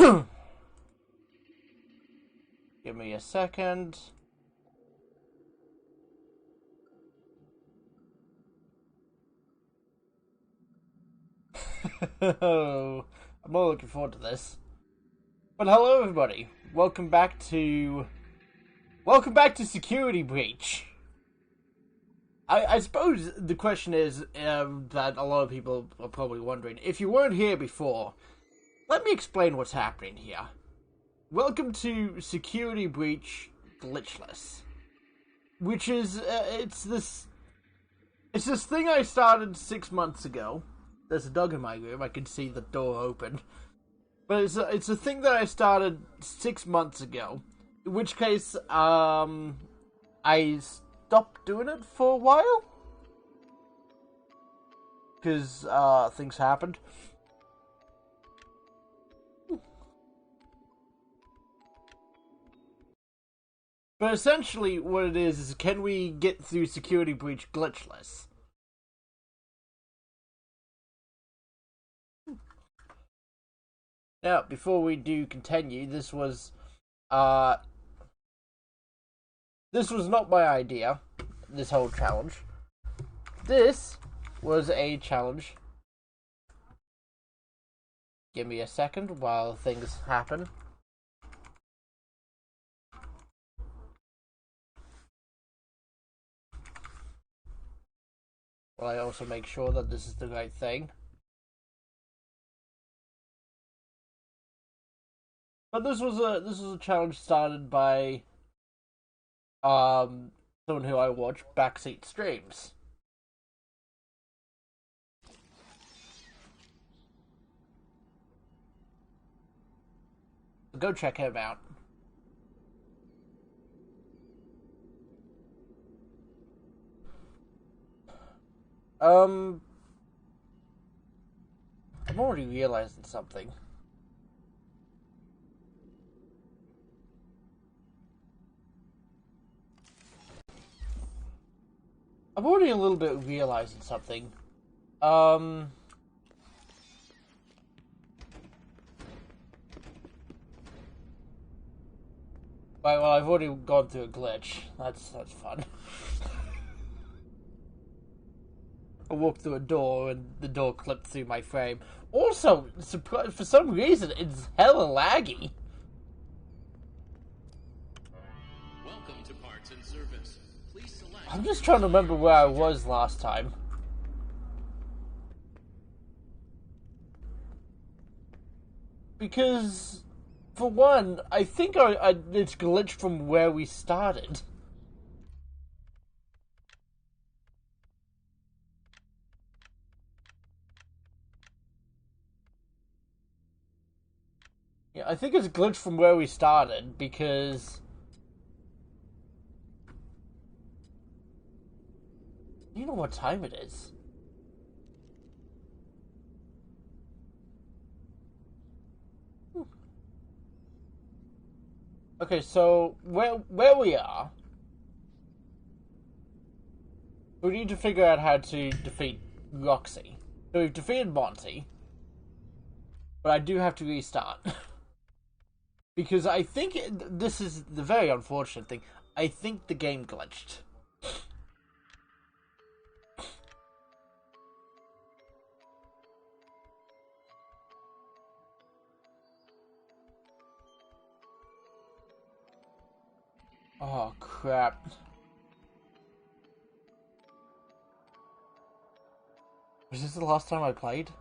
Give me a second. I'm all looking forward to this. But hello everybody. Welcome back to Security Breach. I suppose the question is that a lot of people are probably wondering, if you weren't here before, let me explain what's happening here. Welcome to Security Breach Glitchless, which is it's this thing I started 6 months ago. There's a dog in my room. I can see the door open, but it's a thing that I started 6 months ago. In which case, I stopped doing it for a while because things happened. But essentially, what it is can we get through Security Breach glitchless? Now, before we do continue, this was not my idea, this whole challenge. This was a challenge. Give me a second while things happen. While I also make sure that this is the right thing. But this was a challenge started by someone who I watch backseat streams. So go check him out. I'm already realizing something. I'm already a little bit realizing something. Right, well, I've already gone through a glitch. That's fun. I walked through a door and the door clipped through my frame. Also, for some reason, it's hella laggy. Welcome to Parts and Service. Please select. I'm just trying to remember where I was last time. Because, for one, I think it's glitched from where we started. Yeah, I think it's glitched from where we started, because you know what time it is. Okay, so where we are, we need to figure out how to defeat Roxy. So we've defeated Monty, but I do have to restart. Because I think this is the very unfortunate thing. I think the game glitched. Oh, crap. Was this the last time I played?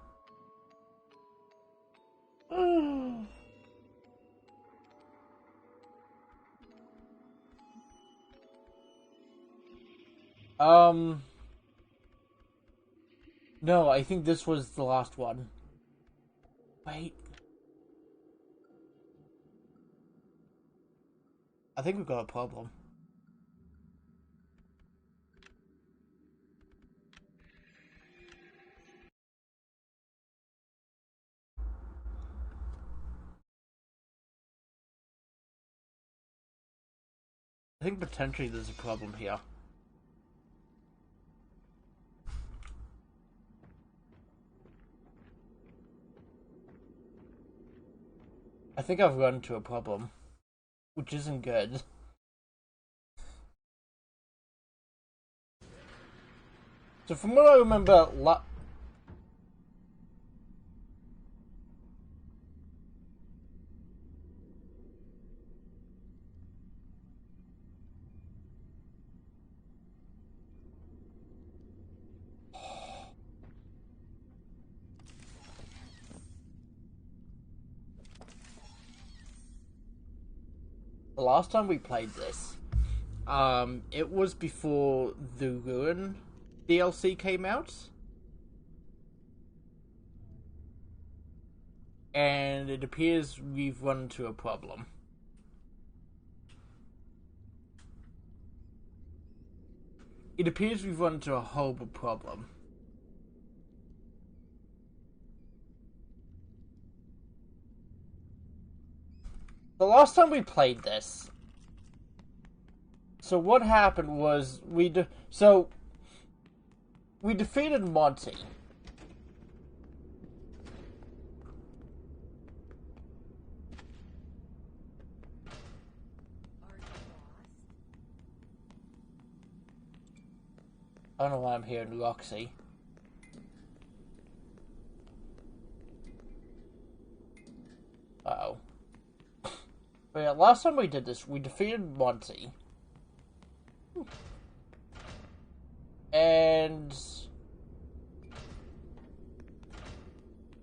No, I think this was the last one. Wait. I think we've got a problem. I think potentially there's a problem here. I think I've run into a problem, which isn't good. So from what I remember, the last time we played this, it was before the Ruin DLC came out. And it appears we've run into a problem. It appears we've run into a horrible problem. The last time we played this, so what happened was we defeated Monty. I don't know why I'm hearing Roxy. Uh-oh. But yeah, last time we did this, we defeated Monty. And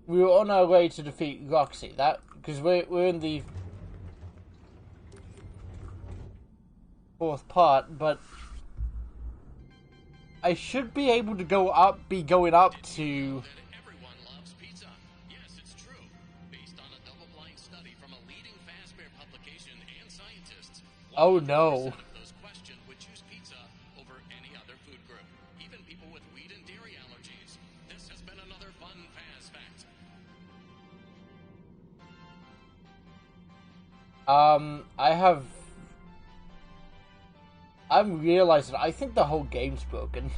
we were on our way to defeat Roxy. Because we're in the fourth part, but I should be able to be going up to. Everyone loves pizza. Yes, it's true. Based on a double-blind study from a leading fast food publication and scientists. Oh no. 100% of those questioned would choose pizza over any other food group, even people with wheat and dairy allergies. This has been another fun Faz fact. I'm realizing I think the whole game's broken.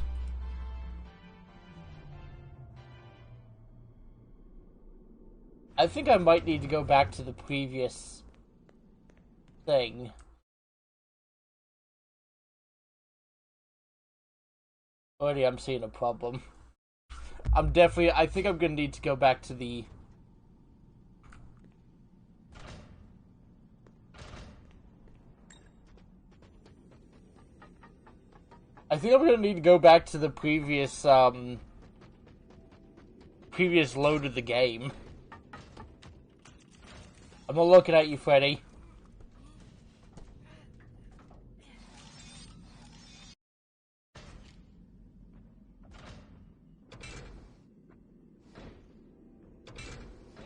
I think I might need to go back to the previous thing. Already I'm seeing a problem. I think I'm gonna need to go back to the previous load of the game. I'm not looking at you, Freddy.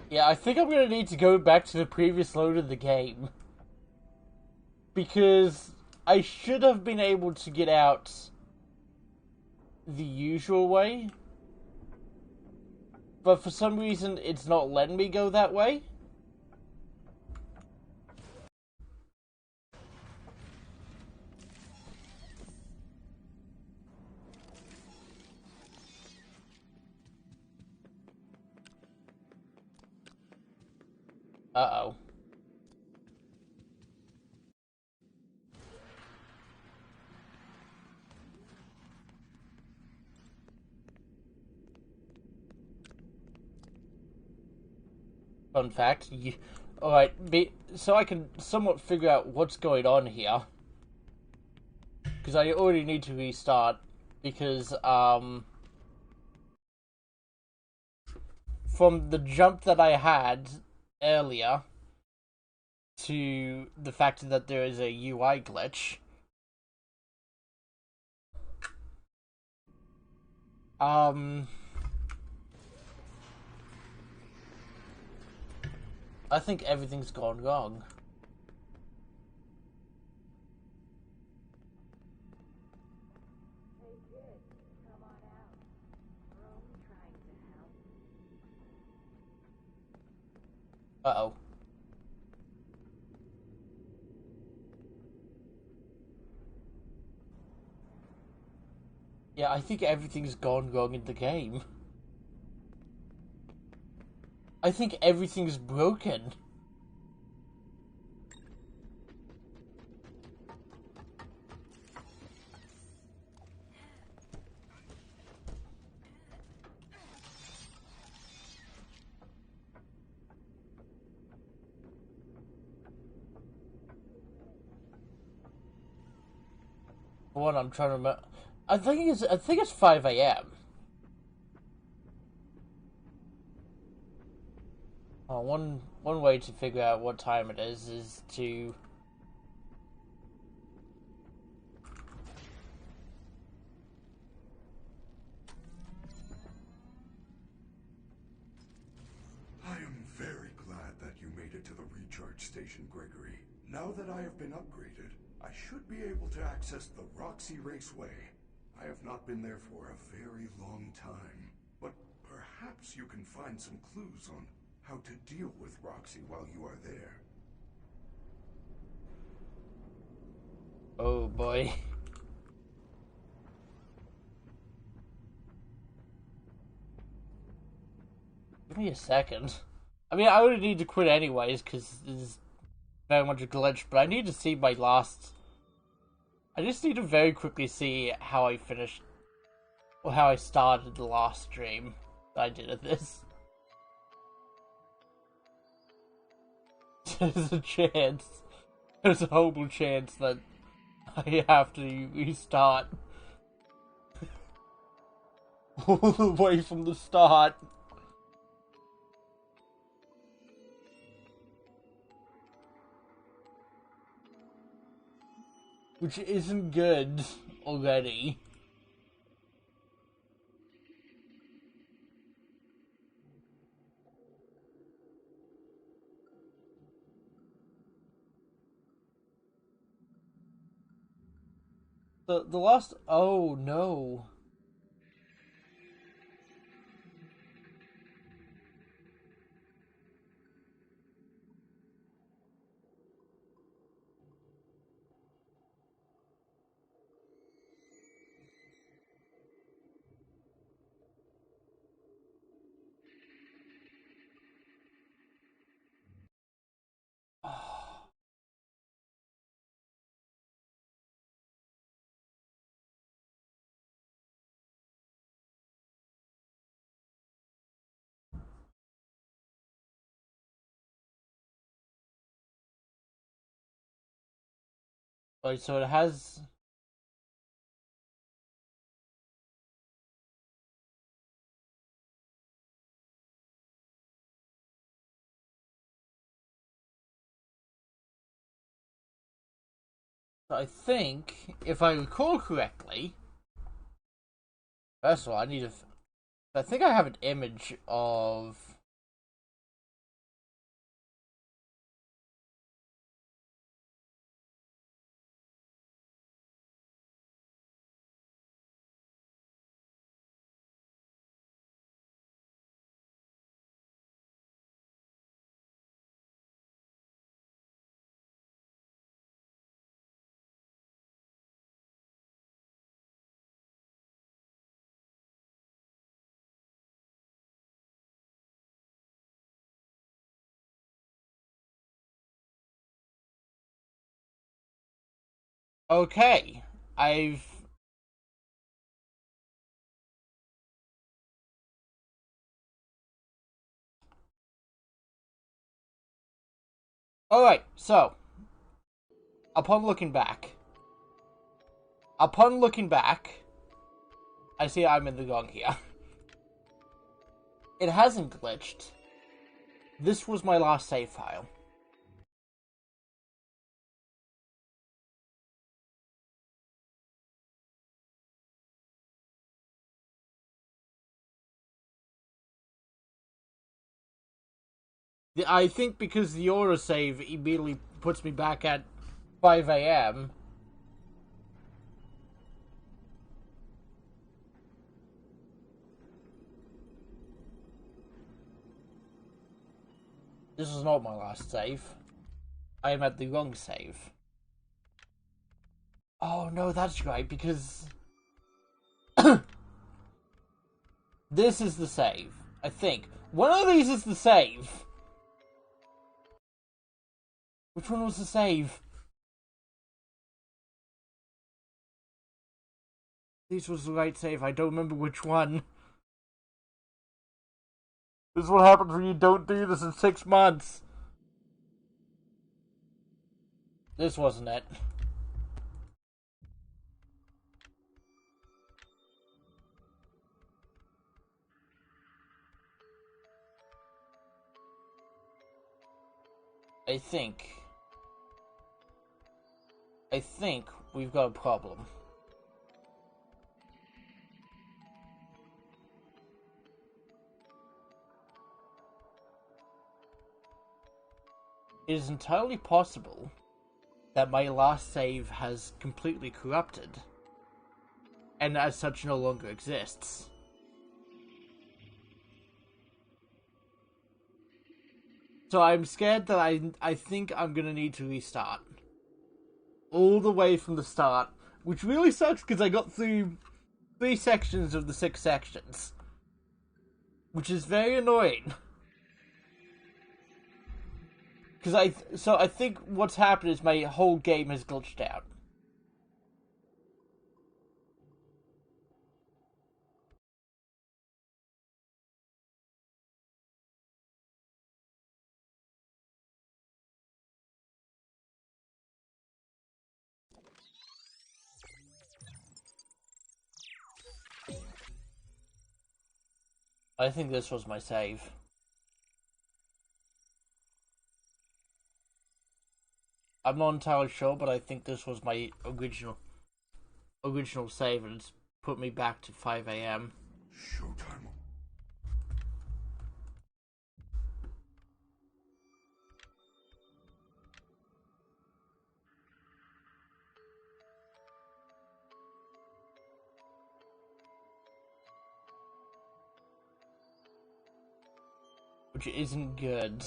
Yeah, I think I'm gonna need to go back to the previous load of the game. Because I should have been able to get out the usual way. But for some reason, it's not letting me go that way. Uh-oh. Fun fact. Alright, so I can somewhat figure out what's going on here. Because I already need to restart. Because, from the jump that I had earlier to the fact that there is a UI glitch. I think everything's gone wrong. Hey kid, come on out. We're only trying to help. Uh-oh. Yeah, I think everything's gone wrong in the game. I think everything's broken. One I'm trying to remember. I think it's 5 a.m. One way to figure out what time it is to. I am very glad that you made it to the recharge station, Gregory. Now that I have been upgraded, I should be able to access the Roxy Raceway. I have not been there for a very long time, but perhaps you can find some clues on how to deal with Roxy while you are there. Oh boy. Give me a second. I mean, I would need to quit anyways, because this is very much a glitch, but I need to see my last... I just need to very quickly see how I finished... or how I started the last stream that I did of this. There's a chance. There's a horrible chance that I have to restart. All the way from the start. Which isn't good already. The last... Oh, no. Right, so it has... I think, if I recall correctly... First of all, I need to... I think I have an image of... Okay, I've... Alright, so... Upon looking back, I see I'm in the wrong here. It hasn't glitched. This was my last save file. I think because the autosave immediately puts me back at 5 a.m. This is not my last save. I am at the wrong save. Oh no, that's right, because... This is the save, I think. One of these is the save. Which one was the save? This was the right save, I don't remember which one. This is what happens when you don't do this in 6 months. This wasn't it. I think we've got a problem. It is entirely possible that my last save has completely corrupted, and as such no longer exists. So I'm scared that I think I'm gonna need to restart. All the way from the start, which really sucks because I got through 3 sections of the 6 sections. Which is very annoying. Because I think what's happened is my whole game has glitched out. I think this was my save. I'm not entirely sure, but I think this was my original save, and it's put me back to 5 a.m. Showtime. Which isn't good.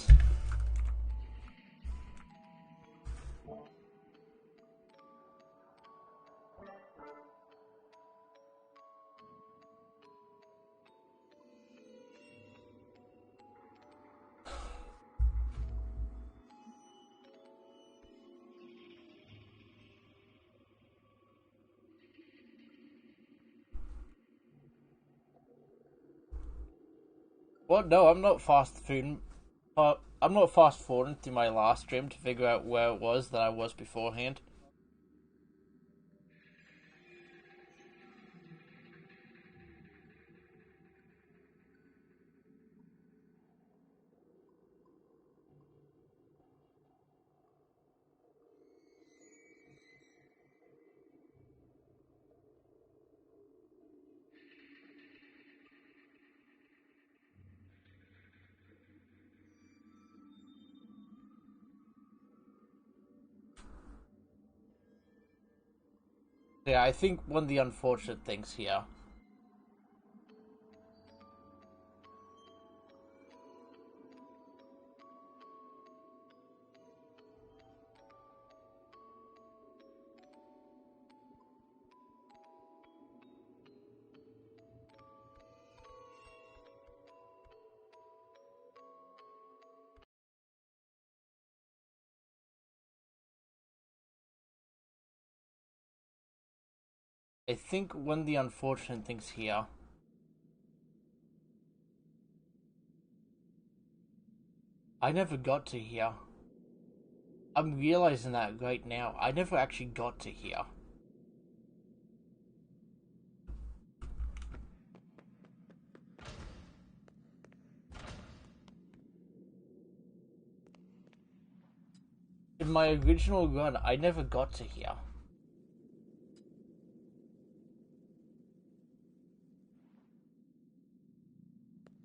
What? No, I'm not I'm not fast forwarding through my last stream to figure out where it was that I was beforehand. Yeah, I think one of the unfortunate things here I think one of the unfortunate things here I never got to here. I'm realizing that right now. I never actually got to here. In my original run, I never got to here.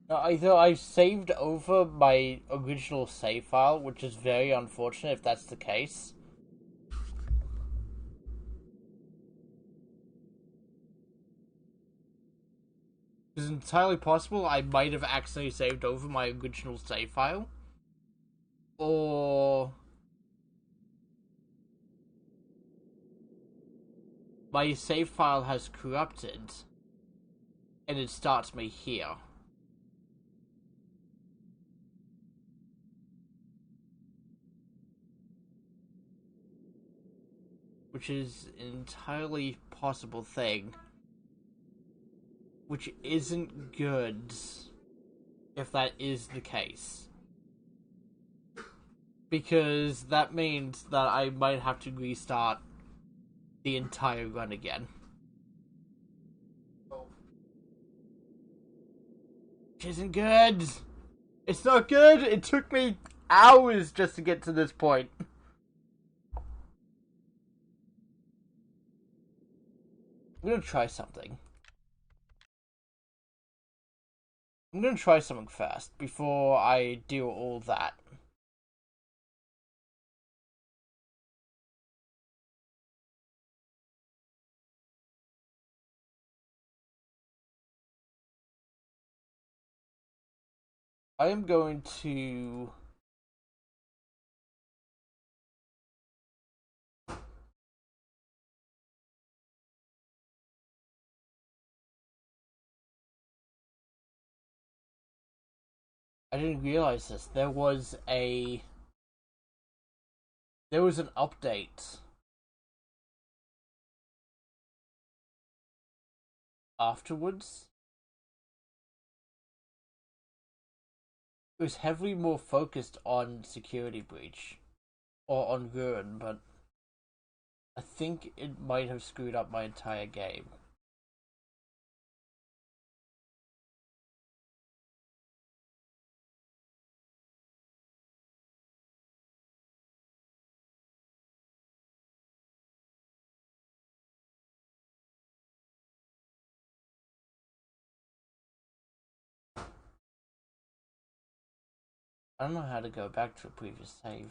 Now, either I saved over my original save file, which is very unfortunate if that's the case. It's entirely possible I might have accidentally saved over my original save file. Or my save file has corrupted and it starts me here. Which is an entirely possible thing. Which isn't good if that is the case. Because that means that I might have to restart the entire run again. Which isn't good. It's not good. It took me hours just to get to this point. I'm gonna try something. I'm gonna try something first before I do all that. I am going to... I didn't realize this. There was an update afterwards. It was heavily more focused on security breach or on ruin, but I think it might have screwed up my entire game. I don't know how to go back to a previous save.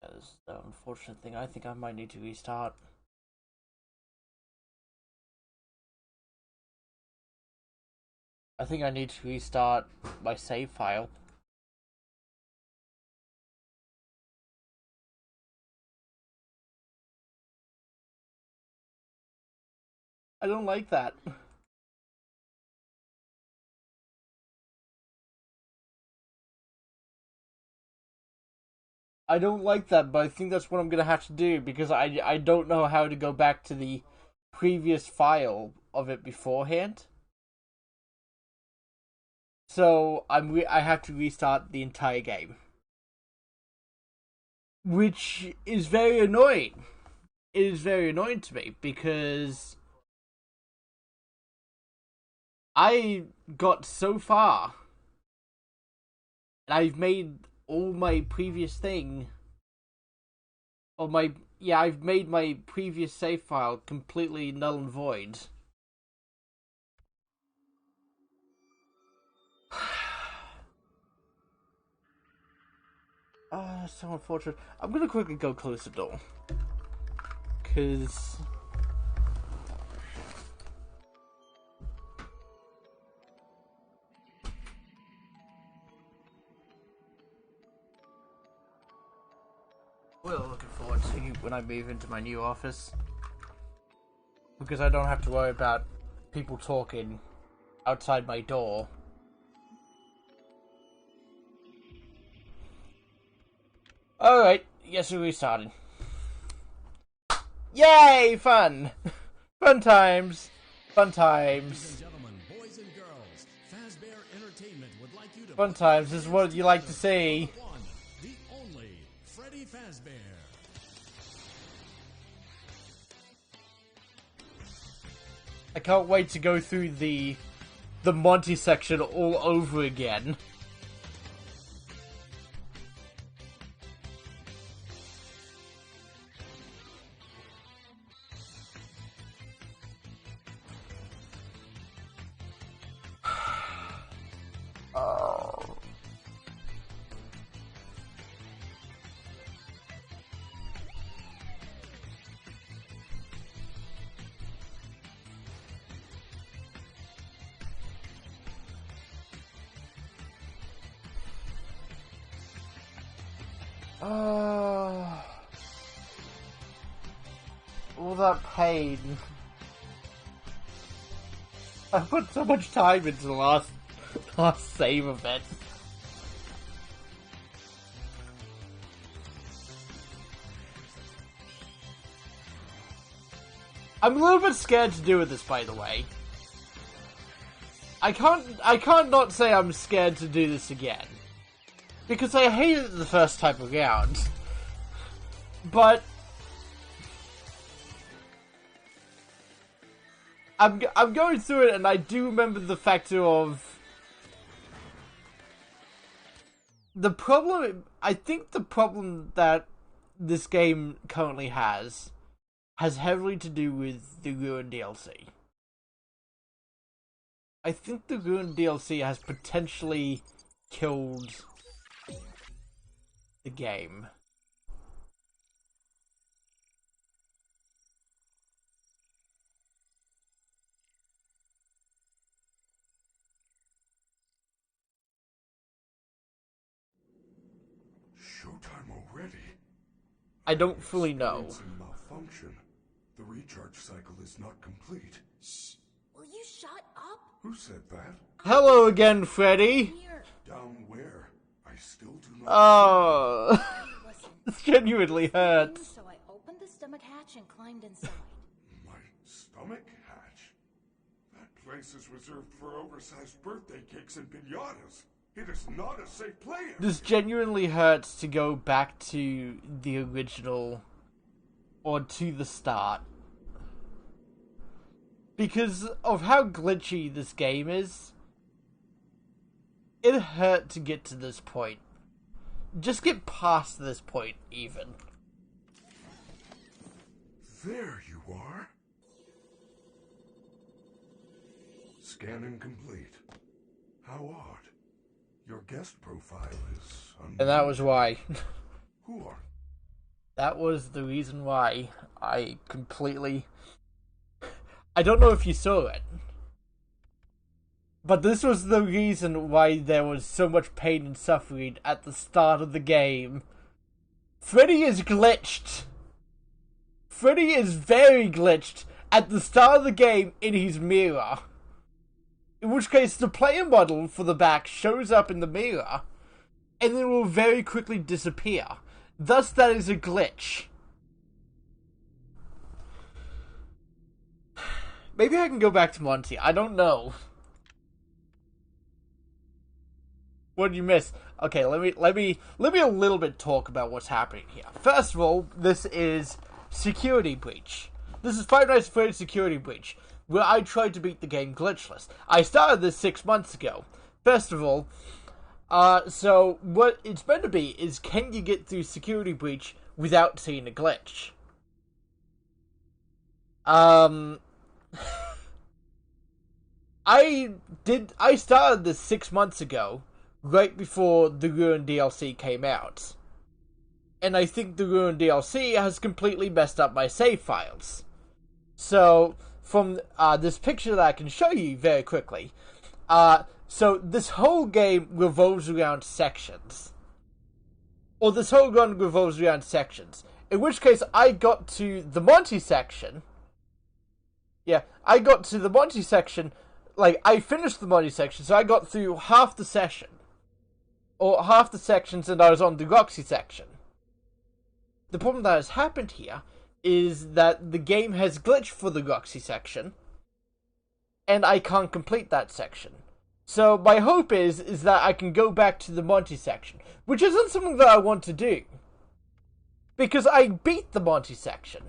That is the unfortunate thing. I think I might need to restart. I think I need to restart my save file. I don't like that. I don't like that, but I think that's what I'm gonna have to do because I don't know how to go back to the previous file of it beforehand. So I have to restart the entire game, which is very annoying. It is very annoying to me because I got so far and I've made all my previous thing, or I've made my previous save file completely null and void. Oh, so unfortunate. I'm gonna quickly go close the door. Because... Well, looking forward to when I move into my new office. Because I don't have to worry about people talking outside my door. Alright, yes, we're restarting. Yay! Fun! Fun times! Fun times! Ladies and gentlemen, boys and girls, Fazbear Entertainment would like you to... Fun times is what you like to see. The one, the only, Freddy Fazbear. I can't wait to go through the Monty section all over again. All that pain. I put so much time into the last save of it. I'm a little bit scared to do this, by the way. I can't not say I'm scared to do this again. Because I hated it the first time around. But I'm going through it, and I do remember the factor of the problem. I think the problem that this game currently has heavily to do with the Ruin DLC. I think the Ruin DLC has potentially killed the game. Showtime already? I don't fully know. Experiencing malfunction. The recharge cycle is not complete. Shh. Will you shut up? Who said that? Hello again, Freddy. Here. Down where? I still do not. Oh, Listen. this genuinely hurts. So I opened the stomach hatch and climbed inside. My stomach hatch? That place is reserved for oversized birthday cakes and piñatas. It is not a safe place. This genuinely hurts to go back to the original, or to the start. Because of how glitchy this game is, it hurt to get to this point. Just get past this point, even. There you are. Scanning complete. How odd. Your guest profile is And that was why. Who are? That was the reason why I completely... I don't know if you saw it. But this was the reason why there was so much pain and suffering at the start of the game. Freddy is glitched. Freddy is very glitched at the start of the game in his mirror. In which case, the player model for the back shows up in the mirror, and then will very quickly disappear. Thus, that is a glitch. Maybe I can go back to Monty. I don't know. What did you miss? Okay, let me a little bit talk about what's happening here. First of all, this is Security Breach. This is Five Nights at Freddy's Security Breach, where I tried to beat the game glitchless. I started this 6 months ago. First of all, so what it's meant to be is, can you get through Security Breach without seeing a glitch? I started this 6 months ago, right before the Ruin DLC came out. And I think the Ruin DLC has completely messed up my save files. So, from this picture that I can show you very quickly, so this whole game revolves around sections. Or this whole run revolves around sections. In which case, I got to the Monty section. Yeah, I got to the Monty section. Like, I finished the Monty section, so I got through half the session. Or half the sections, and I was on the Roxy section. The problem that has happened here is that the game has glitched for the Roxy section, and I can't complete that section. So my hope is that I can go back to the Monty section, which isn't something that I want to do, because I beat the Monty section.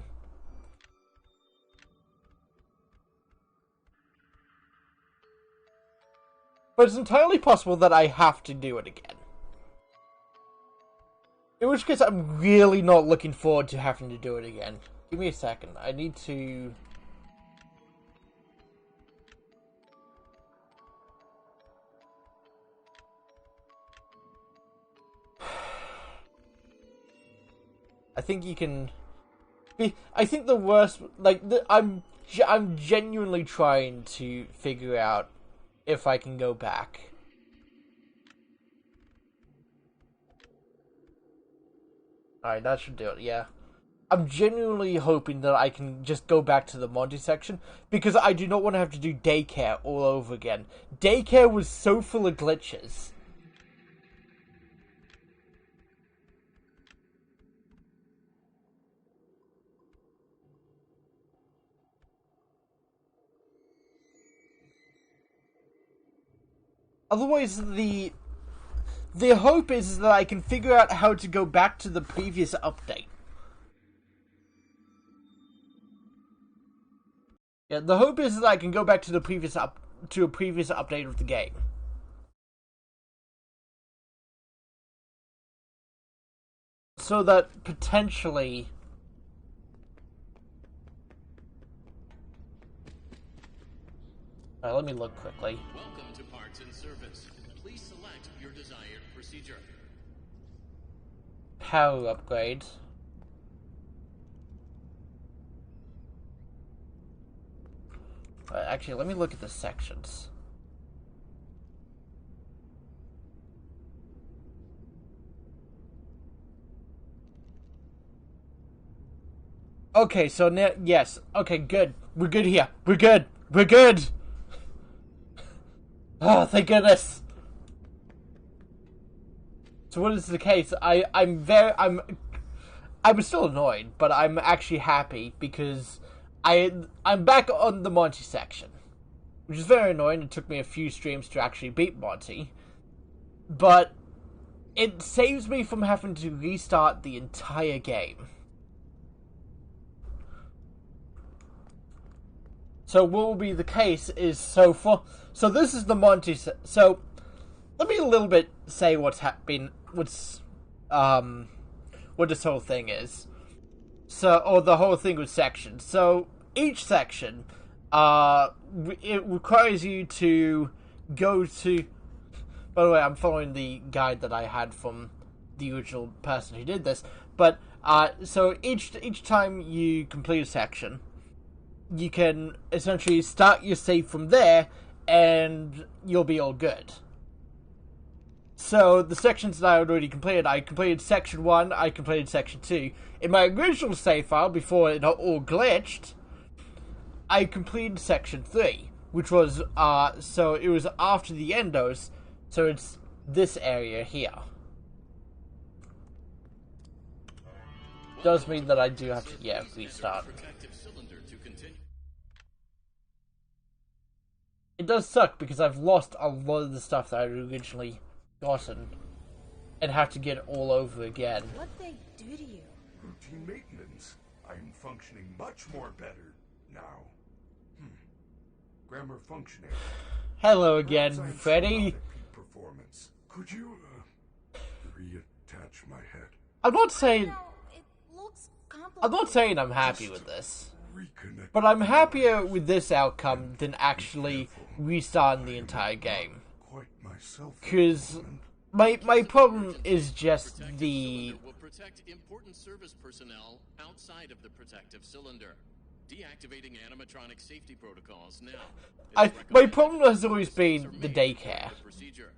But it's entirely possible that I have to do it again. In which case, I'm really not looking forward to having to do it again. Give me a second. I need to... I think you can... I think the worst... Like, I'm genuinely trying to figure out if I can go back. Alright, that should do it, yeah. I'm genuinely hoping that I can just go back to the Monty section, because I do not want to have to do daycare all over again. Daycare was so full of glitches. Otherwise, the hope is that I can figure out how to go back to the previous update. Yeah, the hope is that I can go back to the previous update of the game. So that potentially... Alright, let me look quickly. Welcome to Parts and Service. Please select your desired procedure. Power upgrade. Actually, let me look at the sections. Okay, so now, yes. Okay, good. We're good here. We're good. We're good. Oh, thank goodness. So what is the case? I'm still annoyed, but I'm actually happy because I'm back on the Monty section, which is very annoying. It took me a few streams to actually beat Monty, but it saves me from having to restart the entire game. So what will be the case is so this is the Monty. So let me a little bit say what this whole thing is. So, or the whole thing with sections. So each section, it requires you to go to. By the way, I'm following the guide that I had from the original person who did this. But so each time you complete a section, you can essentially start your save from there, and you'll be all good. So, the sections that I already completed, I completed Section 1, I completed Section 2. In my original save file, before it all glitched, I completed Section 3, which was, so it was after the endos, so it's this area here. Does mean that I do have to, restart. It does suck because I've lost a lot of the stuff that I originally gotten and have to get it all over again. What'd they do to you? Routine maintenance. I'm functioning much more better now. Grammar functioning. Hello again, Freddy. Performance. Could you reattach my head? I'm not saying No, it looks complicated. I'm not saying I'm happy with this. Reconnect. But I'm happier with this outcome than actually restarting the entire game. Quite myself. Because my problem is just the... will protect important service personnel outside of the protective cylinder. Deactivating animatronic safety protocols now. My problem has always been the daycare.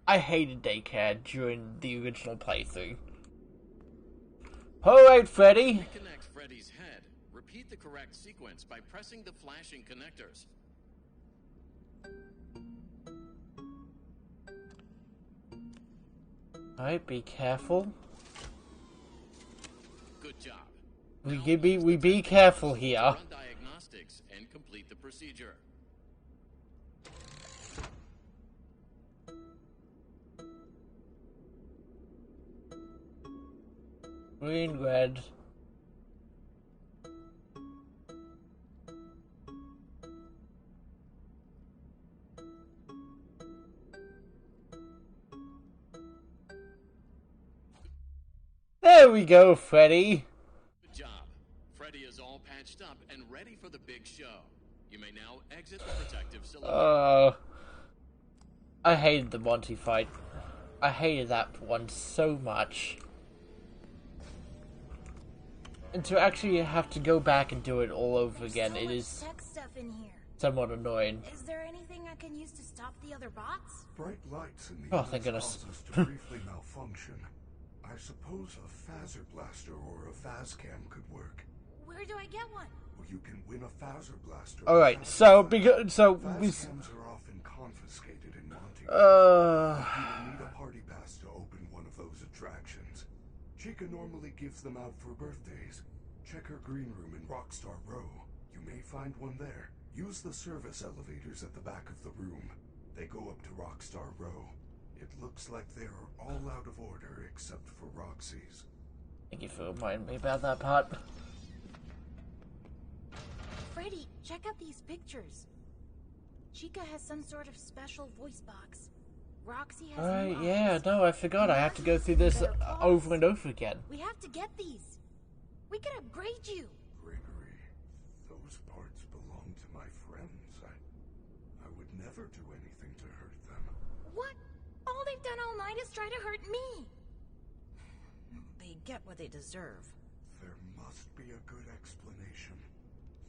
I hated daycare during the original playthrough. Alright, Freddy. Reconnect Freddy's head. Repeat the correct sequence by pressing the flashing connectors. Alright, be careful. Good job. We be careful here. Run diagnostics and complete the procedure. Green, red. There we go, Freddy. Good job. Freddy is all patched up and ready for the big show. You may now exit the protective cylinder. I hated the Monty fight. I hated that one so much. And to actually have to go back and do it all over again, it is Tech stuff in here. somewhat annoying. Is there anything I can use to stop the other bots? Bright lights in the Oh, thank goodness. cause us to briefly malfunction. I suppose a phaser blaster or a phascam could work. Where do I get one? Or you can win a phaser blaster. All right, so because Phascams are often confiscated in Monty. You need a party pass to open one of those attractions. Chica normally gives them out for birthdays. Check her green room in Rockstar Row. You may find one there. Use the service elevators at the back of the room. They go up to Rockstar Row. It looks like they are all out of order except for Roxy's. Thank you for reminding me about that part. Freddy, check out these pictures. Chica has some sort of special voice box. Roxy has Alright, new yeah, eyes. no, I forgot. I have to go through this over and over again. We have to get these. We can upgrade you. Gregory, those parts belong to my friends. I would never do anything to hurt them. What? All they've done all night is try to hurt me. They get what they deserve. There must be a good explanation.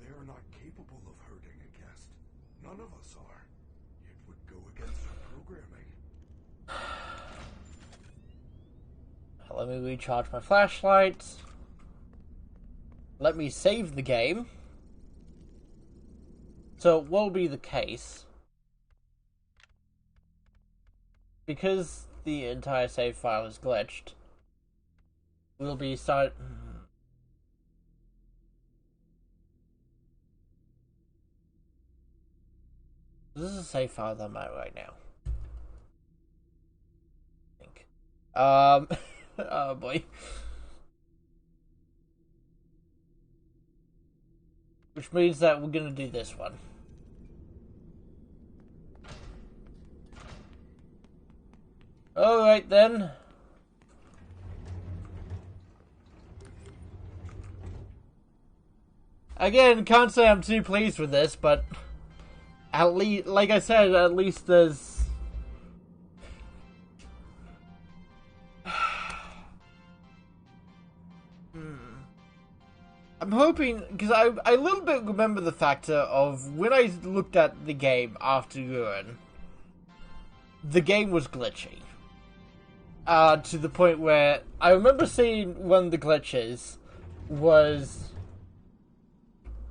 They are not capable of hurting a guest. None of us are. It would go against our programming. Let me recharge my flashlight. Let me save the game. So what will be the case? Because the entire save file is glitched, we'll be This is a save file that I'm at right now. I think. Oh boy. Which means that we're gonna do this one. Alright then. Again, can't say I'm too pleased with this, but at least, like I said, at least there's... I'm hoping, because I a little bit remember the factor of when I looked at the game after Ruin, the game was glitchy. To the point where I remember seeing one of the glitches was...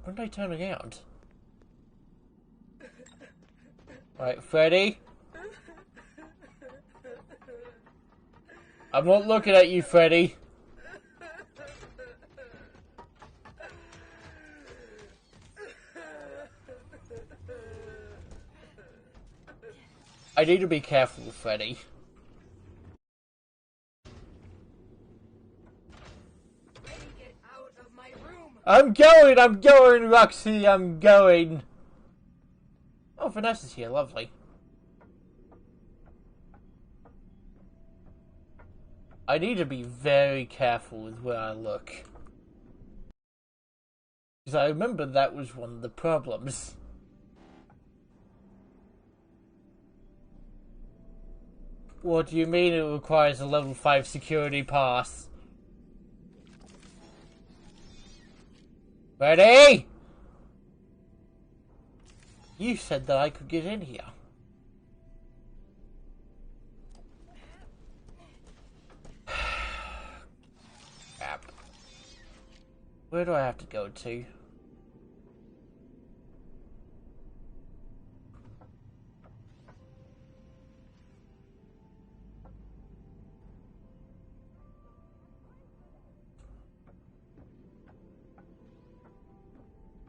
When did I turn around? Right, Freddy? I'm not looking at you, Freddy. I need to be careful, Freddy. Get out of my room. I'm going, Roxy, I'm going. Oh, Vanessa's here, lovely. I need to be very careful with where I look. Because I remember that was one of the problems. What do you mean it requires a level 5 security pass? Ready? You said that I could get in here. Crap. Where do I have to go to?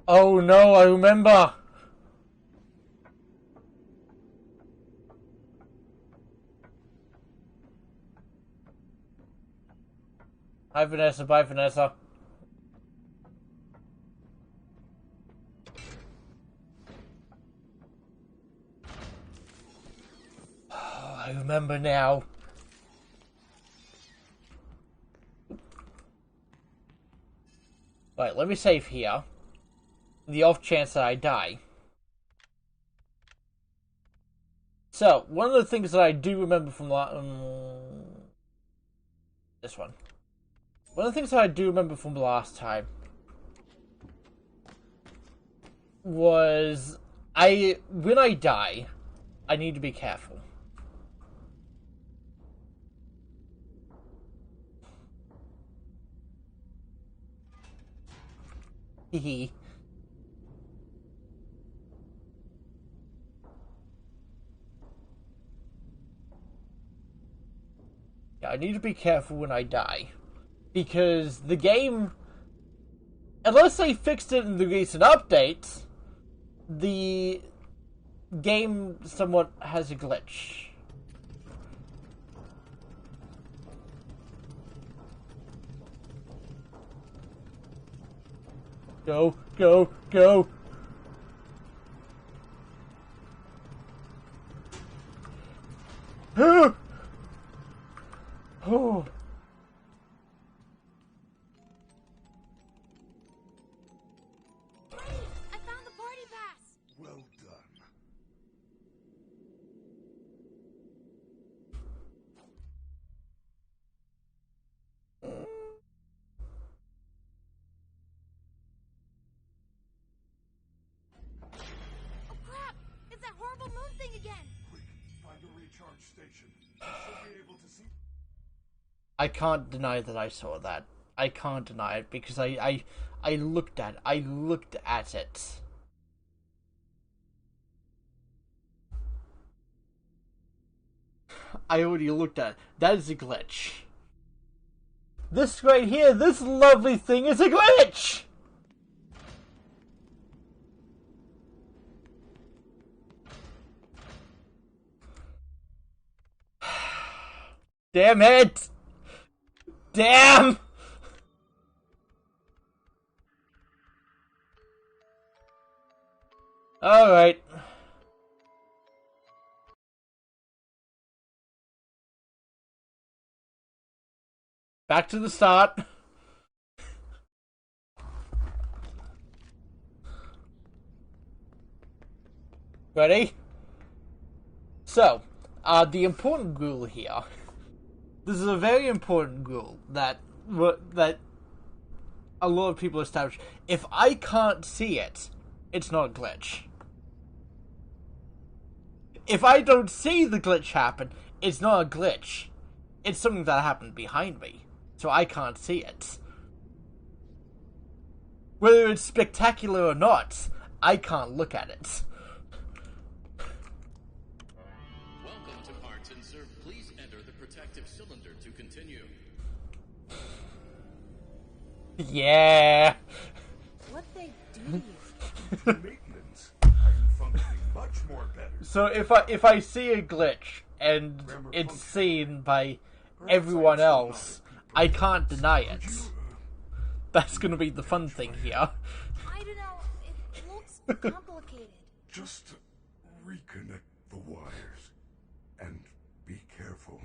Oh no, I remember! Hi Vanessa, bye Vanessa. Oh, I remember now. Right, let me save here. The off chance that I die. So, one of the things that I do remember from this one. One of the things that I do remember from the last time was when I die, I need to be careful. Hehe. Yeah, I need to be careful when I die. Because the game, unless they fixed it in the recent updates, the game somewhat has a glitch. Go, go, go. Oh. I found the party pass! Well done. Oh crap! It's that horrible moon thing again! Quick, find a recharge station. You should be able to see. I can't deny that I saw that. I can't deny it because I looked at it. I already looked at it. That is a glitch. This right here, this lovely thing is a glitch! Damn it! Damn! Alright. Back to the start. Ready? So, the important rule here. This is a very important rule that a lot of people establish. If I can't see it, it's not a glitch. If I don't see the glitch happen, it's not a glitch. It's something that happened behind me, so I can't see it. Whether it's spectacular or not, I can't look at it. Welcome to Parts and Serve. Please enter the protective cylinder to continue. Yeah. What they do to you? Maintenance. I'm functioning much more better. So if I see a glitch and it's seen by everyone else, I can't deny it. That's gonna be the fun thing here. I don't know. It looks complicated. Just reconnect the wires. And be careful.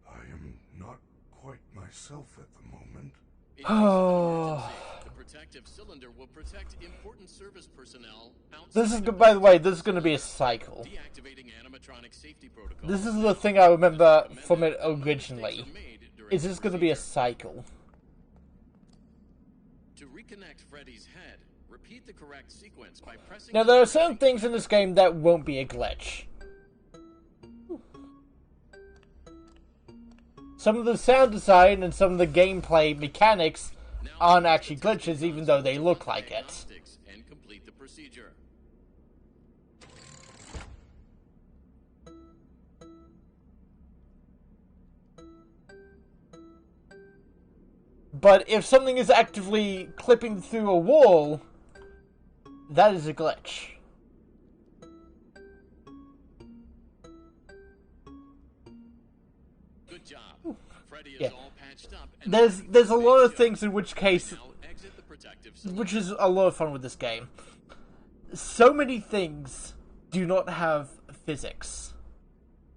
I am not quite myself at the moment. In case of emergency, the protective cylinder will protect important service personnel outside. This is, by the way, this is gonna be a cycle. Deactivating animatronic safety protocols. This is the thing I remember from it originally. Is this gonna be a cycle? To reconnect Freddy's head, repeat the correct sequence by pressing. Now, there are certain things in this game that won't be a glitch. Some of the sound design and some of the gameplay mechanics aren't actually glitches, even though they look like it. And complete the procedure. But if something is actively clipping through a wall, that is a glitch. Good job. Freddy is Yeah. all patched up. And There's a lot of things in which case, now exit the protective cylinder. which is a lot of fun with this game. So many things do not have physics.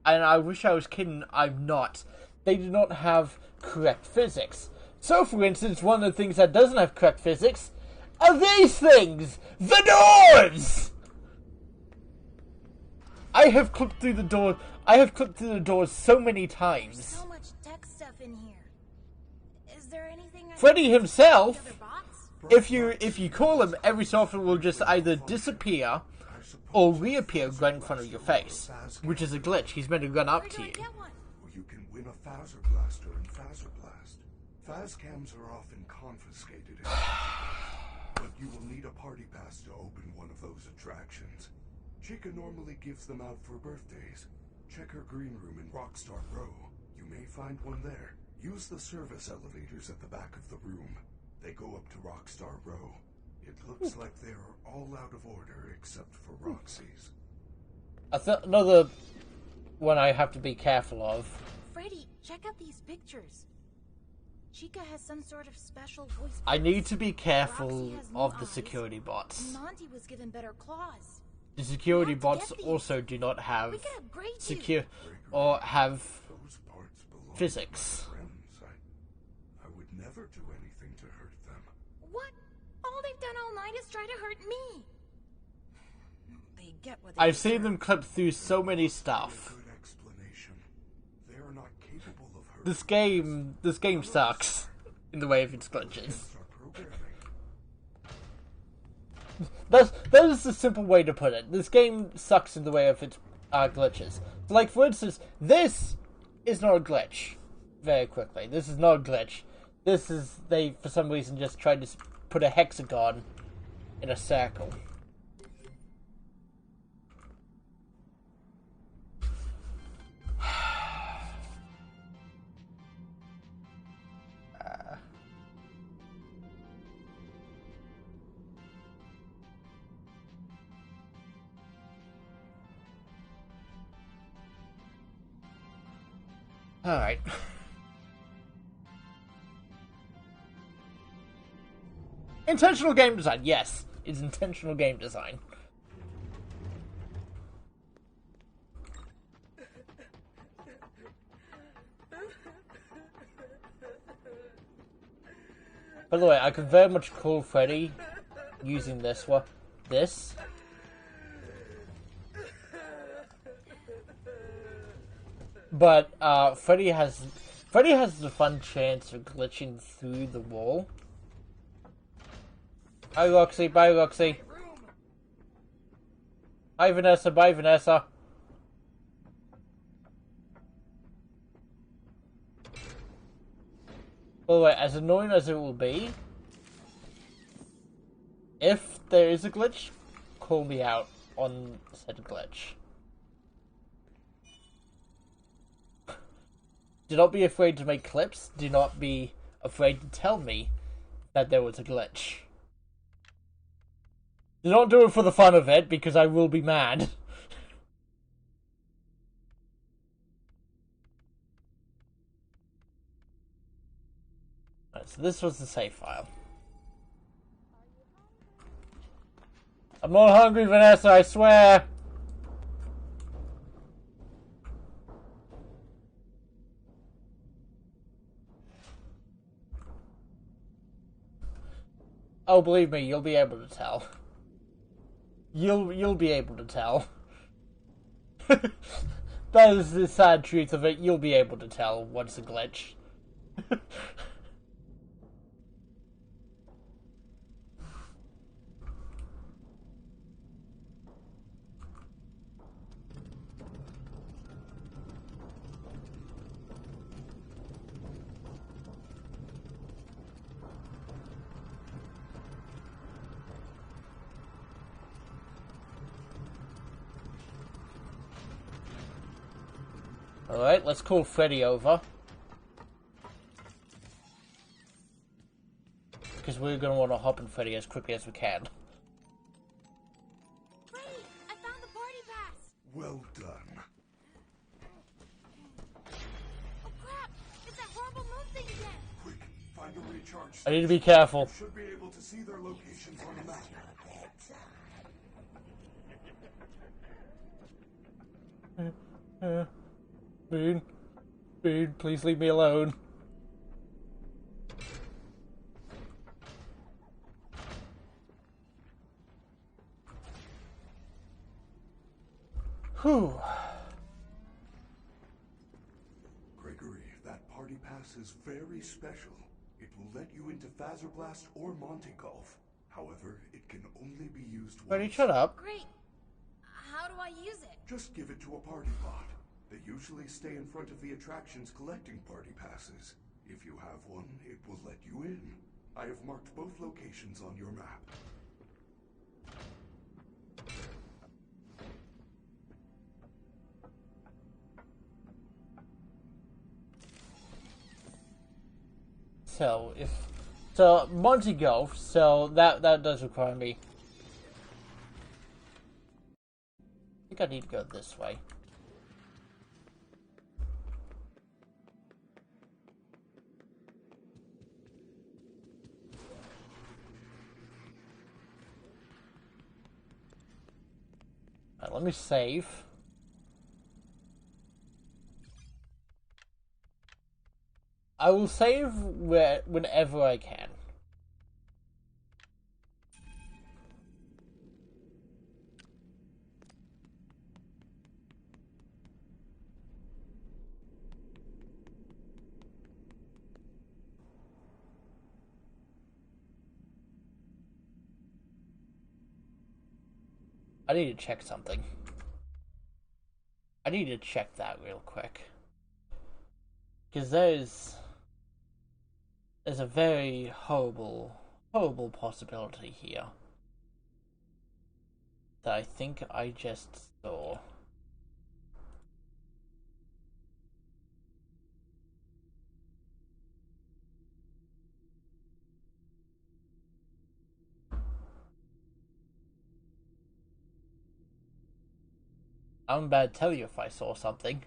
And I wish I was kidding, I'm not. They do not have correct physics. So, for instance, one of the things that doesn't have correct physics are these things! The doors! I have clipped through the door. I have clipped through the doors so many times. So much tech stuff in here. Is there anything I Freddy can himself, the other box? if you call him, every so often will just either disappear or reappear right in front of your face, which is a glitch. He's meant to run up Where to do I you. get one? Or you can win a Phaser Blaster in Phaser Blast. Phascams are often confiscated, but you will need a party pass to open one of those attractions. Chica normally gives them out for birthdays. Check her green room in Rockstar Row. You may find one there. Use the service elevators at the back of the room. They go up to Rockstar Row. It looks like they are all out of order except for Roxy's. Another one I have to be careful of. Freddy, check out these pictures. Chica has some sort of special voice. I need to be Roxy careful has no of the eyes, security bots. and Monty was given better claws. The security We have to bots get these. also do not have We can upgrade you. secure or have Those parts belong physics. to my friends. I would never do anything to hurt them. What? All they've done all night is try to hurt me. They get what they I've seen deserve. them clip through so many stuff. Good explanation. They are not capable of hurting. This game sucks in the way of its glitches. Our programming. That is the simple way to put it. This game sucks in the way of its glitches. Like, for instance, this is not a glitch. Very quickly, this is not a glitch. This is, they, for some reason, just tried to put a hexagon in a circle. Alright. Intentional game design. Yes, it's intentional game design. By the way, I could very much call Freddy using this one. This. But Freddy has the fun chance of glitching through the wall. Hi Roxy, bye Roxy. Hi Vanessa, bye Vanessa. By the way, as annoying as it will be, if there is a glitch, call me out on said glitch. Do not be afraid to make clips. Do not be afraid to tell me that there was a glitch. Do not do it for the fun of it, because I will be mad. Right, so this was the save file. I'm not hungry, Vanessa, I swear! Oh, believe me, you'll be able to tell. You'll be able to tell. That is the sad truth of it. You'll be able to tell what's a glitch. Alright, let's call Freddy over. Because we're going to want to hop on Freddy as quickly as we can. Freddy, I found the party pass. Well done. Oh crap! It's that horrible moon thing again. Quick, find a recharge I station. need to be careful. You should be able to see their locations on the map. Bean, please leave me alone. Whew. Gregory, that party pass is very special. It will let you into Blast or Monte Golf. However, it can only be used once. Freddy, shut up. Great. How do I use it? Just give it to a party bot. They usually stay in front of the attractions collecting party passes. If you have one, it will let you in. I have marked both locations on your map. So Monty Golf, so that does require me. I think I need to go this way. me save. I will save whenever I can. I need to check something. I need to check that real quick. Because there's a very horrible possibility here that I think I just saw. I'm about to tell you if I saw something.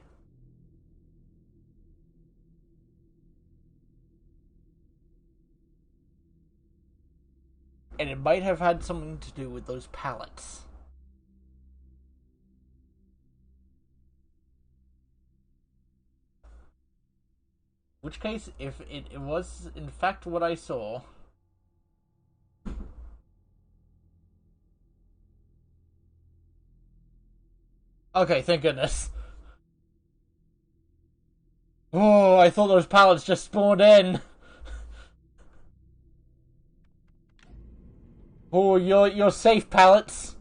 And it might have had something to do with those pallets. In which case, if it was in fact what I saw... Okay, thank goodness. Oh, I thought those pallets just spawned in. Oh, you're safe, pallets.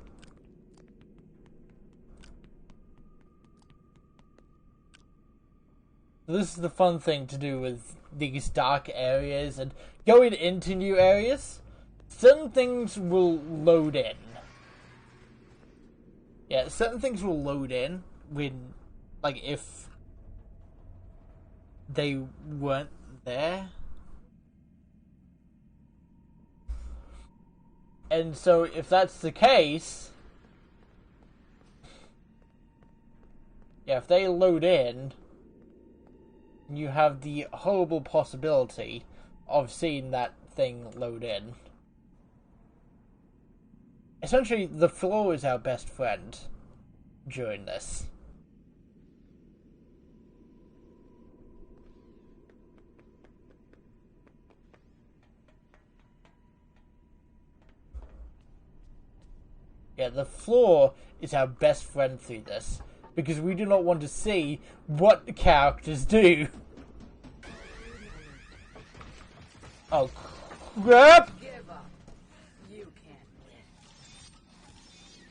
This is the fun thing to do with these dark areas and going into new areas. Certain things will load in. Yeah, certain things will load in when, like, if they weren't there. And so, if that's the case, yeah, if they load in, you have the horrible possibility of seeing that thing load in. Essentially, the floor is our best friend during this. Yeah, the floor is our best friend through this, because we do not want to see what the characters do. Oh, crap! Give up. You can't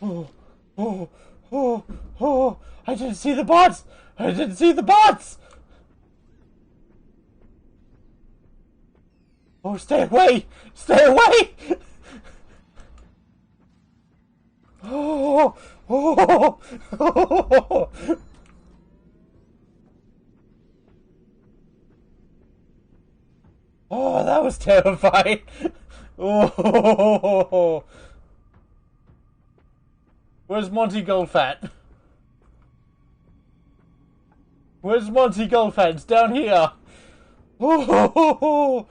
Oh, oh, oh, oh, I didn't see the bots! I didn't see the bots! Oh, stay away! Stay away! Oh, oh, oh, oh, that was terrifying. Oh, where's Monty Goldfat? Where's Monty Goldfat? It's down here. Oh,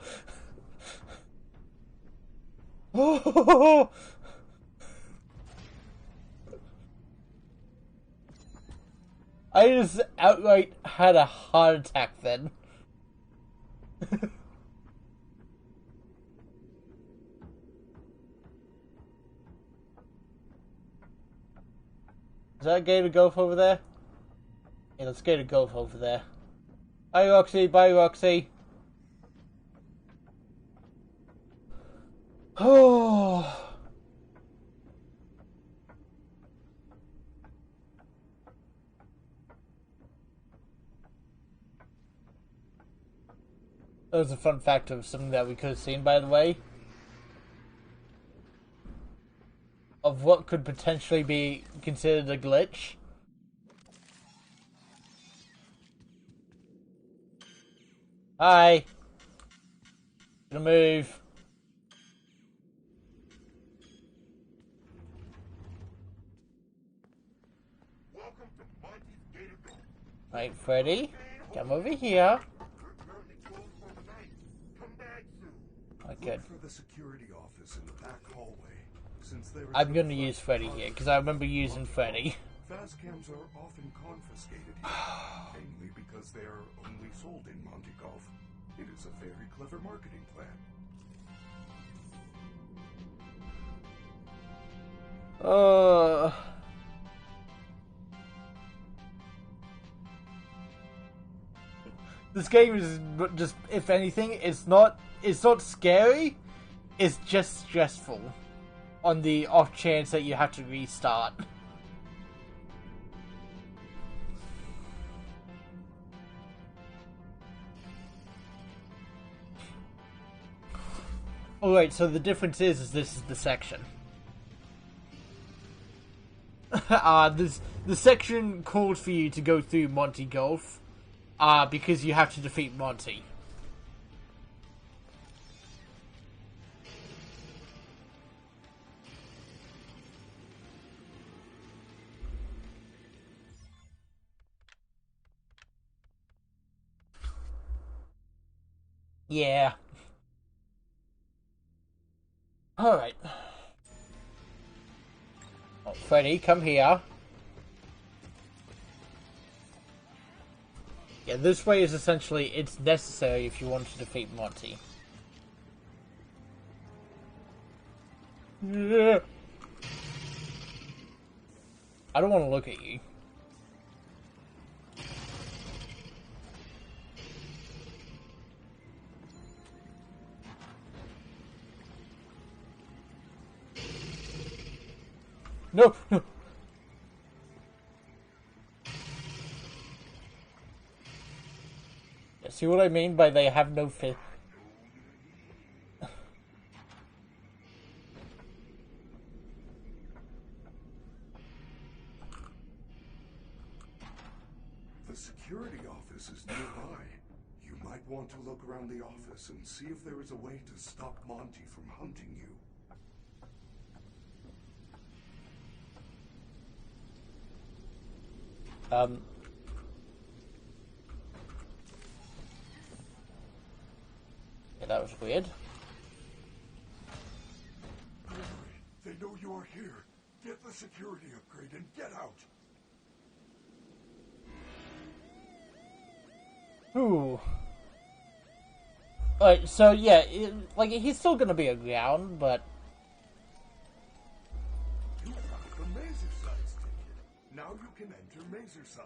oh. I just outright had a heart attack then. Is that Gator Golf over there? Yeah, let's Gator Golf over there. Bye, Roxy. Bye, Roxy. Oh. That was a fun fact of something that we could have seen, by the way. Of what could potentially be considered a glitch. Hi. Gonna move. Right, Freddy. Come over here. Good. For the security office in the back hallway, since I'm going to use Freddy here, because I remember using Freddy Fazcams are often confiscated here, mainly because they are only sold in Monte Golf. It is a very clever marketing plan. This game is just, if anything, it's not scary. It's just stressful. On the off chance that you have to restart. Alright, so the difference is this is the section. The section calls for you to go through Monty Golf, because you have to defeat Monty. Yeah. Alright. Oh, Freddy, come here. Yeah, this way is essentially, it's necessary if you want to defeat Monty. Yeah. I don't want to look at you. No! No! See what I mean by they have no fit? The security office is nearby. You might want to look around the office and see if there is a way to stop Monty from hunting you. Yeah, that was weird. They know you are here. Get the security upgrade and get out. Ooh. Alright, so yeah, like, he's still gonna be around, but... You got the Mazer size ticket. Now you can enter Mazer size.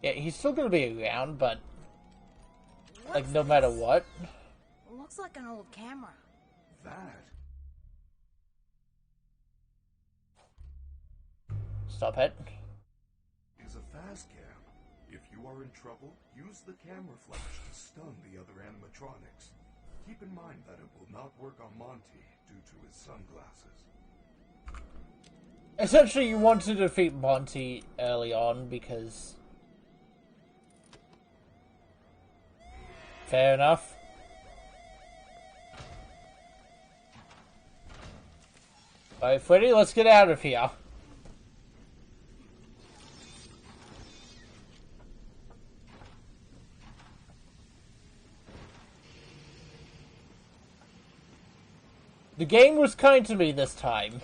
Yeah, he's still gonna be around, but... like, What's no matter this? what. Looks like an old camera. That Stop it. is a Fazcam. If you are in trouble, use the camera flash to stun the other animatronics. Keep in mind that it will not work on Monty due to his sunglasses. Essentially, you want to defeat Monty early on, because... fair enough. Alright, Freddy, let's get out of here. The game was kind to me this time.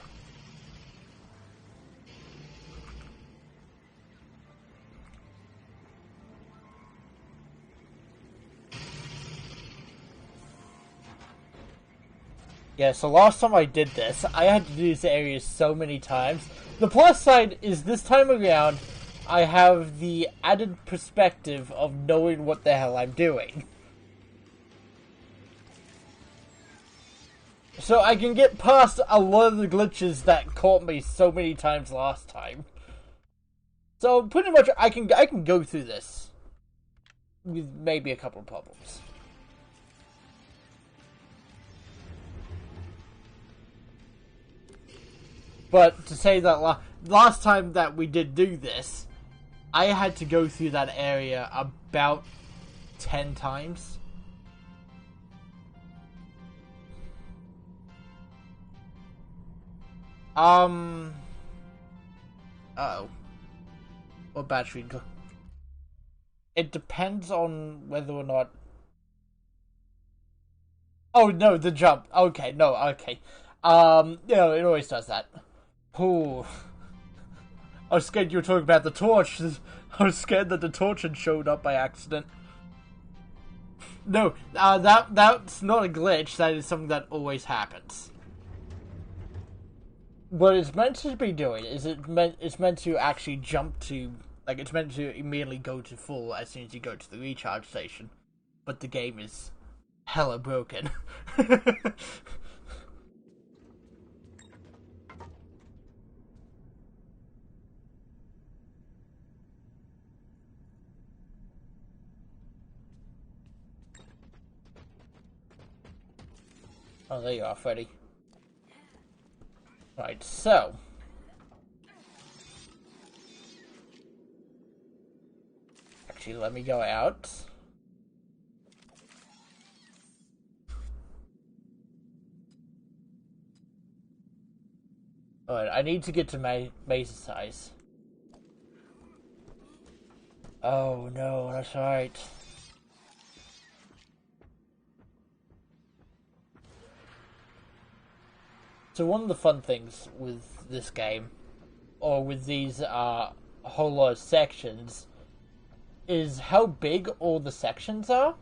Yeah, so last time I did this, I had to do this area so many times. The plus side is this time around, I have the added perspective of knowing what the hell I'm doing. So I can get past a lot of the glitches that caught me so many times last time. So pretty much I can go through this with maybe a couple of problems. But to say that last time that we did do this, I had to go through that area about 10 times. Uh-oh. What battery? It depends on whether or not... Oh no, the jump. Okay, no, okay. It always does that. Ooh. I was scared you were talking about the torch. I was scared that the torch had showed up by accident. No, that's not a glitch. That is something that always happens. What it's meant to be doing is it's meant to actually jump to, like, it's meant to immediately go to full as soon as you go to the recharge station. But the game is hella broken. Oh, there you are, Freddy. Right, so. Actually, let me go out. Alright, I need to get to Maze's size. Oh no, that's right. So one of the fun things with this game, or with these whole lot of sections, is how big all the sections are.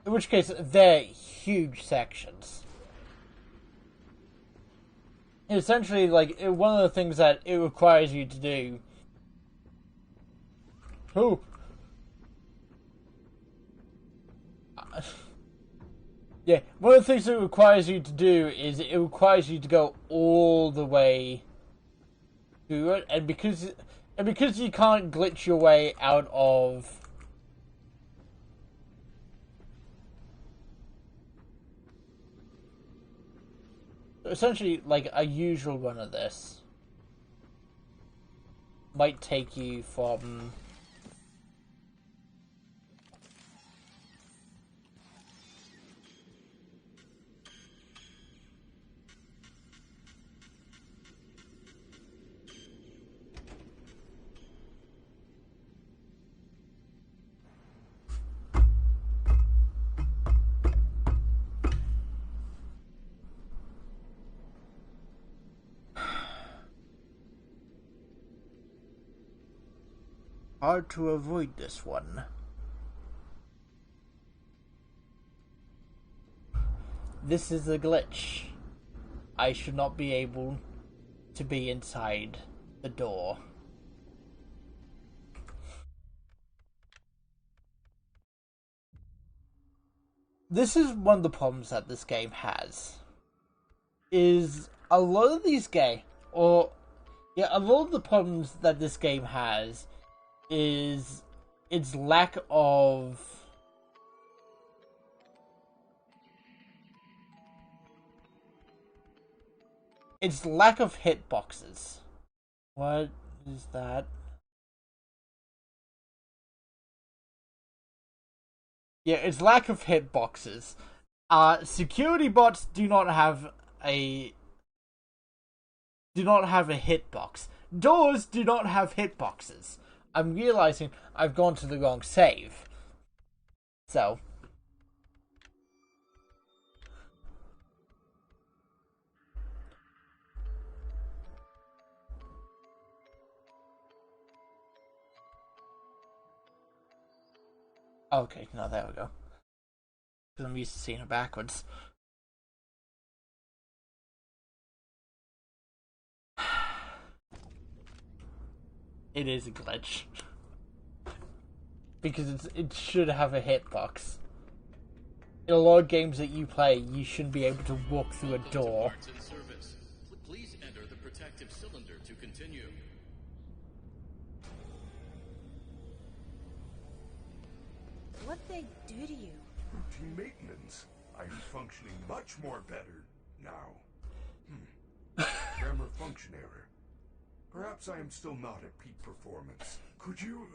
In which case, they're huge sections. Essentially, like, one of the things that it requires you to do... Ooh! Yeah, one of the things it requires you to do is it requires you to go all the way through it, and because you can't glitch your way out of essentially, like, a usual run of this might take you from hard to avoid this one. This is a glitch. I should not be able to be inside the door. This is one of the problems that this game has. Is a lot of these a lot of the problems that this game has is its lack of hitboxes. What is that? Yeah, its lack of hitboxes. Security bots do not have a hitbox. Doors do not have hitboxes. I'm realizing I've gone to the wrong save. So. Okay, now there we go. Because I'm used to seeing it backwards. It is a glitch. Because it should have a hitbox. In a lot of games that you play, you shouldn't be able to walk through a door. Please enter the protective cylinder to continue. What'd they do to you? Routine maintenance. I'm functioning much more better now. Grammar function error. Perhaps I am still not at peak performance. Could you,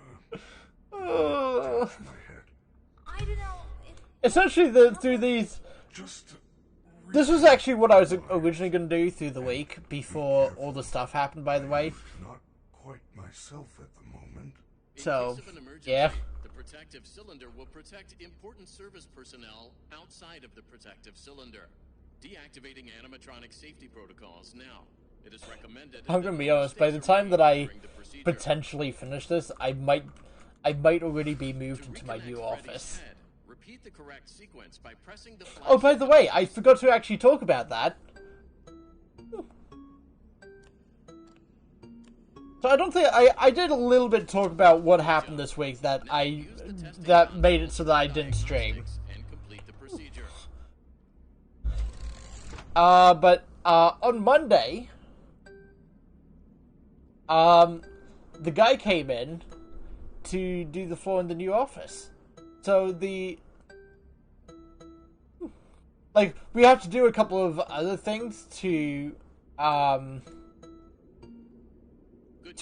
touch my head? I don't know. Essentially, through these... This was actually what I was originally going to do through the week, before all the stuff happened, by the way. Not quite myself at the So, case of an emergency, yeah. the protective cylinder will protect important service personnel outside of the protective cylinder. Deactivating animatronic safety protocols now. It is recommended. I'm gonna be honest. By the time that I potentially finish this, I might already be moved into my new office. Repeat the correct sequence by pressing the Oh, by the way, I forgot to actually talk about that. So I don't think I did a little bit talk about what happened this week that made it so that I didn't stream. But on Monday, the guy came in to do the floor in the new office. So we have to do a couple of other things to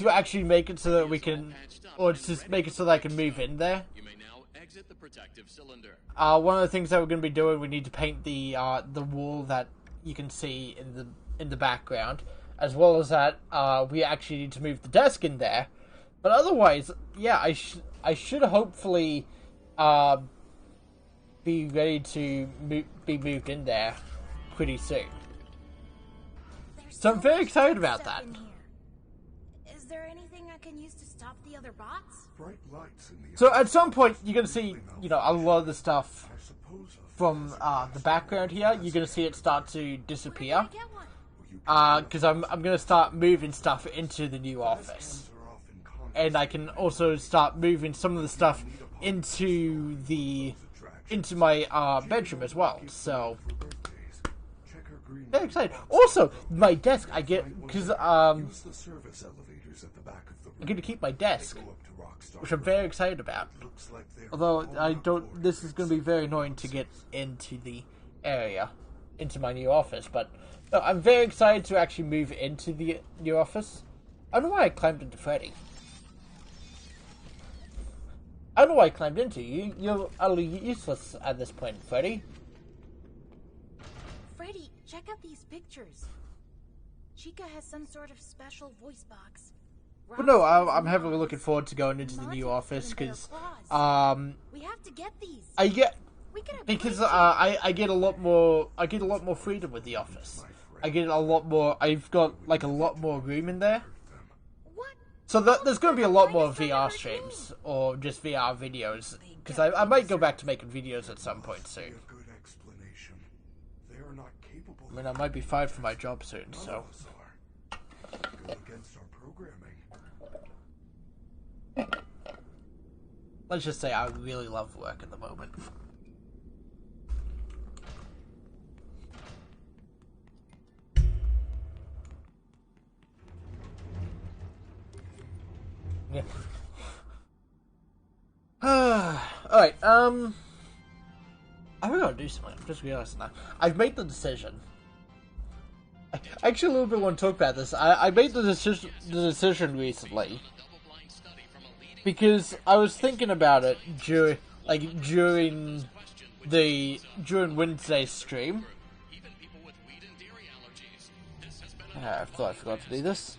actually make it so that we can, or just make it so that I can move in there. You may now exit the protective cylinder. One of the things that we're going to be doing, we need to paint the wall that you can see in the background, as well as that we actually need to move the desk in there. But otherwise, yeah, I should hopefully be ready to be moved in there pretty soon. So I'm very excited about that. Is there anything I can use to stop the other bots? Bright lights in the So at some point, you're going to see, a lot of the stuff I suppose from the background here. You're going to see it start to disappear. Where can I get one? Because I'm going to start moving stuff into the new office. And I can also start moving some of the stuff into my bedroom as well. So very excited. Also, my desk I get because I'm going to keep my desk, which I'm very excited about. Although I don't, this is going to be very annoying to get into the area, into my new office. But no, I'm very excited to actually move into the new office. I don't know why I climbed into Freddy. I don't know why I climbed into you. You're utterly useless at this point, Freddy. Freddy, check out these pictures. Chica has some sort of special voice box. But no, I'm heavily looking forward to going into the new office because we have to get these. I get We could have because played I get a lot more freedom with the office. I get a lot more. I've got like a lot more room in there. What? So there's going to be a lot more VR streams or just VR videos because I might go back to making videos at some point soon. Good explanation. They are not capable. I mean, I might be fired from my job soon, so. Go against our programming. Let's just say I really love work at the moment. Yeah. Alright, I gotta do something. I'm just realizing that. I've made the decision. I actually a little bit want to talk about this. I made the decision recently because I was thinking about it during Wednesday's stream. I thought I forgot to do this.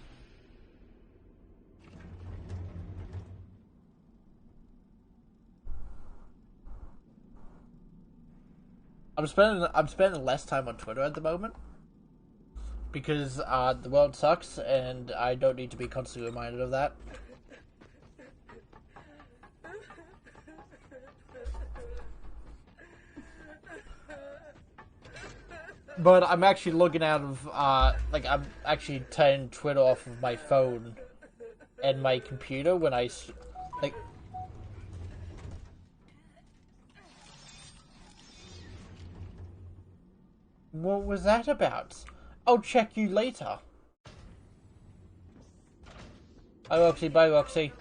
I'm spending less time on Twitter at the moment because the world sucks and I don't need to be constantly reminded of that. But I'm actually logging out of I'm actually turning Twitter off of my phone and my computer when I like. What was that about? I'll check you later. Bye, Roxy. Bye, Roxy.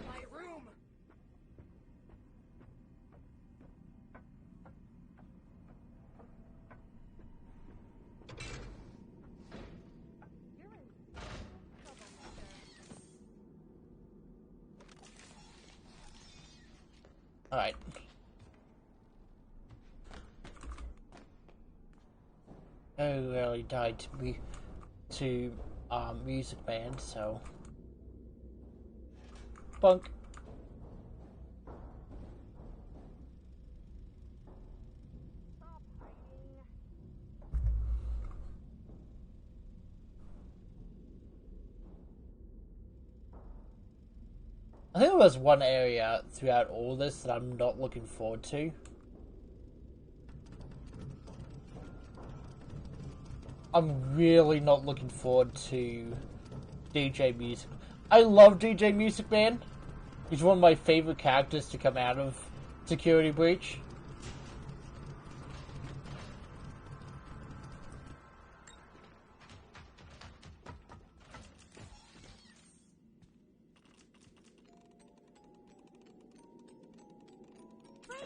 Alright. I really died to Music Man, so bunk. I think there's one area throughout all this that I'm not looking forward to. I'm really not looking forward to DJ Music. I love DJ Music Man. He's one of my favorite characters to come out of Security Breach.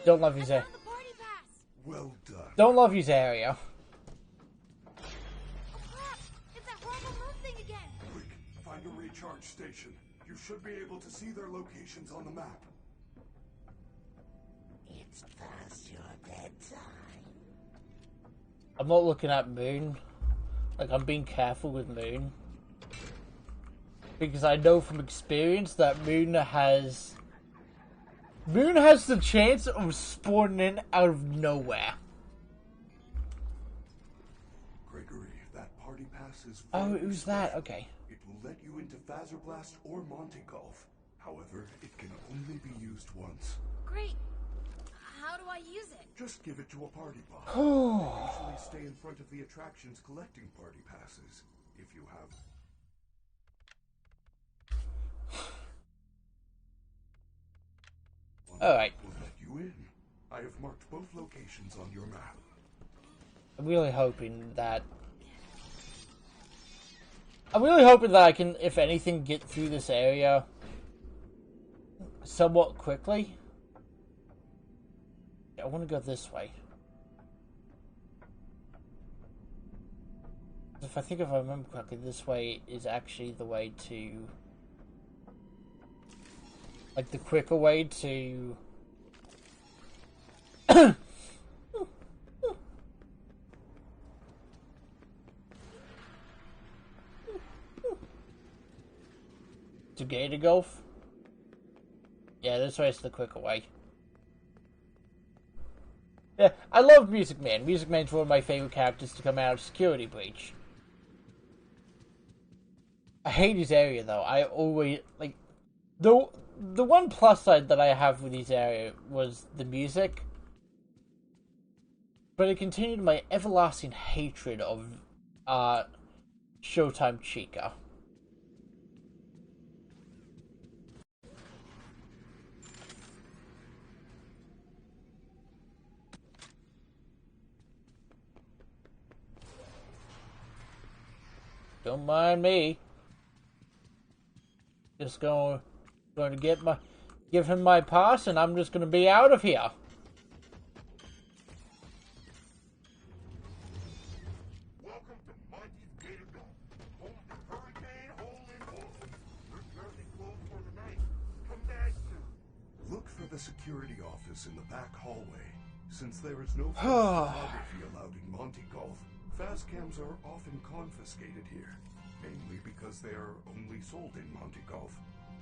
Don't love his area. Well done. Don't love his area. Oh crap! It's that horrible moon thing again! Quick, find a recharge station. You should be able to see their locations on the map. It's past your bedtime. I'm not looking at Moon. Like, I'm being careful with Moon. Because I know from experience that Moon has the chance of spawning in out of nowhere. Gregory, that party pass is Oh, very it was that. special. Okay. It will let you into Blast or Monte Golf. However, it can only be used once. Great. How do I use it? Just give it to a party bot. They usually stay in front of the attractions collecting party passes. If you have... Alright. Will let you in. I have marked both locations on your map. I'm really hoping that I can, if anything, get through this area somewhat quickly. I want to go this way. If I remember correctly, this way is actually the way to... like, the quicker way to... to Gator Golf? Yeah, this way is the quicker way. Yeah, I love Music Man. Music Man's one of my favorite characters to come out of Security Breach. I hate his area, though. I always, like... The one plus side that I have with his area was the music. But it continued my everlasting hatred of, Showtime Chica. Don't mind me. Just going to give him my pass, and I'm just going to be out of here. Welcome to Monty's Gator Golf, home to Hurricane Hole-in-One. We're currently closed for the night. Come back soon. Look for the security office in the back hallway. Since there is no photography allowed in Monte Golf, fast cams are often confiscated here, mainly because they are only sold in Monte Golf.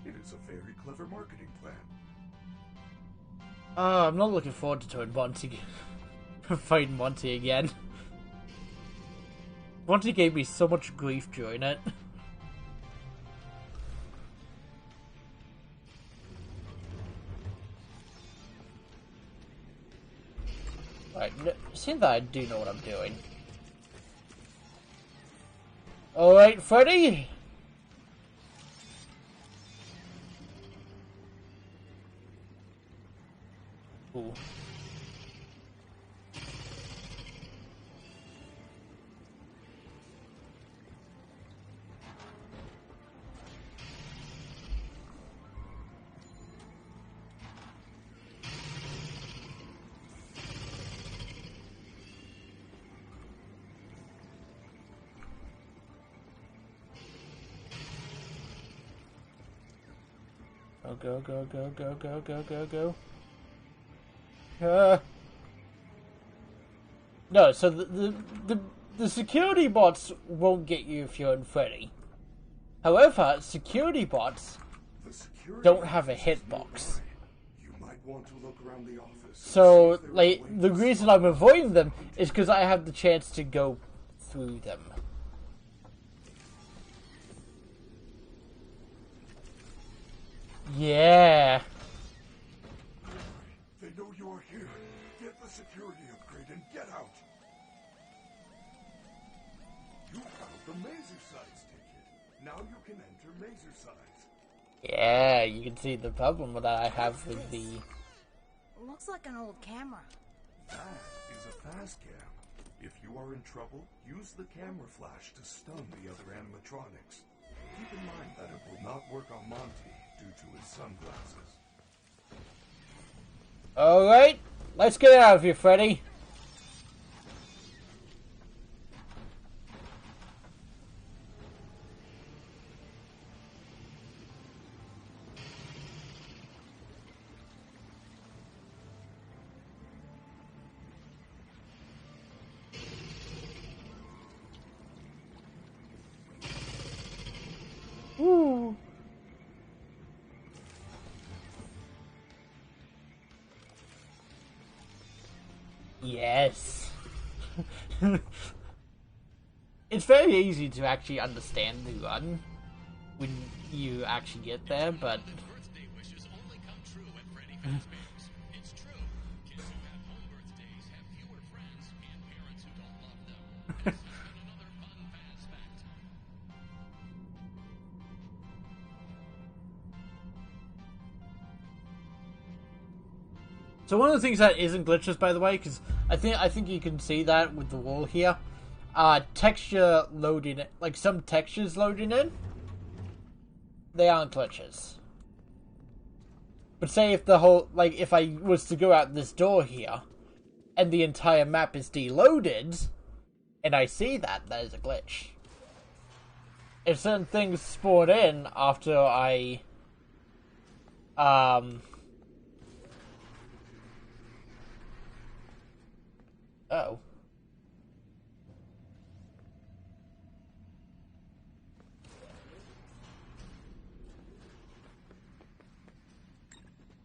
It is a very clever marketing plan. I'm not looking forward to fighting Monty again. Monty gave me so much grief during it. Right, seems that I do know what I'm doing. Alright, Freddy! Ooh. Go, go, go, go, go, go, go, go. No, so the security bots won't get you if you're in Freddy. However, security bots don't have a hitbox. You might want to look around the office. So, like, the reason I'm avoiding them is because I have the chance to go through them. Yeah. They know you're here. Get the security upgrade and get out. You found the Mazer-Size ticket. Now you can enter Mazer-Size. Yeah, you can see the problem that I have with the... Looks like an old camera. That is a fast cam. If you are in trouble, use the camera flash to stun the other animatronics. Keep in mind that it will not work on Monty due to his sunglasses. Alright, let's get out of here, Freddy. Woo. Yes. It's very easy to actually understand the run when you actually get there, but... Birthday wishes only come true at Freddy Fazbear's. It's true. Kids who have home birthdays have fewer friends and parents who don't love them. This has been another fun Faz fact. So one of the things that isn't glitches, by the way, because I think you can see that with the wall here, texture loading, like some textures loading in, they aren't glitches. But say if the whole, like if I was to go out this door here, and the entire map is deloaded, and I see that, that is a glitch. If certain things spawn in after I, oh.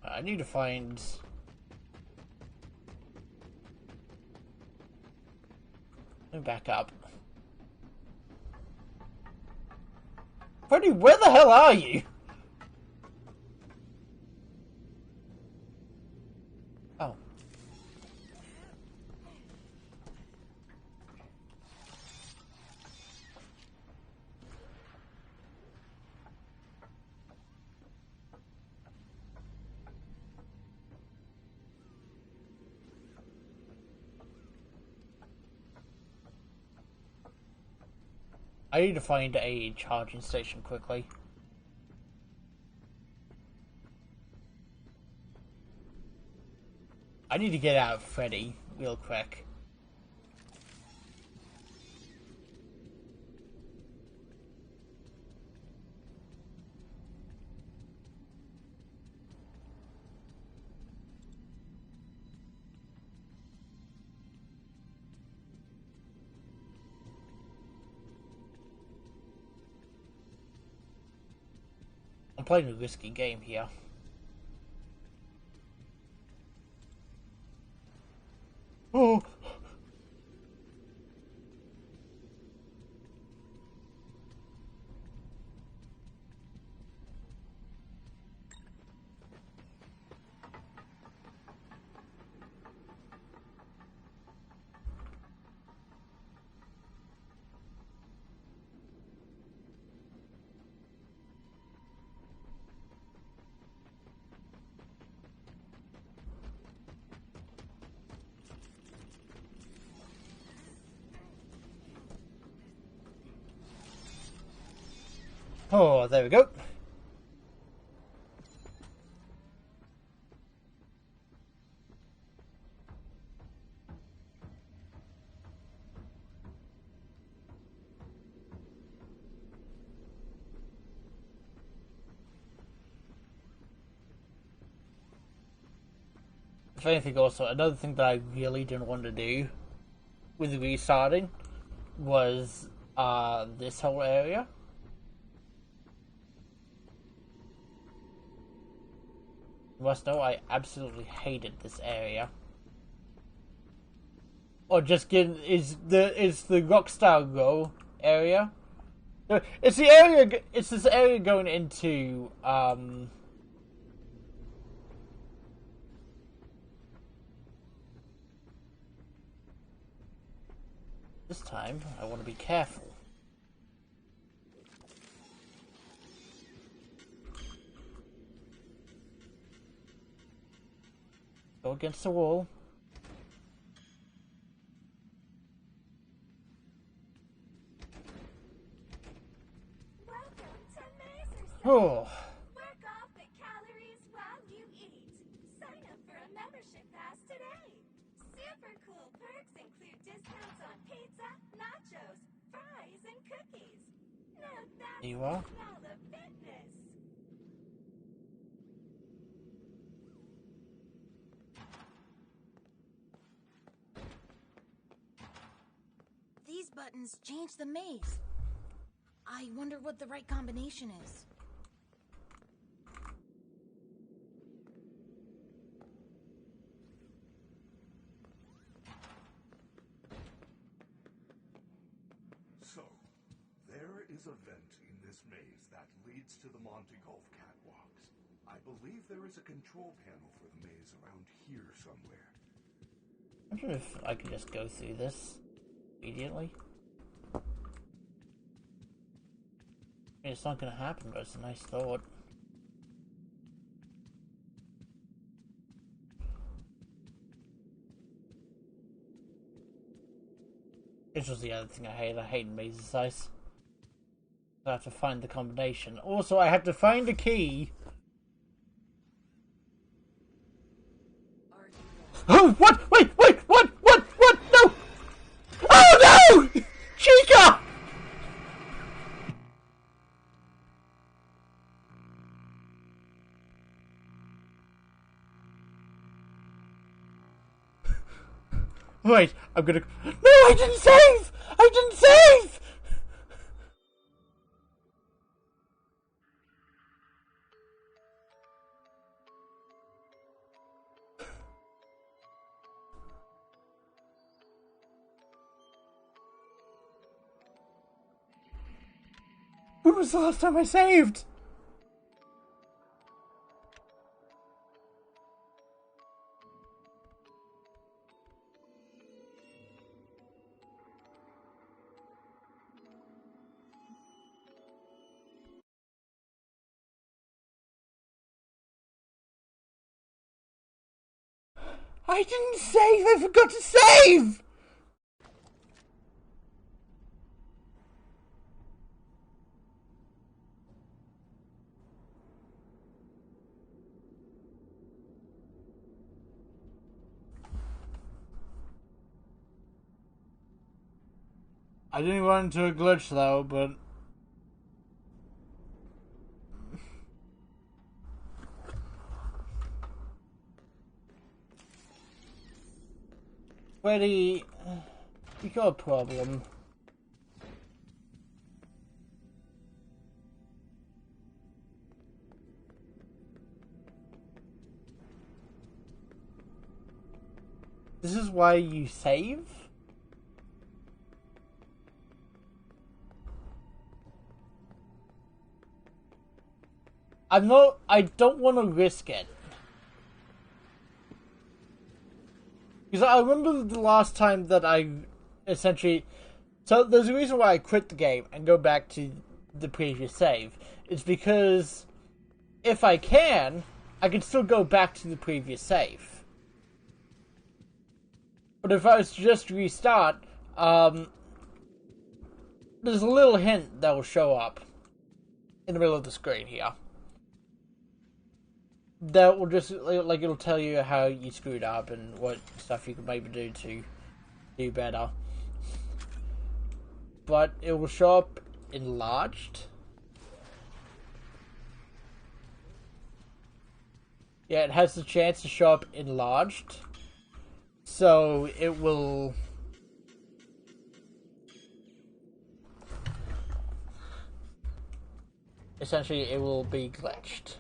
I need to find... Let me back up. Freddy, where the hell are you? Oh. I need to find a charging station quickly. I need to get out of Freddy real quick. I'm playing a risky game here. Oh! Oh, there we go. If anything, also, another thing that I really didn't want to do with restarting was this whole area. You must know I absolutely hated this area. Or just get is the Rockstar Go area. It's the area. It's this area going into This time, I want to be careful. Go against the wall. Welcome to Mazer's. Oh, Work off the calories while you eat. Sign up for a membership pass today. Super cool perks include discounts on pizza, nachos, fries, and cookies. Now that's there you are. the smell of fitness. These buttons change the maze. I wonder what the right combination is. So, there is a vent in this maze that leads to the Monte Golf catwalks. I believe there is a control panel for the maze around here somewhere. I wonder if I could just go through this immediately. I mean, it's not gonna happen, but it's a nice thought. This was the other thing I hate. I hate maze size. I have to find the combination. Also, I have to find a key. Oh, what? Wait, what? No! Oh no! Chica! Wait, I'm gonna... No, I didn't save! I didn't save! When was the last time I saved? I didn't save! I forgot to save! I didn't run into a glitch though, but... Freddy, you got a problem. This is why you save? I don't want to risk it. Because I remember the last time that I essentially... So there's a reason why I quit the game and go back to the previous save. It's because if I can still go back to the previous save. But if I was to just restart, there's a little hint that will show up in the middle of the screen here. That will just, like, it'll tell you how you screwed up and what stuff you could maybe do to do better. But it will show up enlarged. Yeah, it has the chance to show up enlarged. So it will... Essentially, it will be glitched.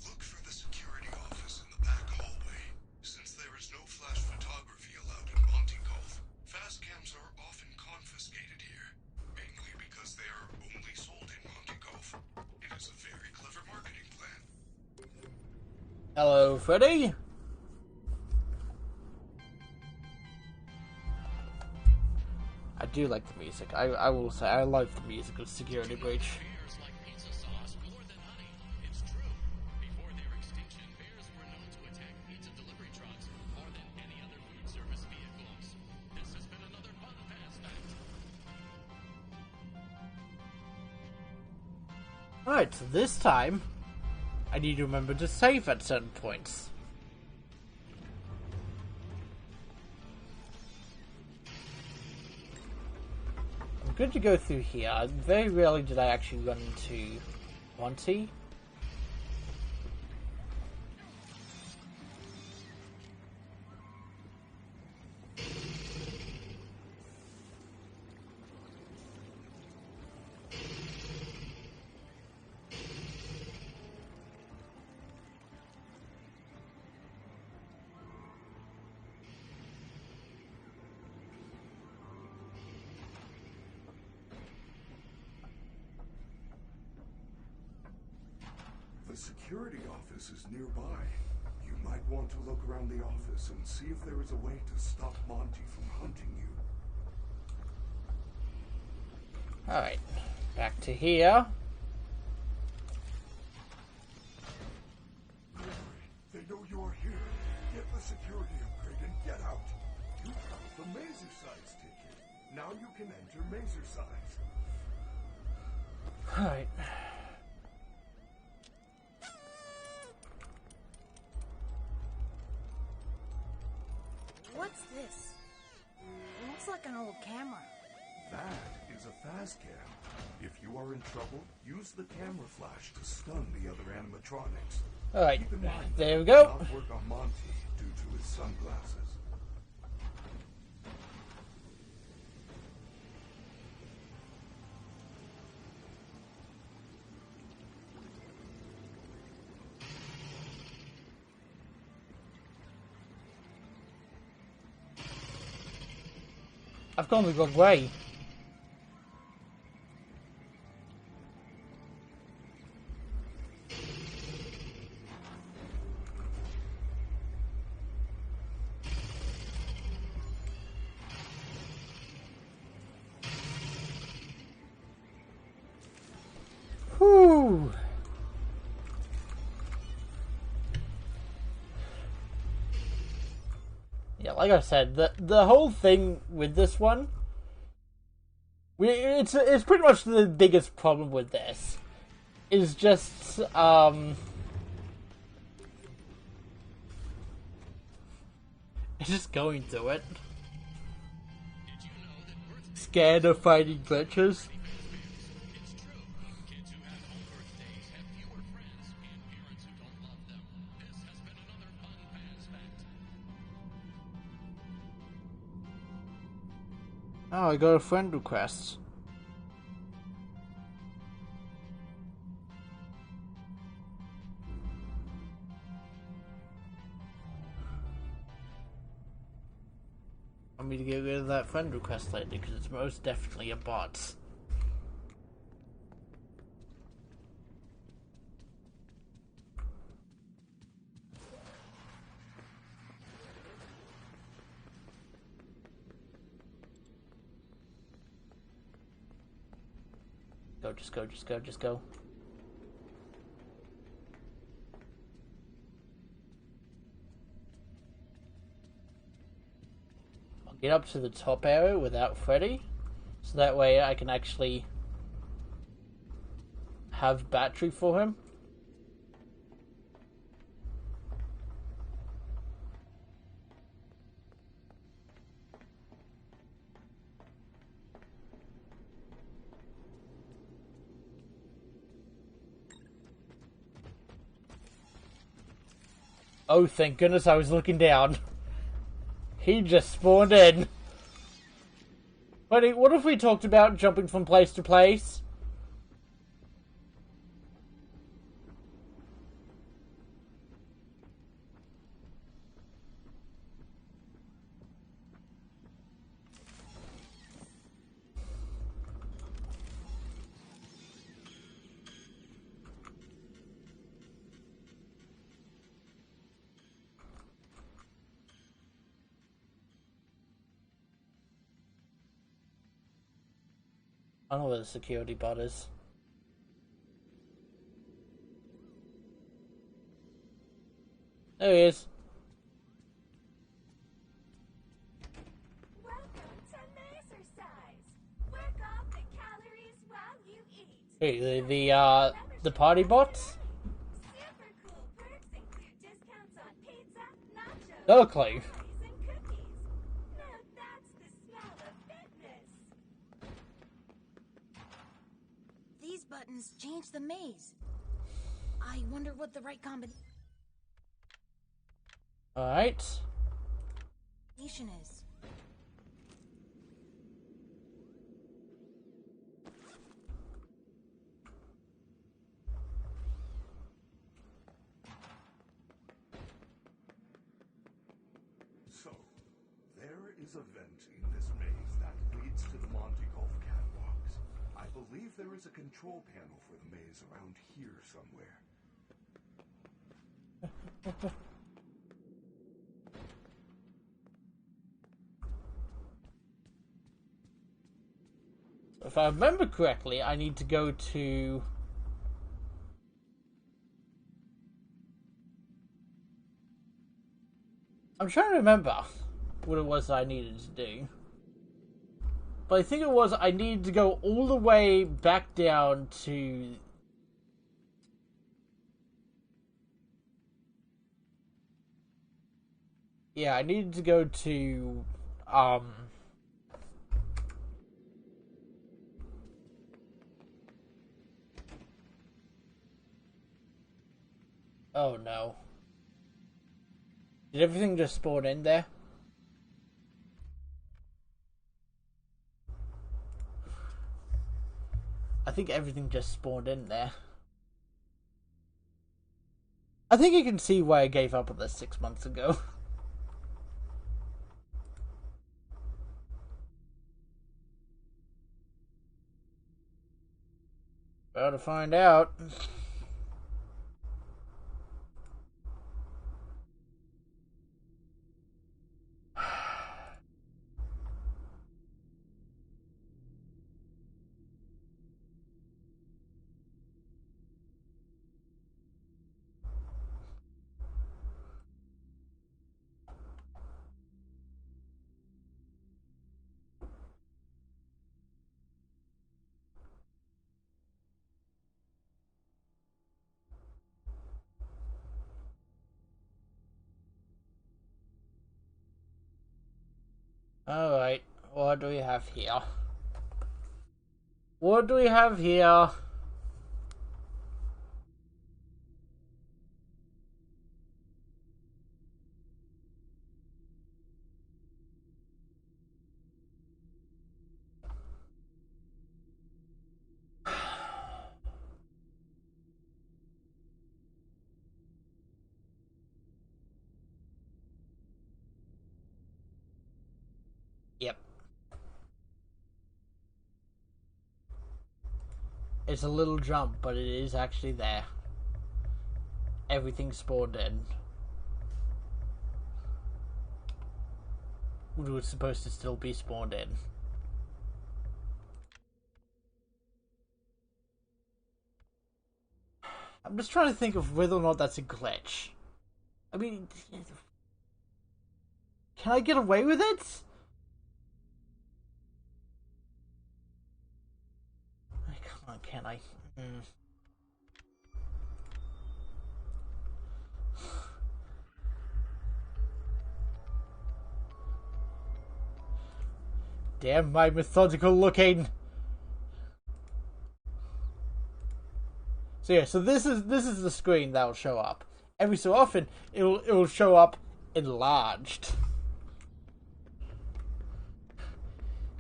Look for the security office in the back hallway. Since there is no flash photography allowed in Monte Golf, fast cams are often confiscated here, mainly because they are only sold in Monte Golf. It is a very clever marketing plan. Hello, Freddy. I do like the music. I will say I like the music of Security Breach. Bears like pizza sauce more than honey. It's true. Before their extinction, bears were known to attack pizza delivery trucks more than any other food service vehicles. This has been another fun fast fact. Alright, so this time, I need to remember to save at certain points. I'm good to go through here. Very rarely did I actually run into Monty. The security office is nearby. You might want to look around the office and see if there is a way to stop Monty from hunting you. Alright, back to here. They know you are here. Get the security upgrade and get out. You have the Mazer size ticket. Now you can enter Mazer size. Alright. What's this? It looks like an old camera. That is a fast cam. If you are in trouble, use the camera flash to stun the other animatronics. Alright, Keep in mind there we that it go. does not work on Monty due to his sunglasses. I've gone the wrong way. Whew. Yeah, like I said, the whole thing with this one, it's pretty much the biggest problem with this, is just it's just going through it. Did you know that birthdays Scared of fighting glitches. It's true. Kids who have home birthdays have fewer friends and parents who don't love them. This has been another fun fast fact. Oh, I got a friend request. Want me to get rid of that friend request later because it's most definitely a bot. Go, just go, just go, just go. I'll get up to the top area without Freddy, so that way I can actually have battery for him. Oh, thank goodness I was looking down. He just spawned in. Buddy, what if we talked about jumping from place to place? I don't know where the security bot is. There he is. Welcome to exercise. Work off the calories while you eat. Hey, the party bots? Super cool perks include discounts on pizza, nachos, No clue. fries, and cookies. Now that's the smell of fitness. These buttons change the maze. I wonder what the right combination Alright. is. So, there is a vent in this maze that leads to the Monte Golf catwalks. I believe there is a control panel for the maze around here somewhere. If I remember correctly, I need to go to... I'm trying to remember what it was that I needed to do. But I think it was I needed to go all the way back down to... Yeah, I needed to go to... Oh no. Did everything just spawn in there? I think everything just spawned in there. I think you can see why I gave up on this 6 months ago. Well, to find out. Alright, what do we have here? What do we have here? Yep. It's a little jump, but it is actually there. Everything spawned in. Which was supposed to still be spawned in. I'm just trying to think of whether or not that's a glitch. I mean, can I get away with it? Come on, can I? Damn my methodical looking. So yeah, so this is the screen that will show up. Every so often it'll show up enlarged.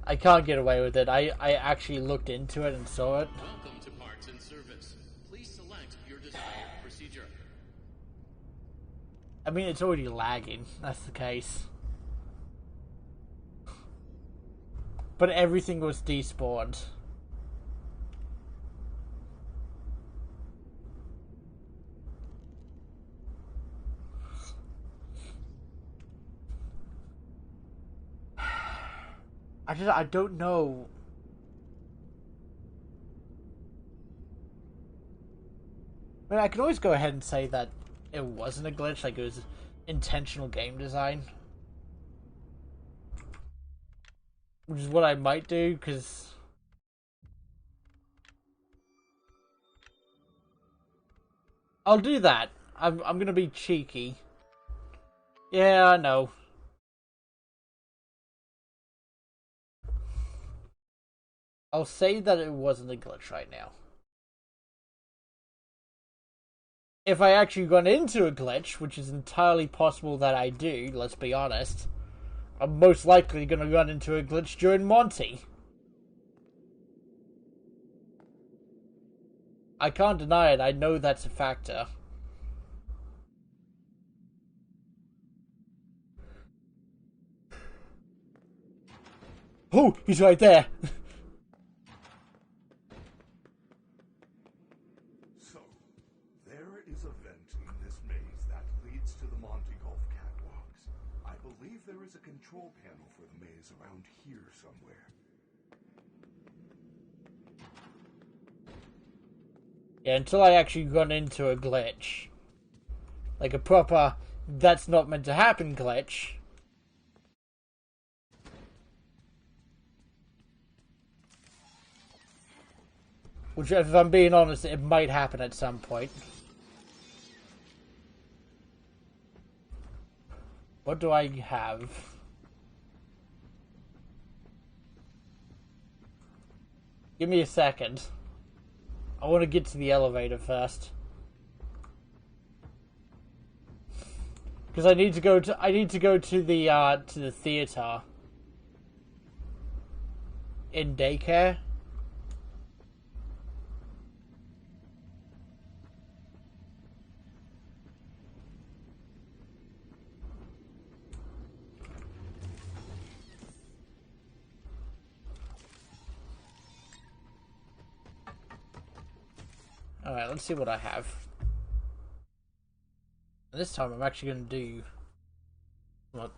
I can't get away with it. I actually looked into it and saw it. Welcome to Parts and Service. Please select your desired procedure. I mean, it's already lagging. That's the case. But everything was despawned. I don't know. mean, I can always go ahead and say that it wasn't a glitch, like it was intentional game design. Which is what I might do, because... I'll do that. I'm gonna be cheeky. Yeah, I know. I'll say that it wasn't a glitch right now. If I actually run into a glitch, which is entirely possible that I do, let's be honest, I'm most likely going to run into a glitch during Monty. I can't deny it, I know that's a factor. Oh, he's right there. So, there is a vent in this maze that leads to the Monte Golf catwalks. I believe there is a control panel for the maze around here somewhere. Yeah, until I actually run into a glitch. Like a proper, that's not meant to happen glitch. Which, if I'm being honest, it might happen at some point. What do I have? Give me a second. I want to get to the elevator first. Because I need to go to the theater. In daycare. Alright, let's see what I have. And this time I'm actually going to do... What?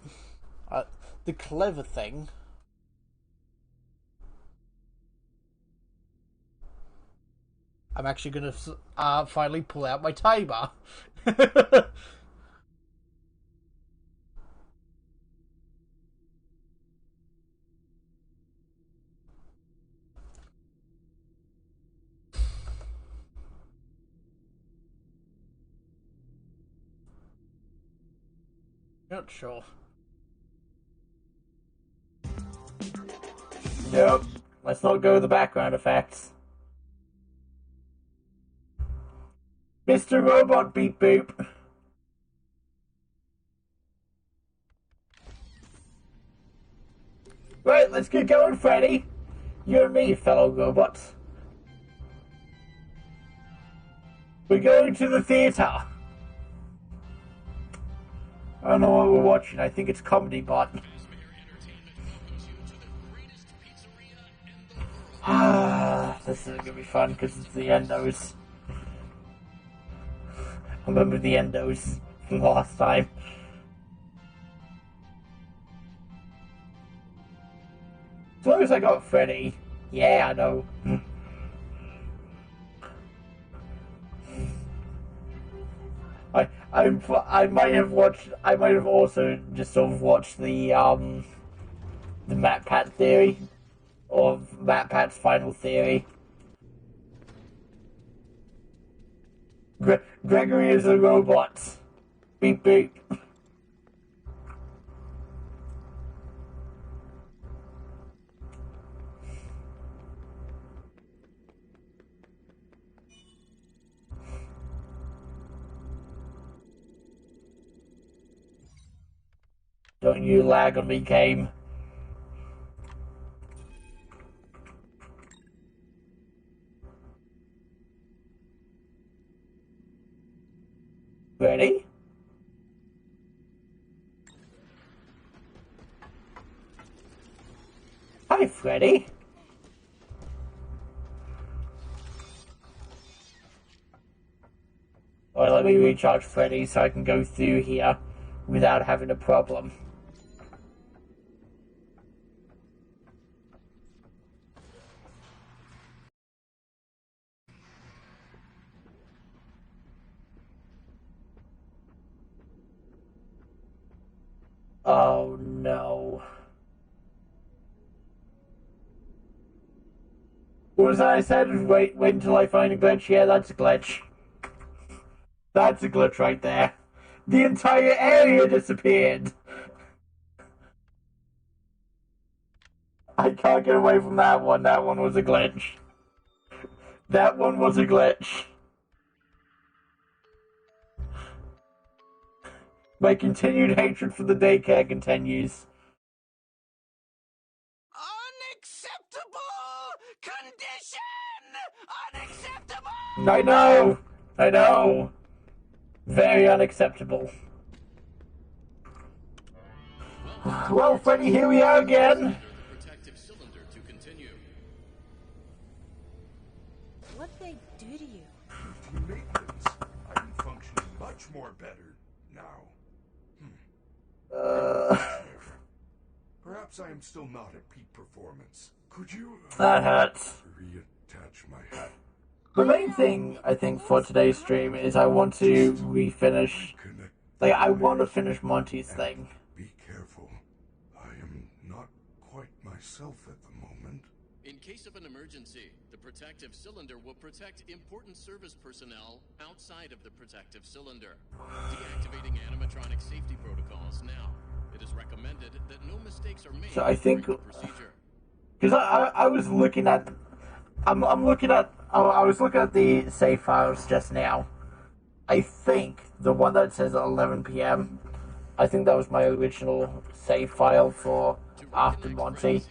The clever thing. I'm actually going to finally pull out my timer. Not sure. Nope. Let's not go with the background effects. Mr. Robot Beep Boop. Right, let's get going, Freddy. You and me, fellow robots. We're going to the theater. I don't know what we're watching. I think it's Comedy Bot. This is gonna be fun because it's the endos. I remember the endos from last time. As long as I got Freddy. Yeah, I know. I might have watched. I might have also just sort of watched the Matt Pat theory, or Matt Pat's final theory. Gregory is a robot. Beep beep. Don't you lag on me, game. Ready? Hi, Freddy. Alright, let me recharge Freddy so I can go through here without having a problem. Oh no. What was that I said? Wait until I find a glitch. Yeah, that's a glitch. That's a glitch right there. The entire area disappeared. I can't get away from that one. That one was a glitch. That one was a glitch. My continued hatred for the daycare continues. Unacceptable condition! Unacceptable! I know! I know! Very unacceptable. Well, Freddy, here we are again! The protective cylinder to continue. What'd they do to you? Routine maintenance. I'm functioning much more better now. Perhaps I am still not at peak performance. Could you That hurts. reattach my hat? The main thing, I think, for today's stream is I want to refinish... Connect. Like, I want to finish Monty's thing. Be careful. I am not quite myself at the moment. In case of an emergency, the protective cylinder will protect important service personnel outside of the protective cylinder. Deactivating animatronic safety protocols now. It is recommended that no mistakes are made So I think... during the procedure. Because I was looking at... I was looking at the save files just now. I think the one that says 11 p.m. I think that was my original save file for after Monty.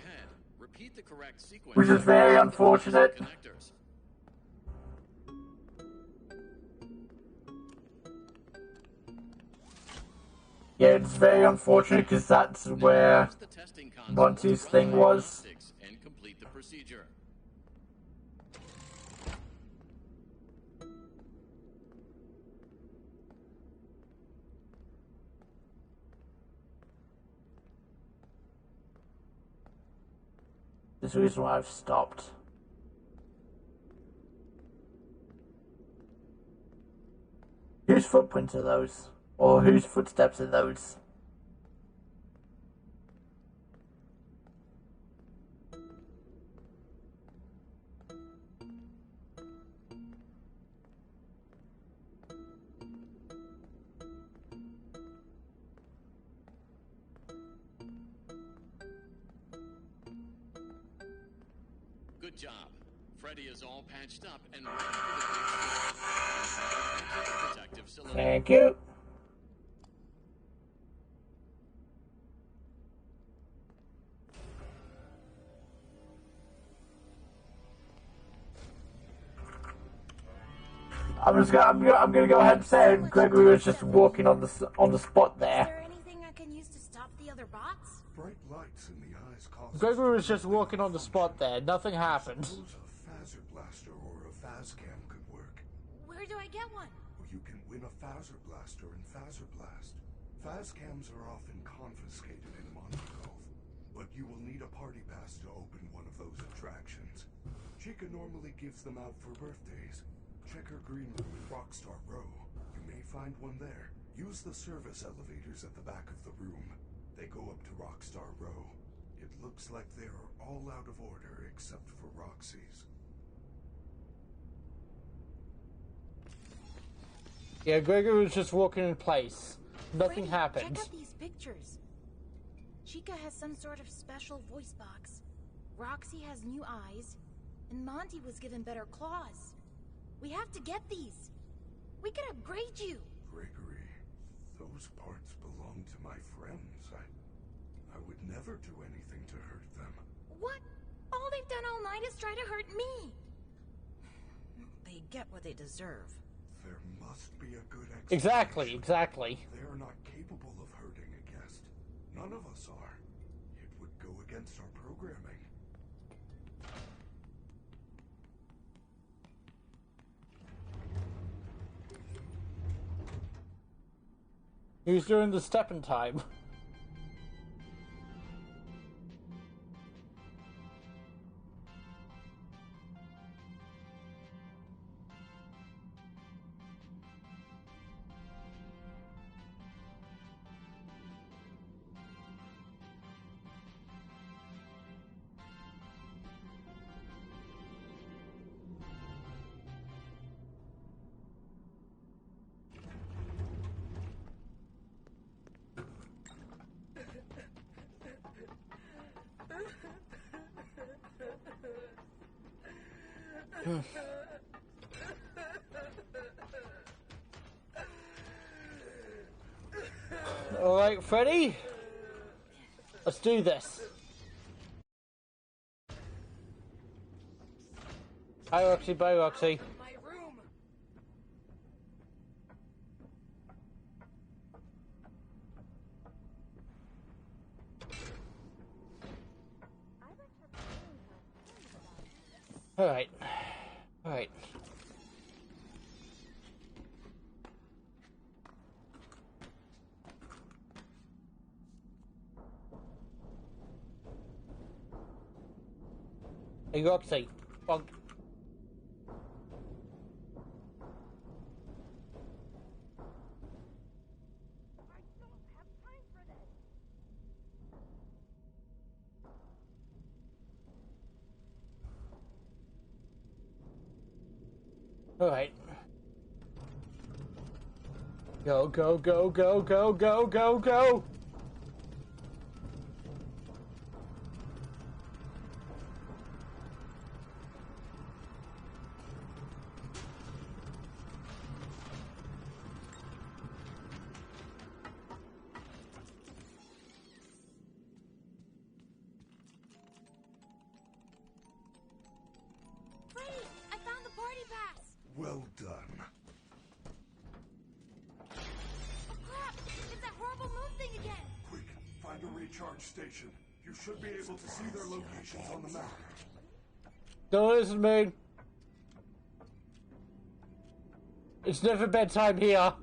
Repeat the correct sequence. Which is very unfortunate. Connectors. Yeah, it's very unfortunate because that's where Use the testing console Monty's to run thing was. diagnostics and complete the procedure. There's a reason why I've stopped. Whose footprints are those? Or whose footsteps are those? Good job. Freddy is all patched up and ready for the big switch. Into the protective cylinder. Thank you. I'm gonna go ahead and say Gregory was just walking on the spot Is there. there anything I can use to stop the other bots? Bright lights in the eyes cause. Gregory was just walking on the spot there. Nothing happened. Suppose a phaser blaster or a phascam could work. Where do I get one? Or you can win a phaser blaster in Phaser Blast. Phascams are often confiscated in Monte Cove, but you will need a party pass to open one of those attractions. Chica normally gives them out for birthdays. Check her green room in Rockstar Row. You may find one there. Use the service elevators at the back of the room. They go up to Rockstar Row. It looks like they are all out of order except for Roxy's. Yeah, Gregory was just walking in place. Nothing Freddy, happened. Check out these pictures. Chica has some sort of special voice box. Roxy has new eyes, and Monty was given better claws. We have to get these. We can upgrade you. Gregory, those parts belong to my friends. I would never do anything to hurt them. What? All they've done all night is try to hurt me. They get what they deserve. There must be a good explanation. Exactly. They are not capable of hurting a guest. None of us are. It would go against our programming. He was doing the step in time. Alright, Freddy. Let's do this. Hi, Roxy. Bye, Roxy. My room. Alright. Alright. Hey, Roxy. Bonk. Alright. Go, go, go, go, go, go, go, go! Freddy, I found the party pass. Well done. Oh crap! It's that horrible moon thing again. Quick, find a recharge station. You should be able to see their locations on the map. Don't listen to me. It's never bedtime here.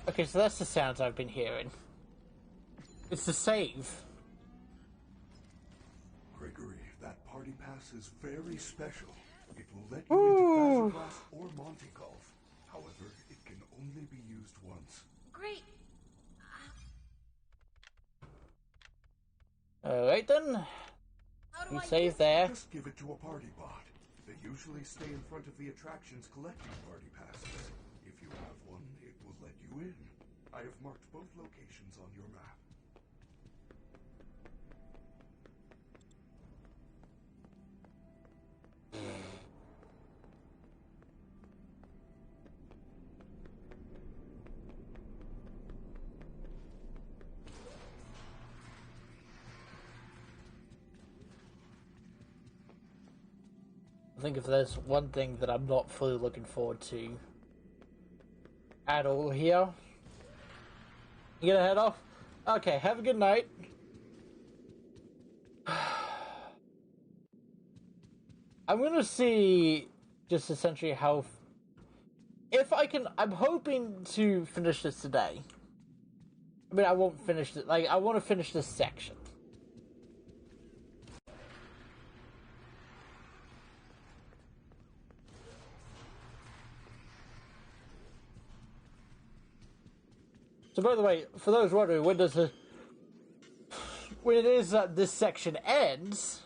Okay, so that's the sounds I've been hearing. It's the save. Gregory, that party pass is very special. It will let you into Fazoglass or Monte Golf. However, it can only be used once. Great. Alright then. How do We I save use there. Just give it to a party bot. They usually stay in front of the attractions collecting party passes. If you have one, it will let you in. I have marked both locations on your map. I think if there's one thing that I'm not fully looking forward to at all here. You gonna head off? Okay, have a good night. I'm gonna see just essentially how... If I can... I'm hoping to finish this today. I mean, I won't finish it. Like, I want to finish this section. So, by the way, for those wondering, when it is that this section ends,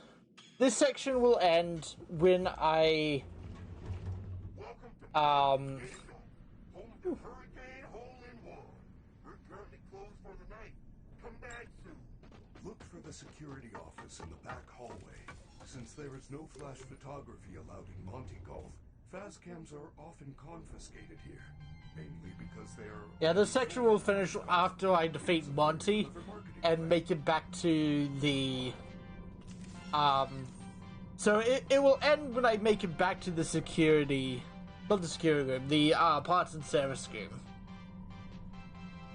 this section will end when I, Home to Hurricane Hole in One. We're currently closed for the night. Come back soon. Look for the security office in the back hallway. Since there is no flash photography allowed in Monte Golf, Fazcams are often confiscated here. Mainly because they are... Yeah, this section will finish after I defeat Monty and make it back to the... So it will end when I make it back to the security... Not the security room, the parts and service room.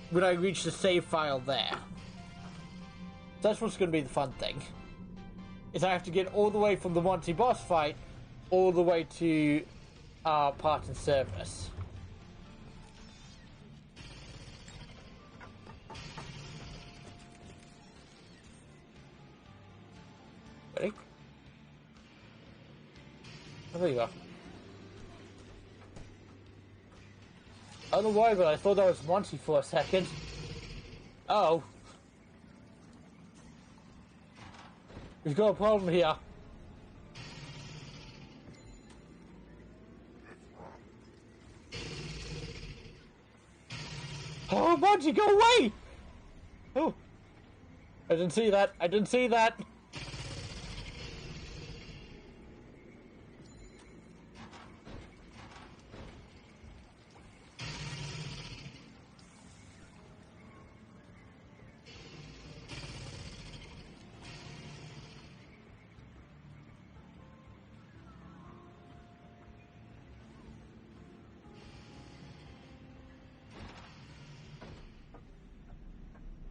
When I reach the save file there. That's what's going to be the fun thing. Is I have to get all the way from the Monty boss fight all the way to parts and service. Ready? Oh, there you go. I don't know why, but I thought that was Monty for a second. Oh. We've got a problem here. Oh, Monty, go away! Oh! I didn't see that! I didn't see that!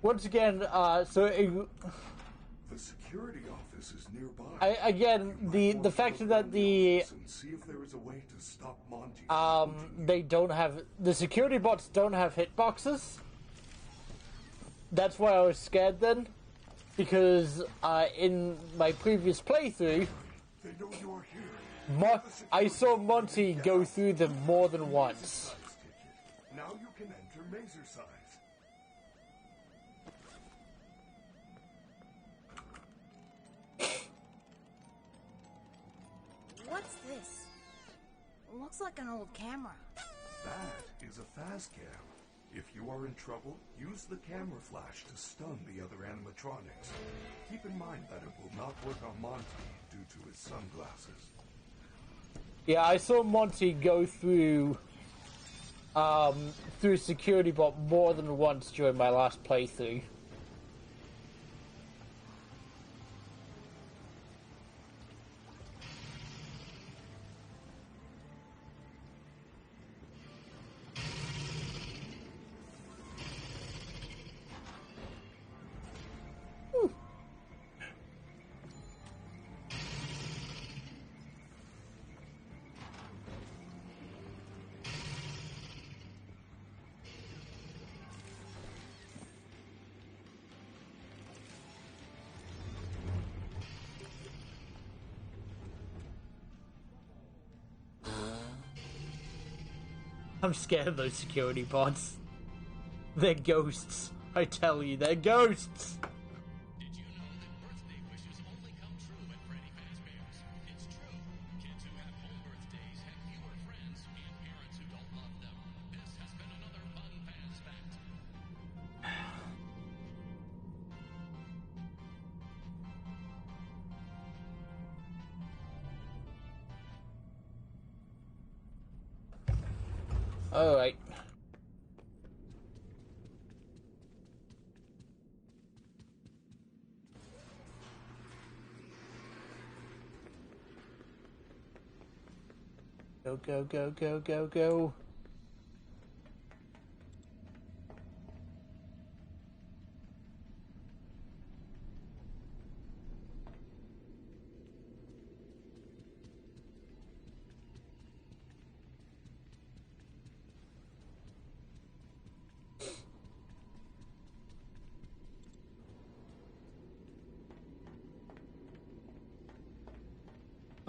Once again, The security office is nearby. the fact that the And see if there is a way to stop Monty. they don't have the security bots don't have hitboxes. That's why I was scared then, because in my previous playthrough, They know you are here. I saw Monty go through them more than once. Now you can enter Mazer size. What's this? Looks like an old camera. That is a fast cam. If you are in trouble, use the camera flash to stun the other animatronics. Keep in mind that it will not work on Monty due to his sunglasses. Yeah, I saw Monty go through security bot more than once during my last playthrough. I'm scared of those security bots. They're ghosts. I tell you, they're ghosts. Did you know that birthday wishes only come true at Freddy Fazbear's? It's true. Kids who have home birthdays have fewer friends and parents who don't love them. This has been another fun Faz fact. Alright. Go, go, go, go, go, go.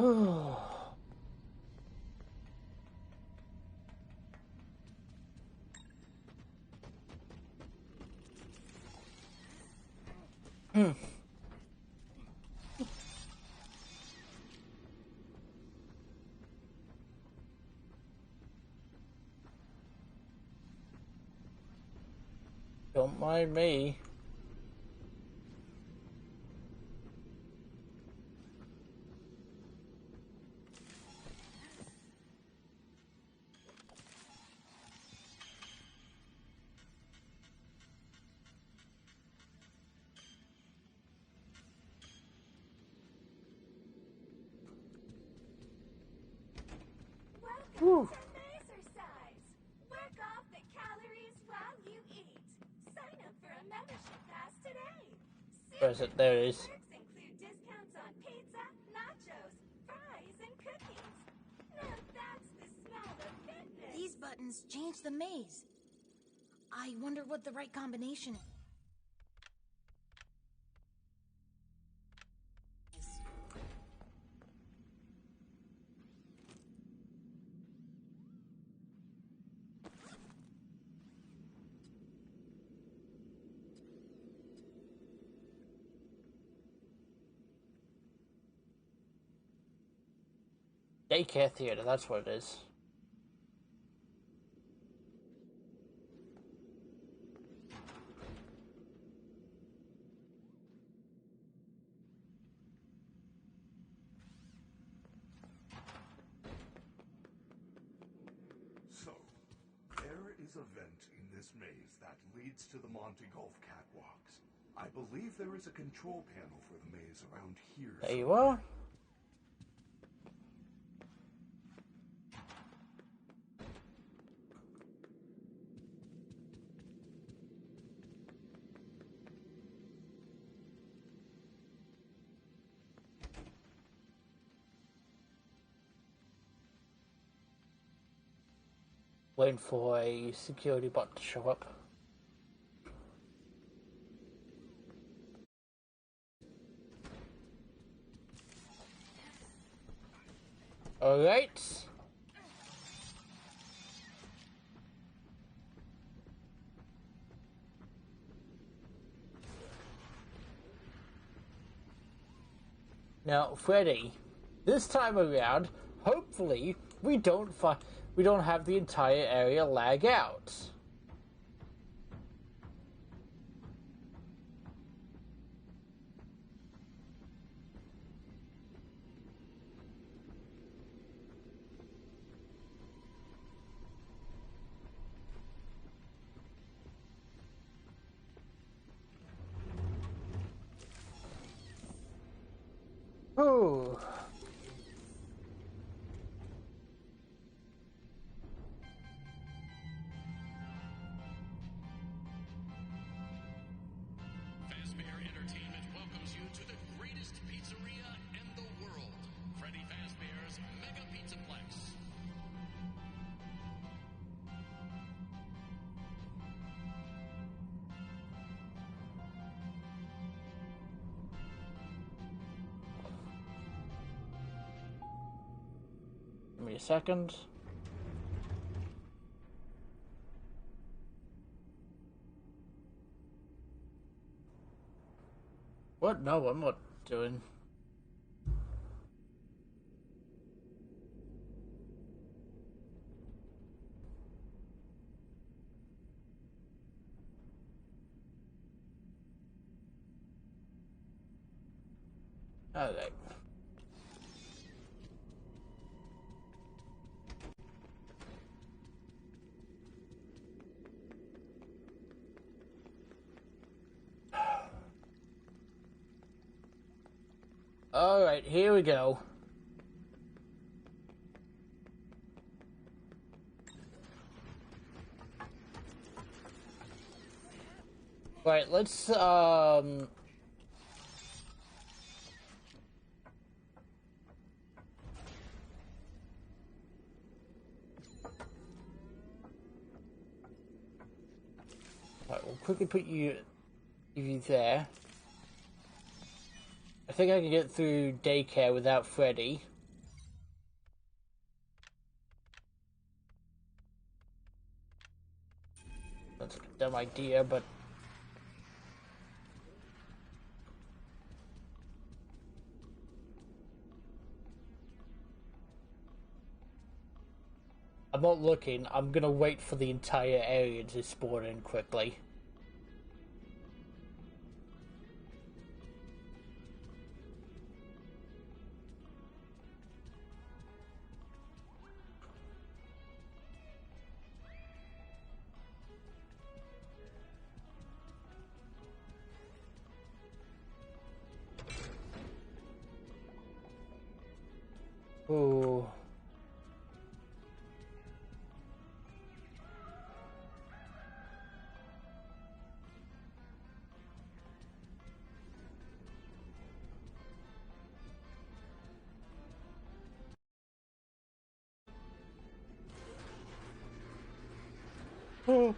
Oh. Don't mind me. Welcome to Mazercise. Work off the calories while you eat. Sign up for a membership pass today. Where is it? There it is. Perks include discounts on pizza, nachos, fries, and cookies. Now that's the smell of fitness. These buttons change the maze. I wonder what the right combination is. Daycare theater, that's what it is. is a vent in this maze that leads to the Monte Golf catwalks. I believe there is a control panel for the maze around here. There you are. Waiting for a security bot to show up. Alright. Now, Freddy, this time around, hopefully, we don't have the entire area lag out. Ooh. Fazbear Entertainment welcomes you to the greatest pizzeria in the world, Freddy Fazbear's Mega Pizzaplex. Give me a second. What? No, I'm not doing. Alright. Alright, here we go. Right, let's right, we'll quickly put you there. I think I can get through daycare without Freddy. That's a dumb idea, but I'm not looking. I'm gonna wait for the entire area to spawn in quickly. Ooh. Ooh.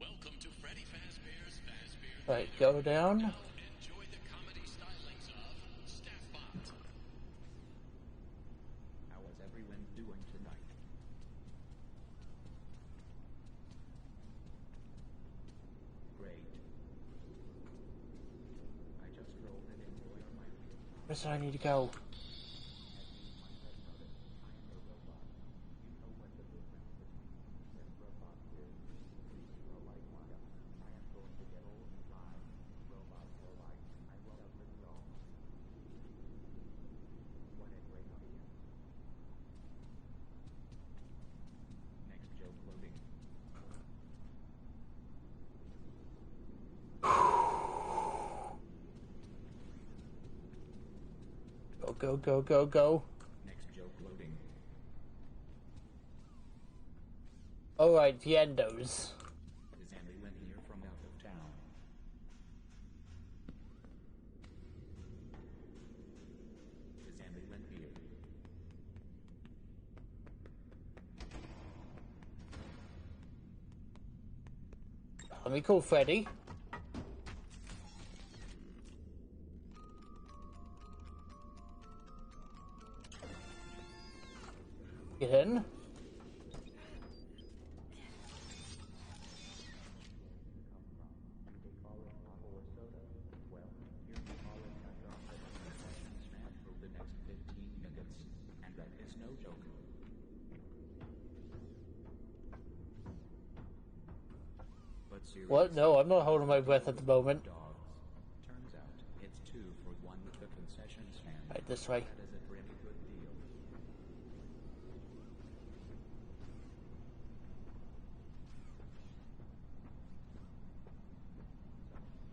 Welcome to Freddy Fazbear's Fazbear. Right, go down. Enjoy the comedy stylings of Staffbot. How is everyone doing tonight? Great. I just rolled it in for your mic. Where do I need to go? go, go, go, go. Next joke loading. Alright, the endos. Is anyone here from out of town? Is anyone here? Let me call Freddy. Get in. What? No, I'm not holding my breath at the moment. Turns out it's 2 for 1 with the concession stand. Right, this way. That is a pretty good deal.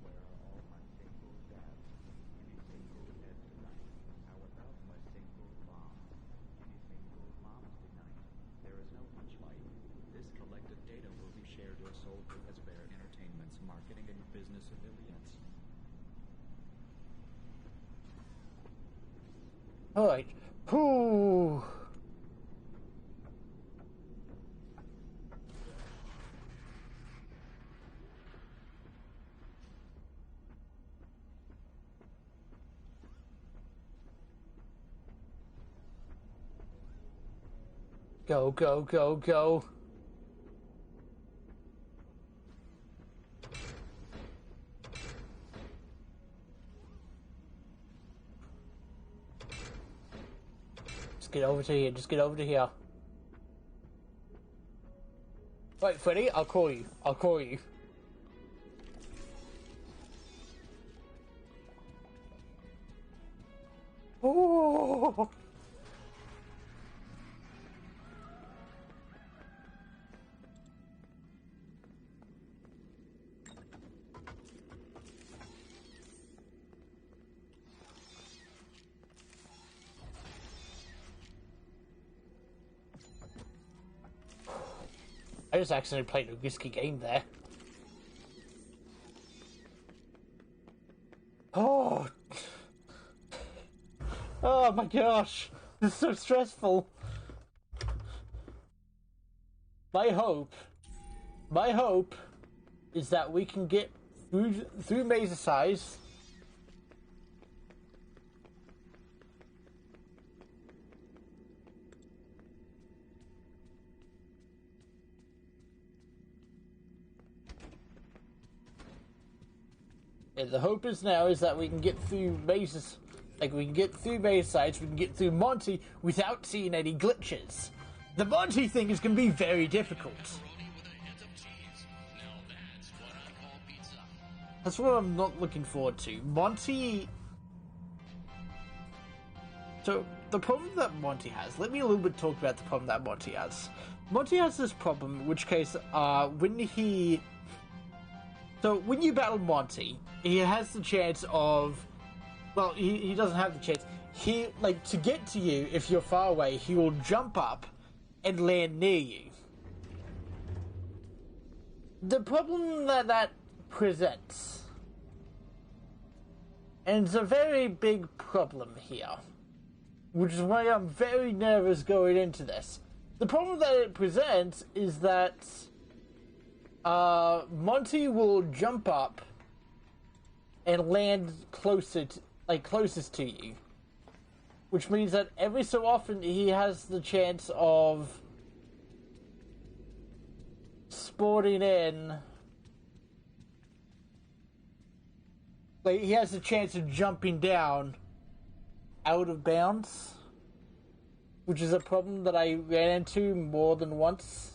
Where are all my single dads? Any single heads tonight? How about my single moms? Any single moms tonight? There is no punchline. This collected data will be shared or sold to Fazbear Entertainment's marketing and business affiliates. Alright. Whew. Go, go, go, go. Just get over to here, just get over to here. Right, Freddy, I'll call you. I'll call you. Oh! I just accidentally played a risky game there. Oh! Oh my gosh! This is so stressful. My hope is that we can get through Maze Size. And the hope is now is that we can get through mazes, like we can get through maze sites, we can get through Monty without seeing any glitches. The Monty thing is going to be very difficult. Pepperoni with a hint of cheese. Now that's what I call pizza. That's what I'm not looking forward to. Monty... So, the problem that Monty has, let me a little bit talk about the problem that Monty has. Monty has this problem, in which case, when he... So, when you battle Monty, he has the chance of... Well, he doesn't have the chance. He, like, to get to you, if you're far away, he will jump up and land near you. The problem that presents, and it's a very big problem here, which is why I'm very nervous going into this. The problem that it presents is that Monty will jump up and land closest to you, which means that every so often he has the chance of sporting in. Like, he has the chance of jumping down out of bounds, which is a problem that I ran into more than once.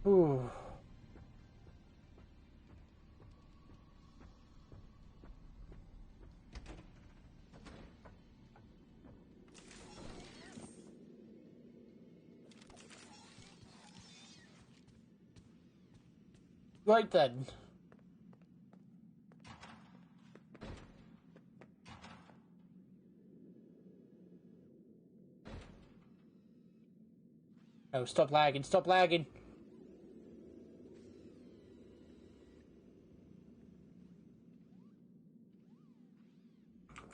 Ooh. Right then. Oh, stop lagging, stop lagging.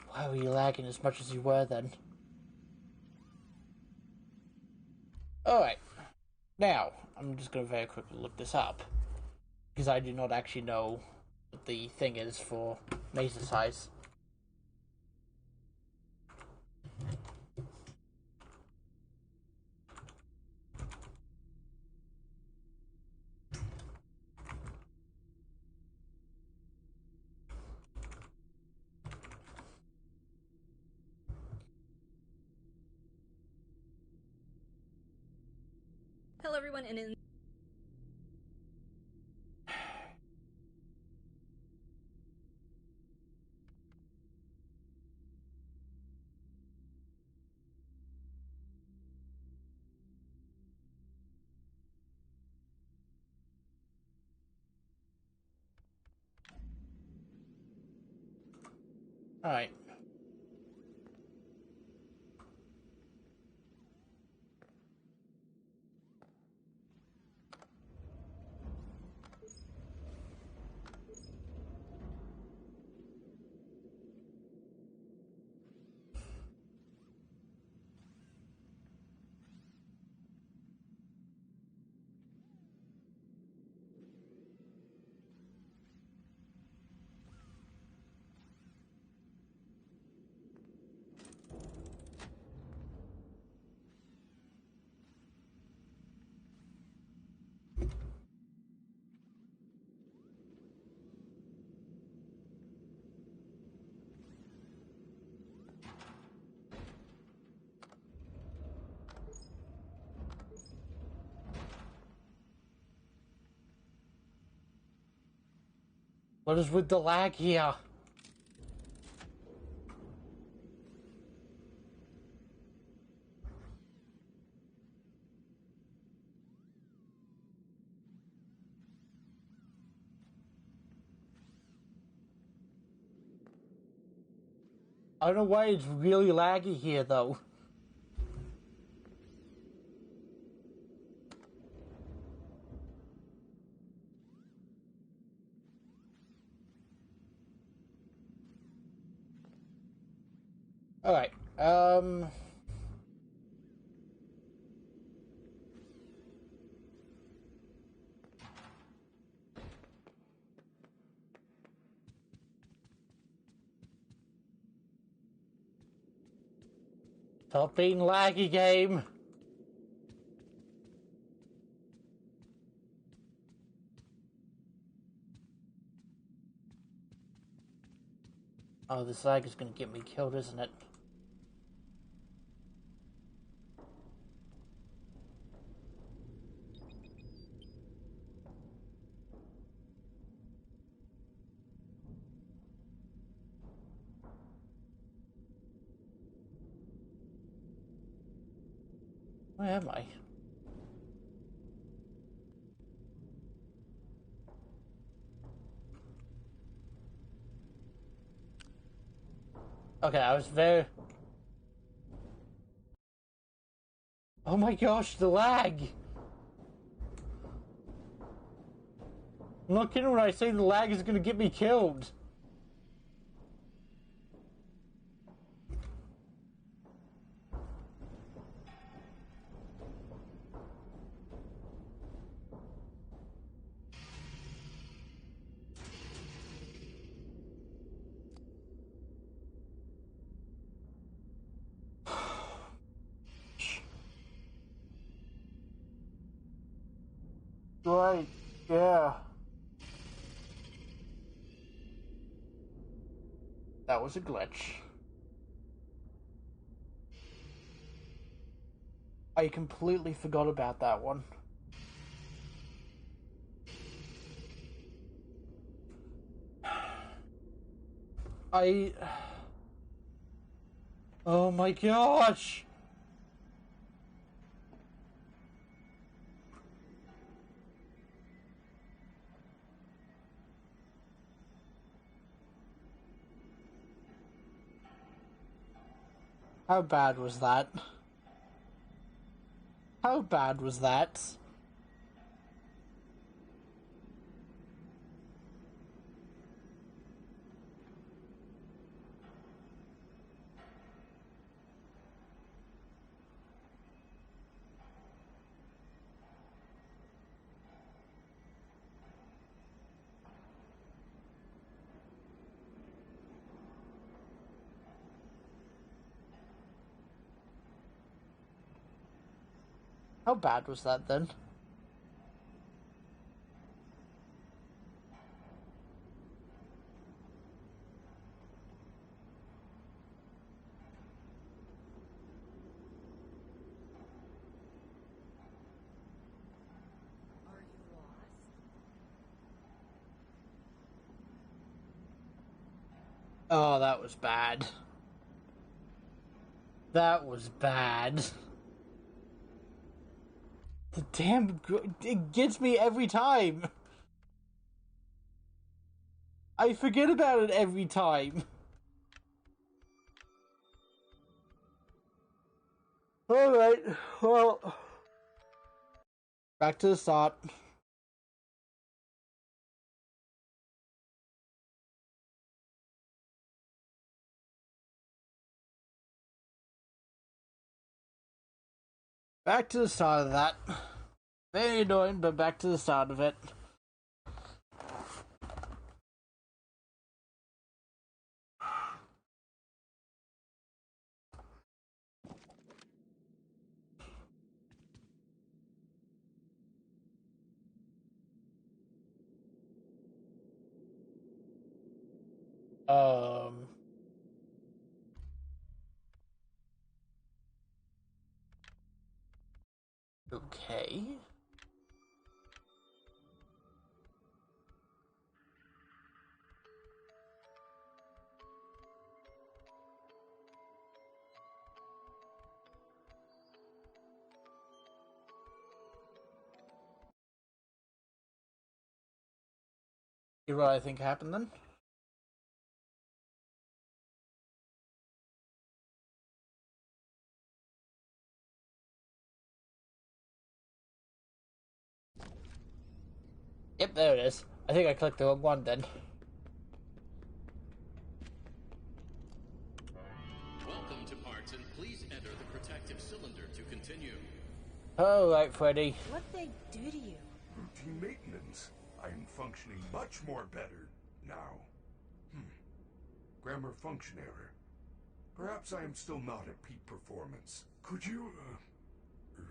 Why were you lagging as much as you were then? Alright. Now, I'm just going to very quickly look this up. Because I do not actually know what the thing is for laser size. Hello, everyone, and in Alright. What is with the lag here? I don't know why it's really laggy here, though. Alright, stop being laggy, game. Oh, this lag is gonna get me killed, isn't it? Where am I? Okay, I was very... Oh my gosh, the lag! I'm not kidding when I say the lag is gonna get me killed. Right, yeah. That was a glitch. I completely forgot about that one. Oh my gosh! How bad was that? How bad was that? How bad was that then? Are you lost? Oh, that was bad. That was bad. The damn... It gets me every time. I forget about it every time. Alright, well... Back to the start. Back to the start of that. Very annoying, but back to the start of it. Um... Okay. You know what I think happened then? Yep, there it is. I think I clicked the wrong one then. Welcome to parts, and please enter the protective cylinder to continue. Alright, Freddy. What'd they do to you? Routine maintenance. I am functioning much more better now. Grammar function error. Perhaps I am still not at peak performance. Could you,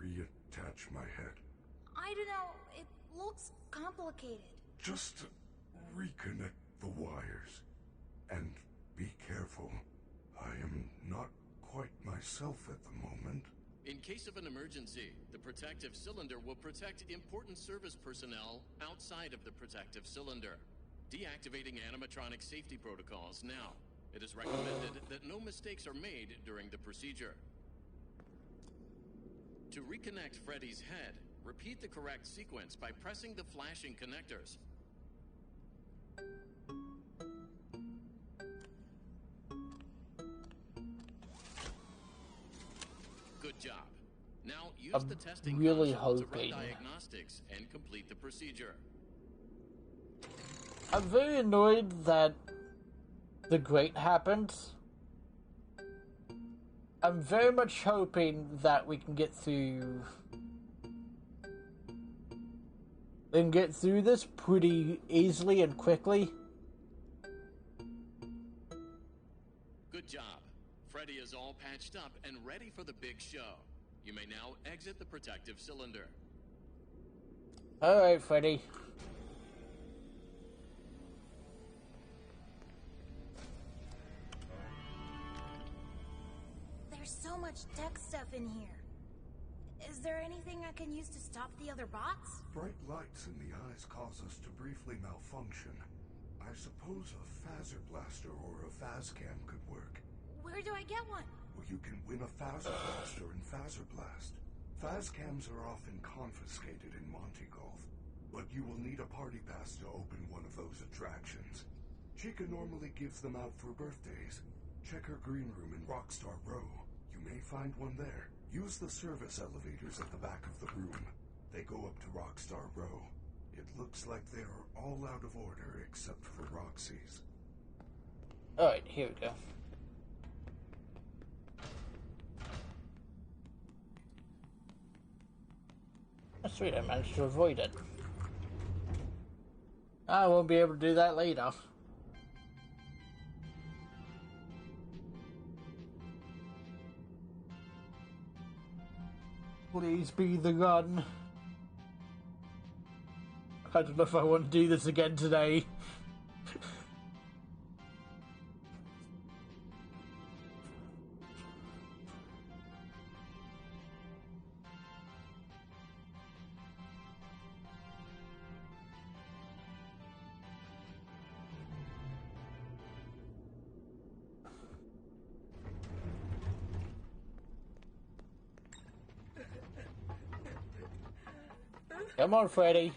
reattach my head? I don't know. It looks complicated. Just reconnect the wires. And be careful. I am not quite myself at the moment. In case of an emergency, the protective cylinder will protect important service personnel outside of the protective cylinder. Deactivating animatronic safety protocols now. It is recommended that no mistakes are made during the procedure. To reconnect Freddy's head, repeat the correct sequence by pressing the flashing connectors. Good job. Now use I'm the testing really console to hoping. run diagnostics and complete the procedure. I'm very annoyed that the Great happened. I'm very much hoping that we can get through... this pretty easily and quickly. Good job. Freddy is all patched up and ready for the big show. You may now exit the protective cylinder. Alright, Freddy. There's so much tech stuff in here. Is there anything I can use to stop the other bots? Bright lights in the eyes cause us to briefly malfunction. I suppose a phaser blaster or a phascam could work. Where do I get one? Well, you can win a phaser blaster in Phaser Blast. Phascams are often confiscated in Monte Golf, but you will need a party pass to open one of those attractions. Chica normally gives them out for birthdays. Check her green room in Rockstar Row. You You may find one there. Use the service elevators at the back of the room. They go up to Rockstar Row. It looks like they are all out of order except for Roxy's. Alright, here we go. That's sweet, I managed to avoid it. I won't be able to do that later. Please be the gun. I don't know if I want to do this again today. Come on, Freddy.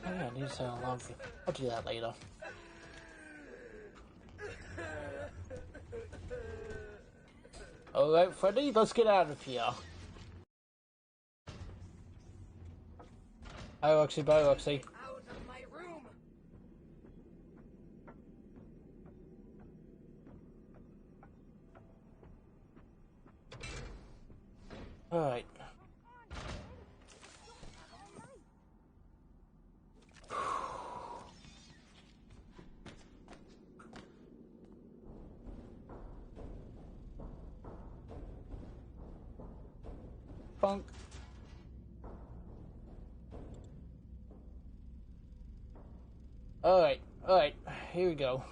Oh yeah, I need to set an alarm for... I'll do that later. Alright, Freddy, let's get out of here. Bye, Roxy. Bye, Roxy. Out of my room! Alright. Funk. Alright, here we go.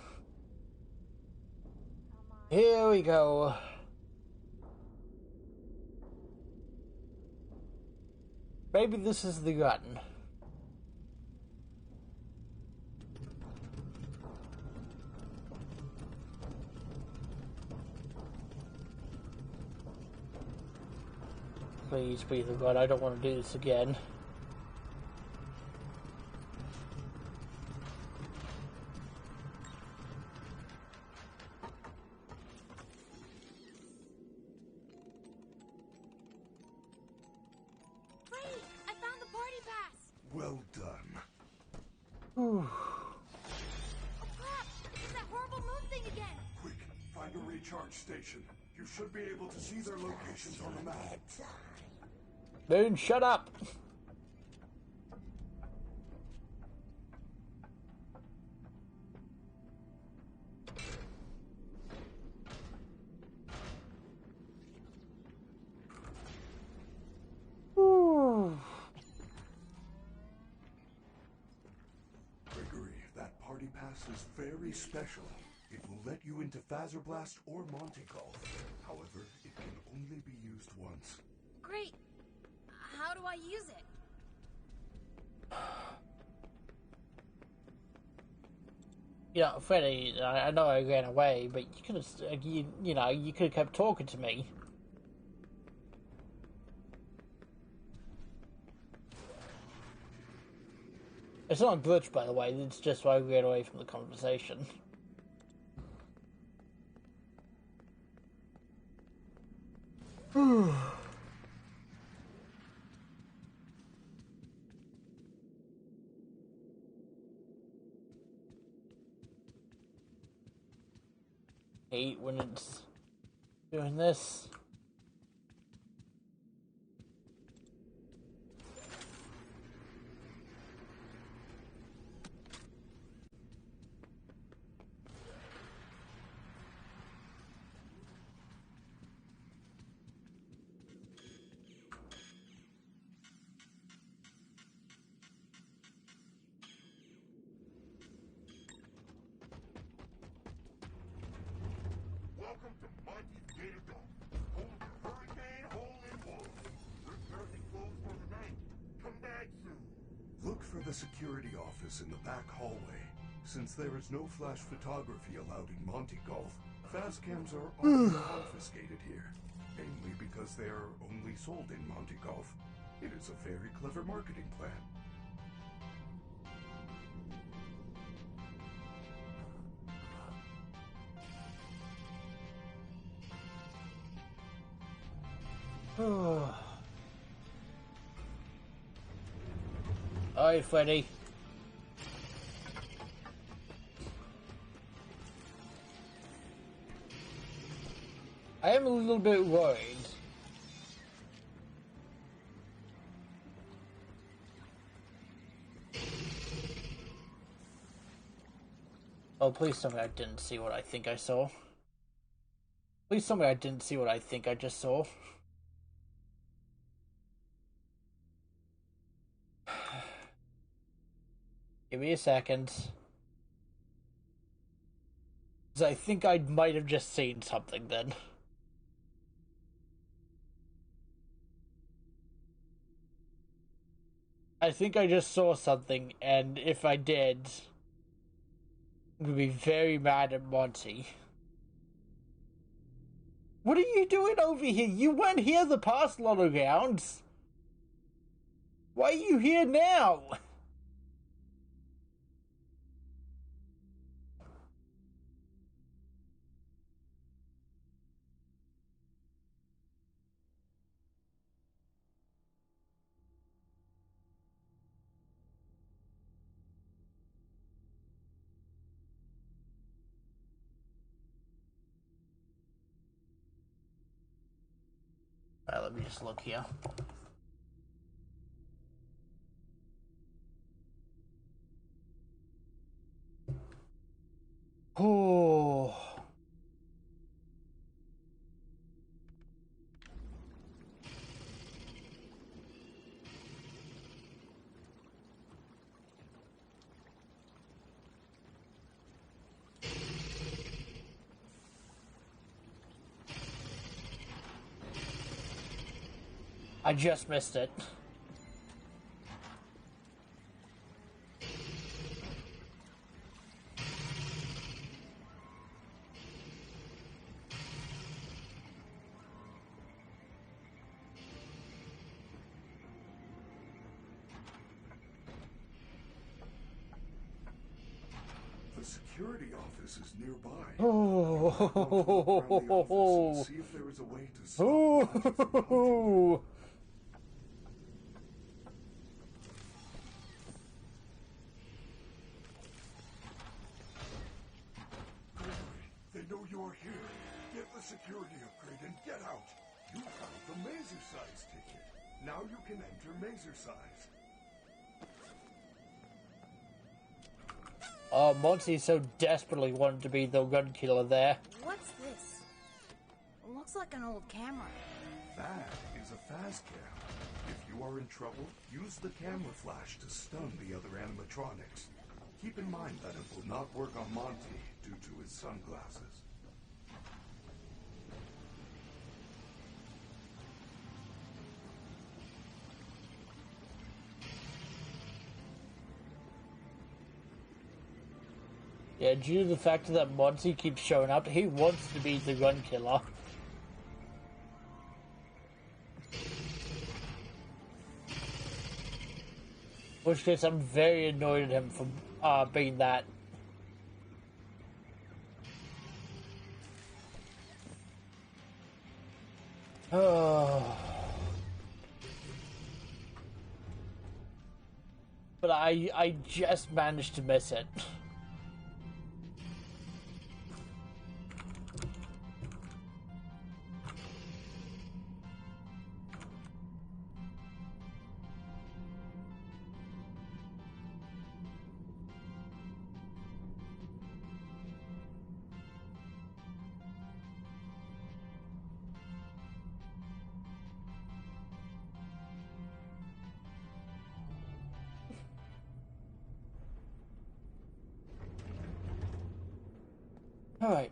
Here we go. Maybe this is the gun. Please be the gun. I don't want to do this again. Freddy, I found the party pass! Well done. Whew. Oh crap! It's that horrible moon thing again! Quick, find a recharge station. You should be able to see their locations on the map. Moon, shut up! Whew. Gregory, that party pass is very special. It will let you into Blast or Monte Golf. However, it can only be used once. Great! How do I use it? You know, Freddy, I know I ran away, but you could have, you could have kept talking to me. It's not a glitch, by the way. It's just why I ran away from the conversation. Hate when it's doing this. Welcome to Monty's Gator Golf, home to Hurricane Hole in One. We're currently closed for the night. Come back soon. Look for the security office in the back hallway. Since there is no flash photography allowed in Monty Golf, fast cams are often confiscated here. Mainly because they are only sold in Monty Golf. It is a very clever marketing plan. Alright, Freddy. I am a little bit worried. Oh, please tell me I didn't see what I think I saw. Please tell me I didn't see what I think I just saw. Give me a second. Because I think I might have just seen something then. I think I just saw something, and if I did, I'm gonna be very mad at Monty. What are you doing over here? You weren't here the past lot of rounds. Why are you here now? Alright, let me just look here. Oh. I just missed it. The security office is nearby. Oh. Around the office and see if there is a way to stop Monty from hunting. Oh. They know you're here. Get the security upgrade and get out. You found the Mazer size ticket. Now you can enter Mazer size. Oh, Monty so desperately wanted to be the gun killer there. What's this? It looks like an old camera. That is a fast cam. If you are in trouble, use the camera flash to stun the other animatronics. Keep in mind that it will not work on Monty due to his sunglasses. Yeah, due to the fact that Monty keeps showing up, he wants to be the gun killer. Which case, I'm very annoyed at him for being that. Oh. But I just managed to miss it. Alright.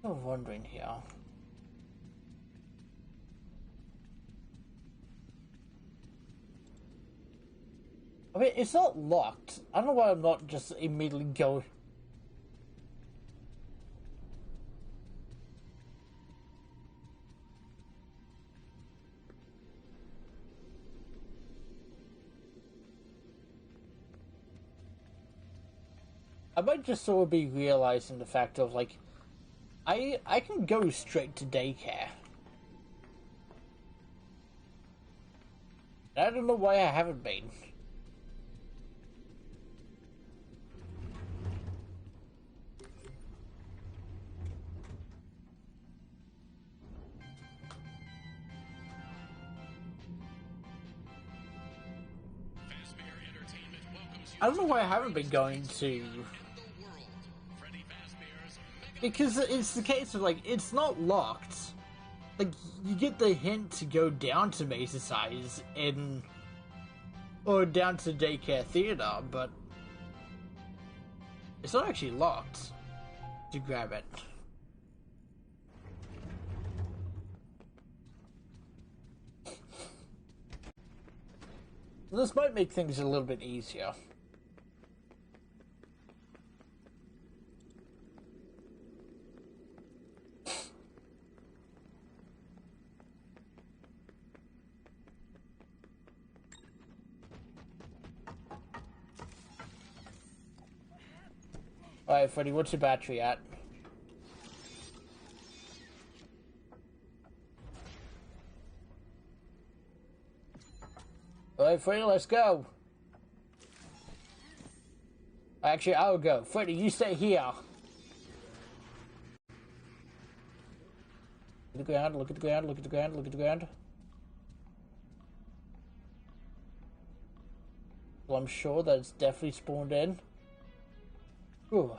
I'm wondering here. I mean, it's not locked. I don't know why I'm not just immediately going. I might just sort of be realizing the fact of, like, I can go straight to daycare. I don't know why I haven't been. Fazbear Entertainment welcomes you I don't know why I haven't been going to... in the world. Freddy Fazbear's Mega Because it's the case of, like, it's not locked. Like, you get the hint to go down to Mesa Size in... or down to Daycare Theater, but... it's not actually locked to grab it. This might make things a little bit easier. Alright, Freddy, what's your battery at? Alright, Freddy, let's go. Actually, I'll go. Freddy, you stay here. Look at the ground, look at the ground, look at the ground, look at the ground. Well, I'm sure that it's definitely spawned in. Ooh.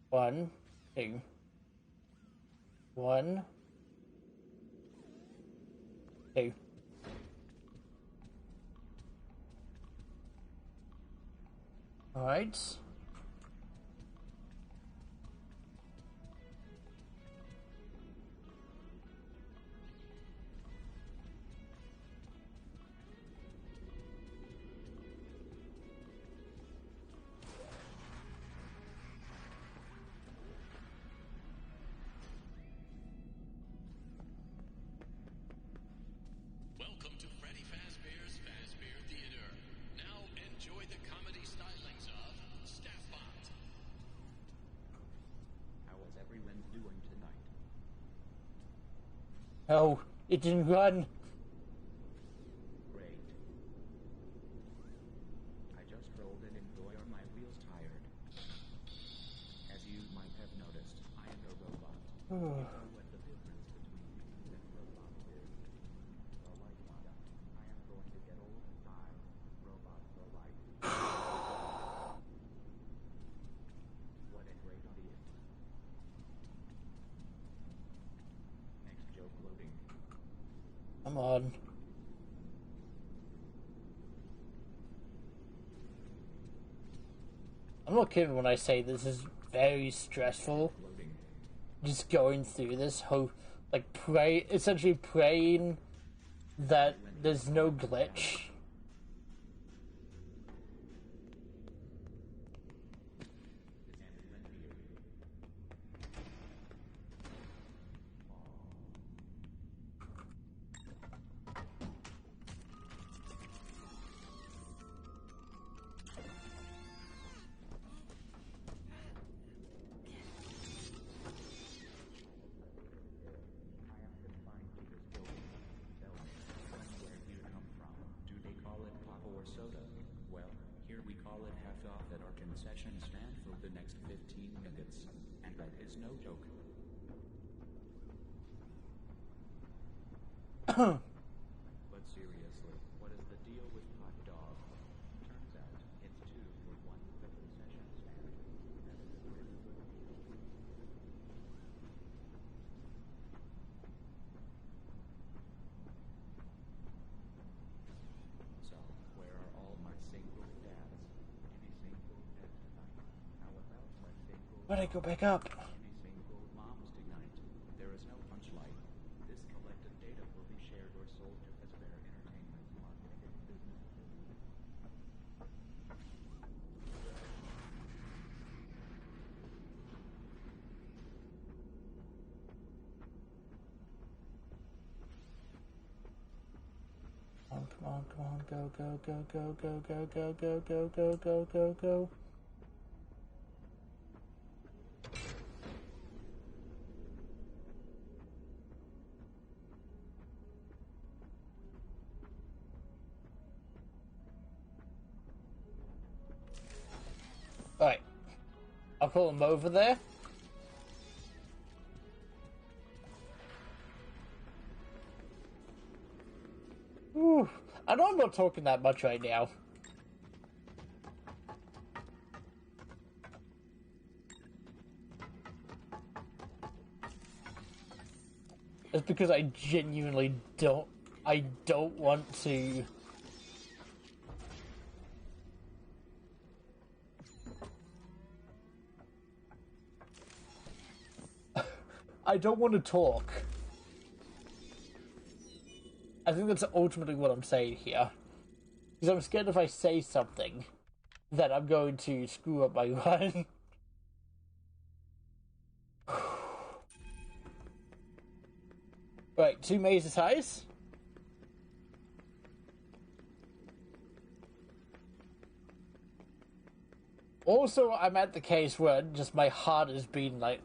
One, two. One, two. Alright. Welcome to Freddy Fazbear's Fazbear Theater. Now enjoy the comedy stylings of Staffbot. How is everyone doing tonight? Oh, it didn't run. Great. I just rolled in and boy are my wheels tired. As you might have noticed, I am a robot. You know what the difference between humans and robots is? The light product. I am going to get old and die. Robots are light. What a great idea. Next joke loading. Come on. I'm not kidding when I say this is very stressful. Loading. Just going through this whole, like, essentially praying that there's no glitch. I am confined to this building. Tell me, where do you come from? Do they call it pop or soda? Well, here we call it half off at our concession stand for the next 15 minutes. And that is no joke. But seriously, what is the deal with hot dog? Turns out, it's 2 for 1 at the concession stand. Why'd I go back up? Any single moms tonight. There is no punch light. This collective data will be shared or sold to Fazbear Entertainment Marketing and Business Division. Come on, come on, go, go, go, go, go, go, go, go, go, go, go, go, go. Alright. I'll pull him over there. Ooh. I know I'm not talking that much right now. It's because I genuinely don't want to. I don't want to talk. I think that's ultimately what I'm saying here. Because I'm scared if I say something, that I'm going to screw up my run. Right, 2 mazes highs. Also, I'm at the case where just my heart has been like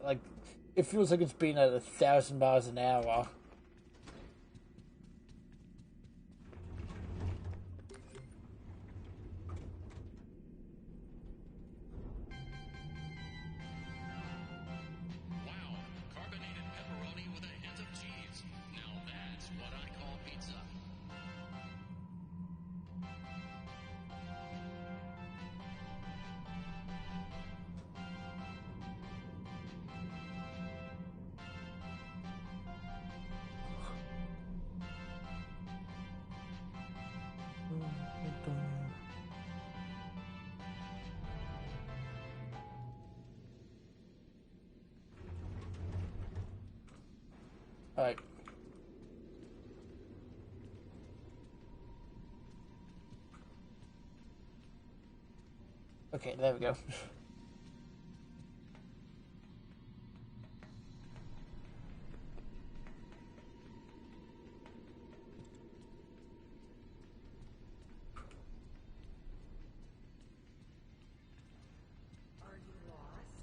it feels like it's been at 1,000 miles an hour. Wow, carbonated pepperoni with a hint of cheese. Now that's what I call pizza. Alright. Okay, there we go. Are you lost?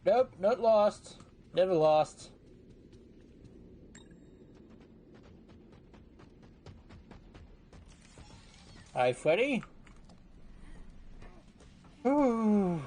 Nope, not lost. Never lost. Hi, Freddy. Ooh.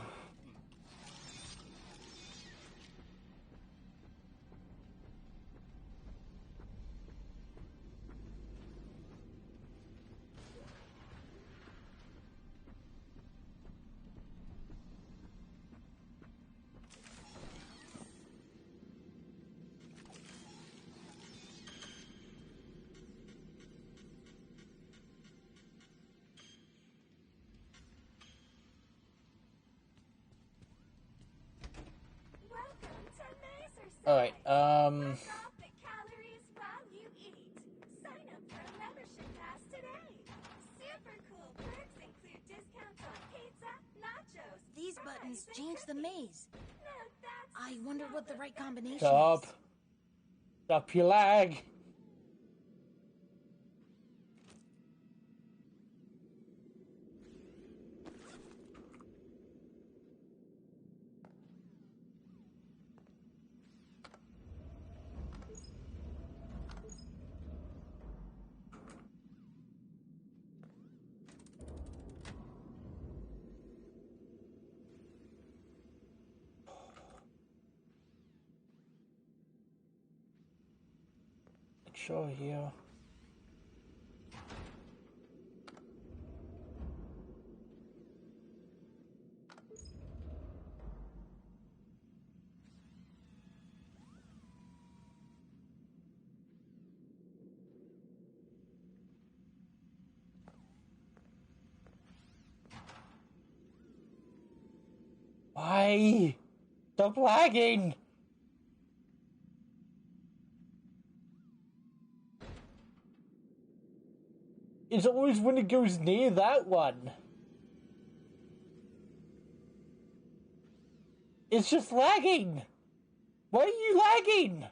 Welcome to Laser Alright, Burn off the calories while you eat. Sign up for a membership pass today. Super cool perks include discounts on pizza, nachos. These fries, buttons and change the cookies. maze. Now that's I wonder what the right combination Stop. is. Stop your lag. Sure, here. Why? Stop lagging! It's always when it goes near that one. It's just lagging! Why are you lagging?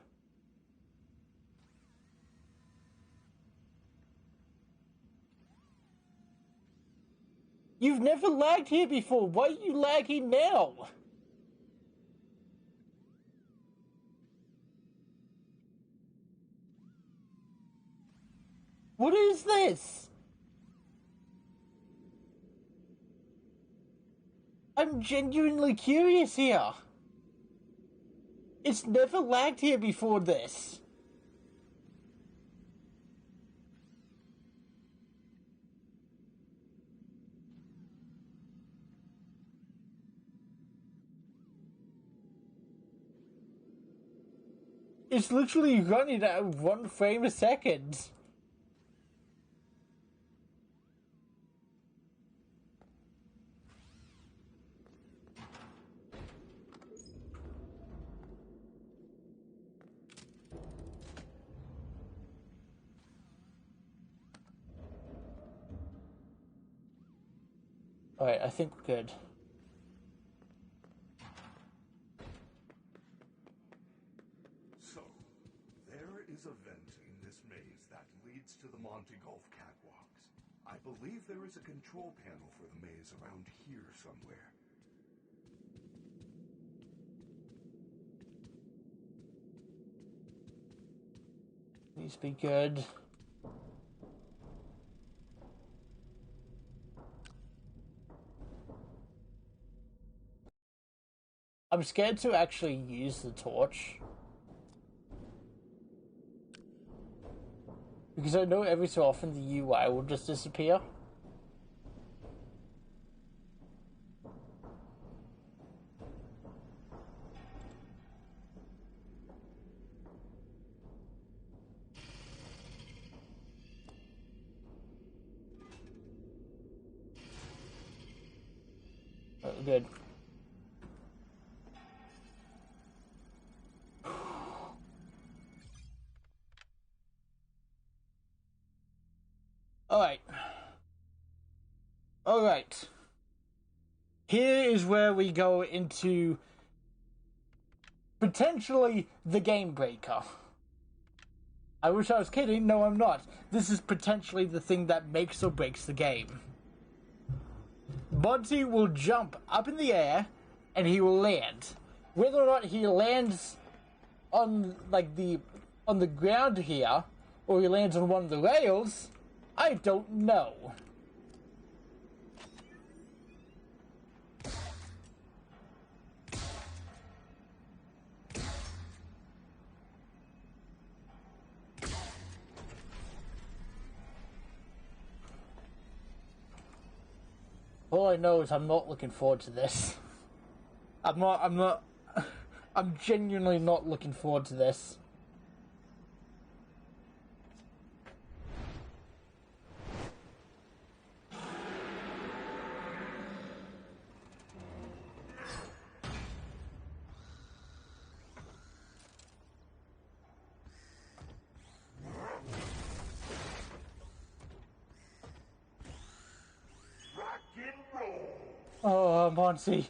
You've never lagged here before. Why are you lagging now? What is this? I'm genuinely curious here. It's never lagged here before this. It's literally running at 1 frame a second. Alright, I think we're good. So, there is a vent in this maze that leads to the Monte Golf catwalks. I believe there is a control panel for the maze around here somewhere. Please be good. I'm scared to actually use the torch. Because I know every so often the UI will just disappear. Oh, good. Alright. Alright. Here is where we go into potentially the game breaker. I wish I was kidding. No, I'm not. This is potentially the thing that makes or breaks the game. Monty will jump up in the air and he will land. Whether or not he lands on on the ground here or he lands on one of the rails, I don't know. All I know is I'm not looking forward to this. I'm genuinely not looking forward to this. Oh, Monty.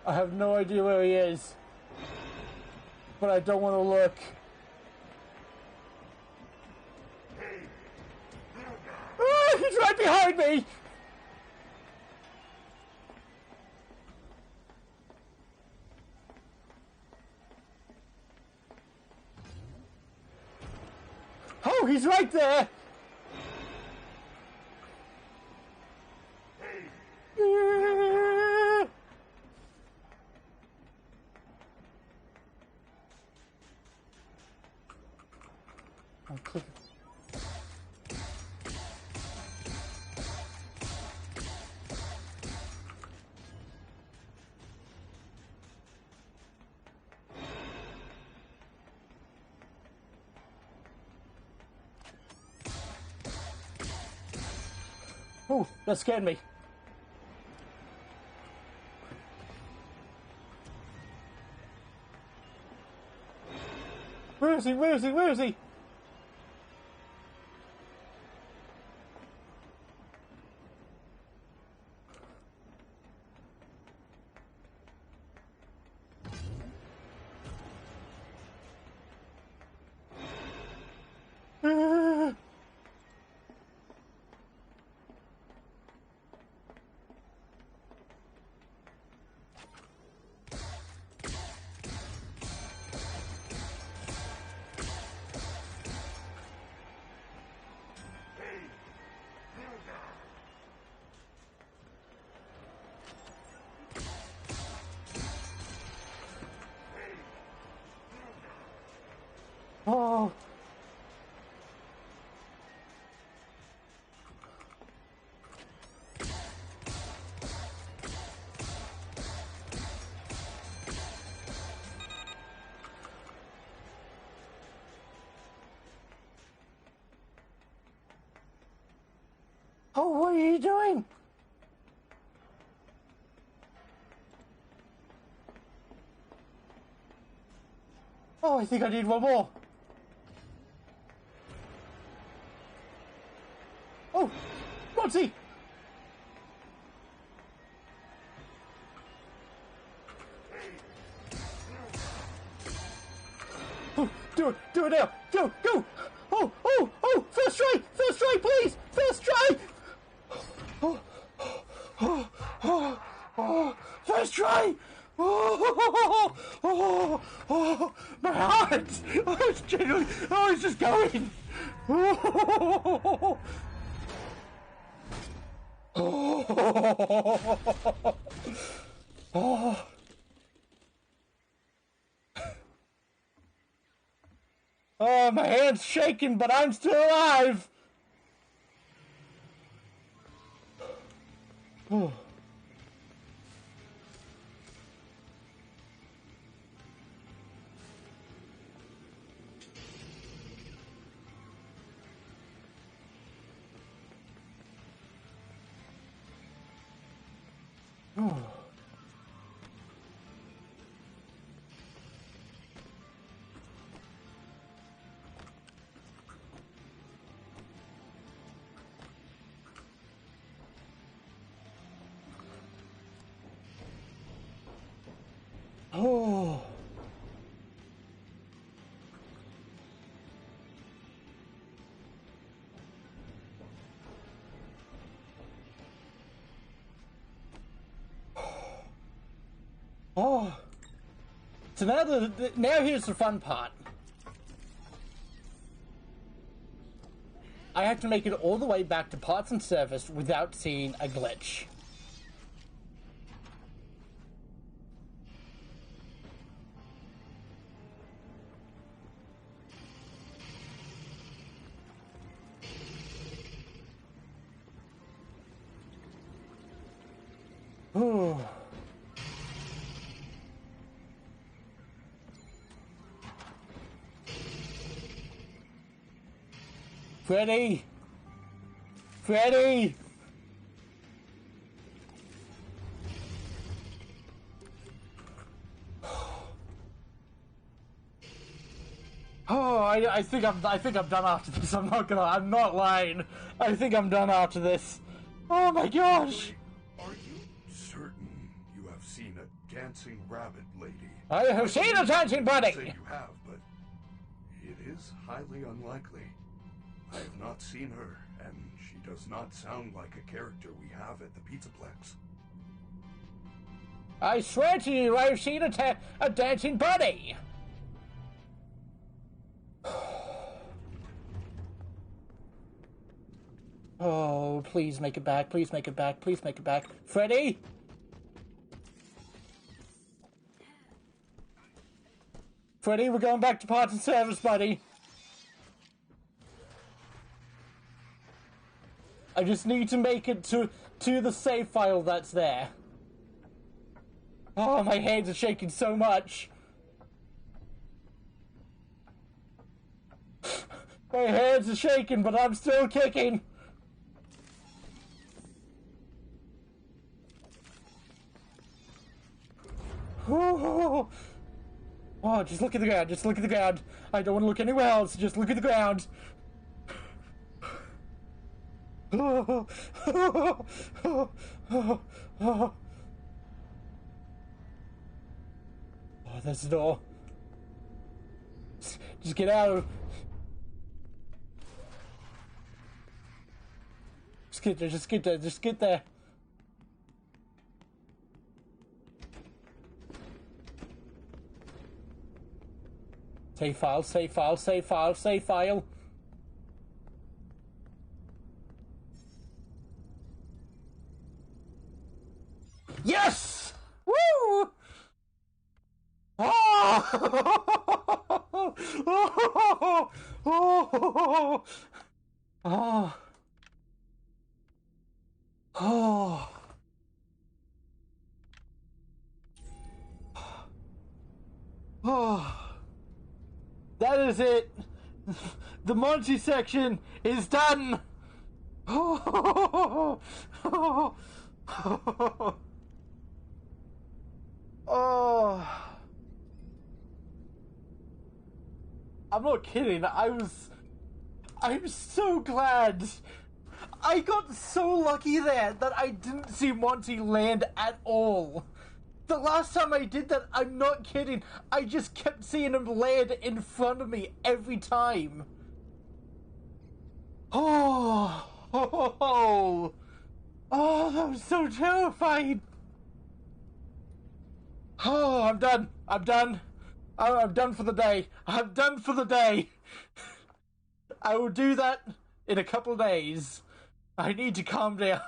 I have no idea where he is, but I don't want to look. Ah, he's right behind me! Oh, he's right there! Oh, that scared me. Where is he? Where is he? Where is he? Oh. Oh, what are you doing? Oh, I think I need one more. Oh, Monty! Oh, do it now! Go! Oh! First try, please! First try! First try! My heart! It's genuinely, it's just going! Oh, my hand's shaking, but I'm still alive! Oh. Oh. Oh. So now here's the fun part. I have to make it all the way back to parts and service without seeing a glitch. Oh. Freddy! Freddy! Oh, I think I'm done after this. I'm not lying. I think I'm done after this. Oh my gosh! Are you certain you have seen a dancing rabbit lady? I have seen a dancing bunny! Say you have, but it is highly unlikely. I have not seen her, and she does not sound like a character we have at the Pizzaplex. I swear to you, I've seen a dancing bunny! Oh, please make it back, please make it back, please make it back. Freddy? Freddy, we're going back to parts and service, buddy. I just need to make it to the save file that's there. Oh, my hands are shaking so much. My hands are shaking, but I'm still kicking. Oh, oh, just look at the ground. Just look at the ground. I don't want to look anywhere else. Just look at the ground. Oh, oh, oh, oh, oh. Oh, there's the door. Just get out. Just get there. Just get there. Just get there. Save file, save file, save file, save file. Yes! Woo! Oh! Oh! Oh! Oh! Oh! Oh! That is it. The Monty section is done. Oh! Oh! Oh! I'm not kidding. I'm so glad. I got so lucky there that I didn't see Monty land at all. The last time I did that, I'm not kidding, I just kept seeing him land in front of me every time. Oh, oh, oh, oh, I'm so terrified. Oh, I'm done. I'm done. I'm done for the day. I'm done for the day. I will do that in a couple of days. I need to calm down.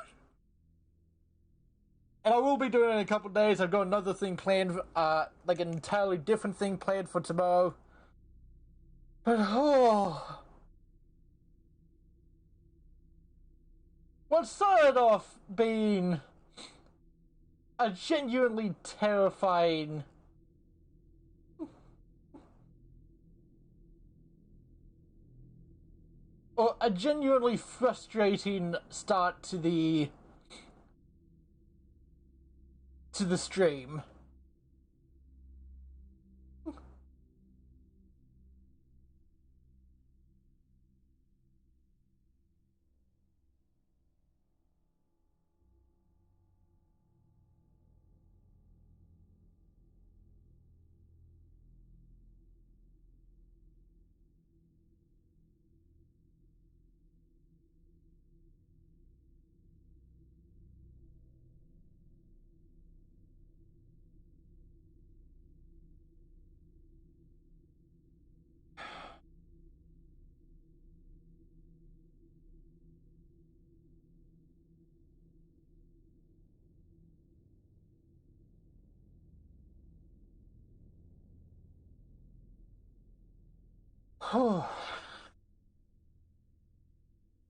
And I will be doing it in a couple of days. I've got another thing planned, like an entirely different thing planned for tomorrow. But, oh. What started off being a genuinely terrifying or a genuinely frustrating start to the stream.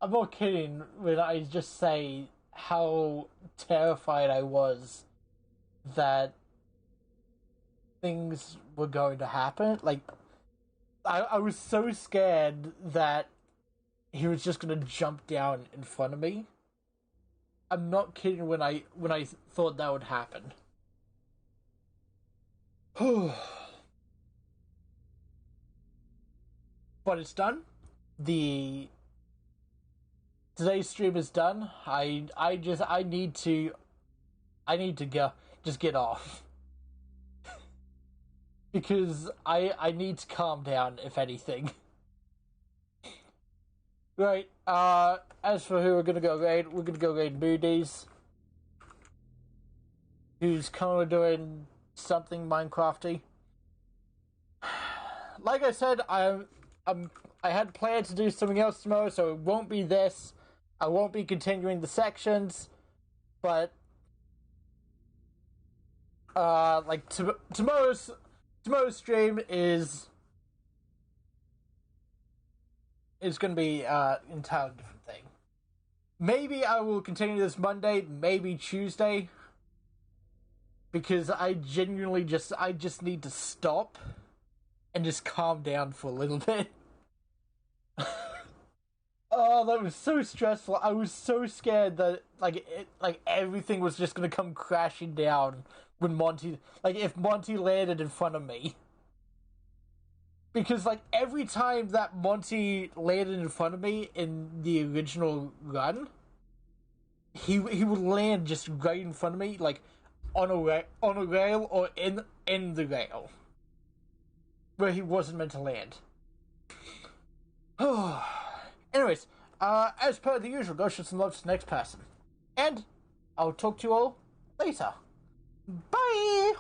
I'm not kidding when I just say how terrified I was that things were going to happen. Like, I was so scared that he was just going to jump down in front of me. I'm not kidding when I thought that would happen. But it's done. Today's stream is done. I need to go. Just get off. Because I need to calm down, if anything. Right, as for who we're gonna go raid, we're gonna go raid Moody's, who's currently doing something Minecrafty. Like I said, I had planned to do something else tomorrow, so it won't be this. I won't be continuing the sections, but like tomorrow's stream is going to be an entirely different thing. Maybe I will continue this Monday, maybe Tuesday, because I genuinely just need to stop and just calm down for a little bit. Oh, that was so stressful. I was so scared that everything was just gonna come crashing down when Monty, if Monty landed in front of me. Because every time that Monty landed in front of me in the original run, he would land just right in front of me, on a rail or in the rail where he wasn't meant to land. Anyways, as per the usual, go show some love to the next person. And I'll talk to you all later. Bye!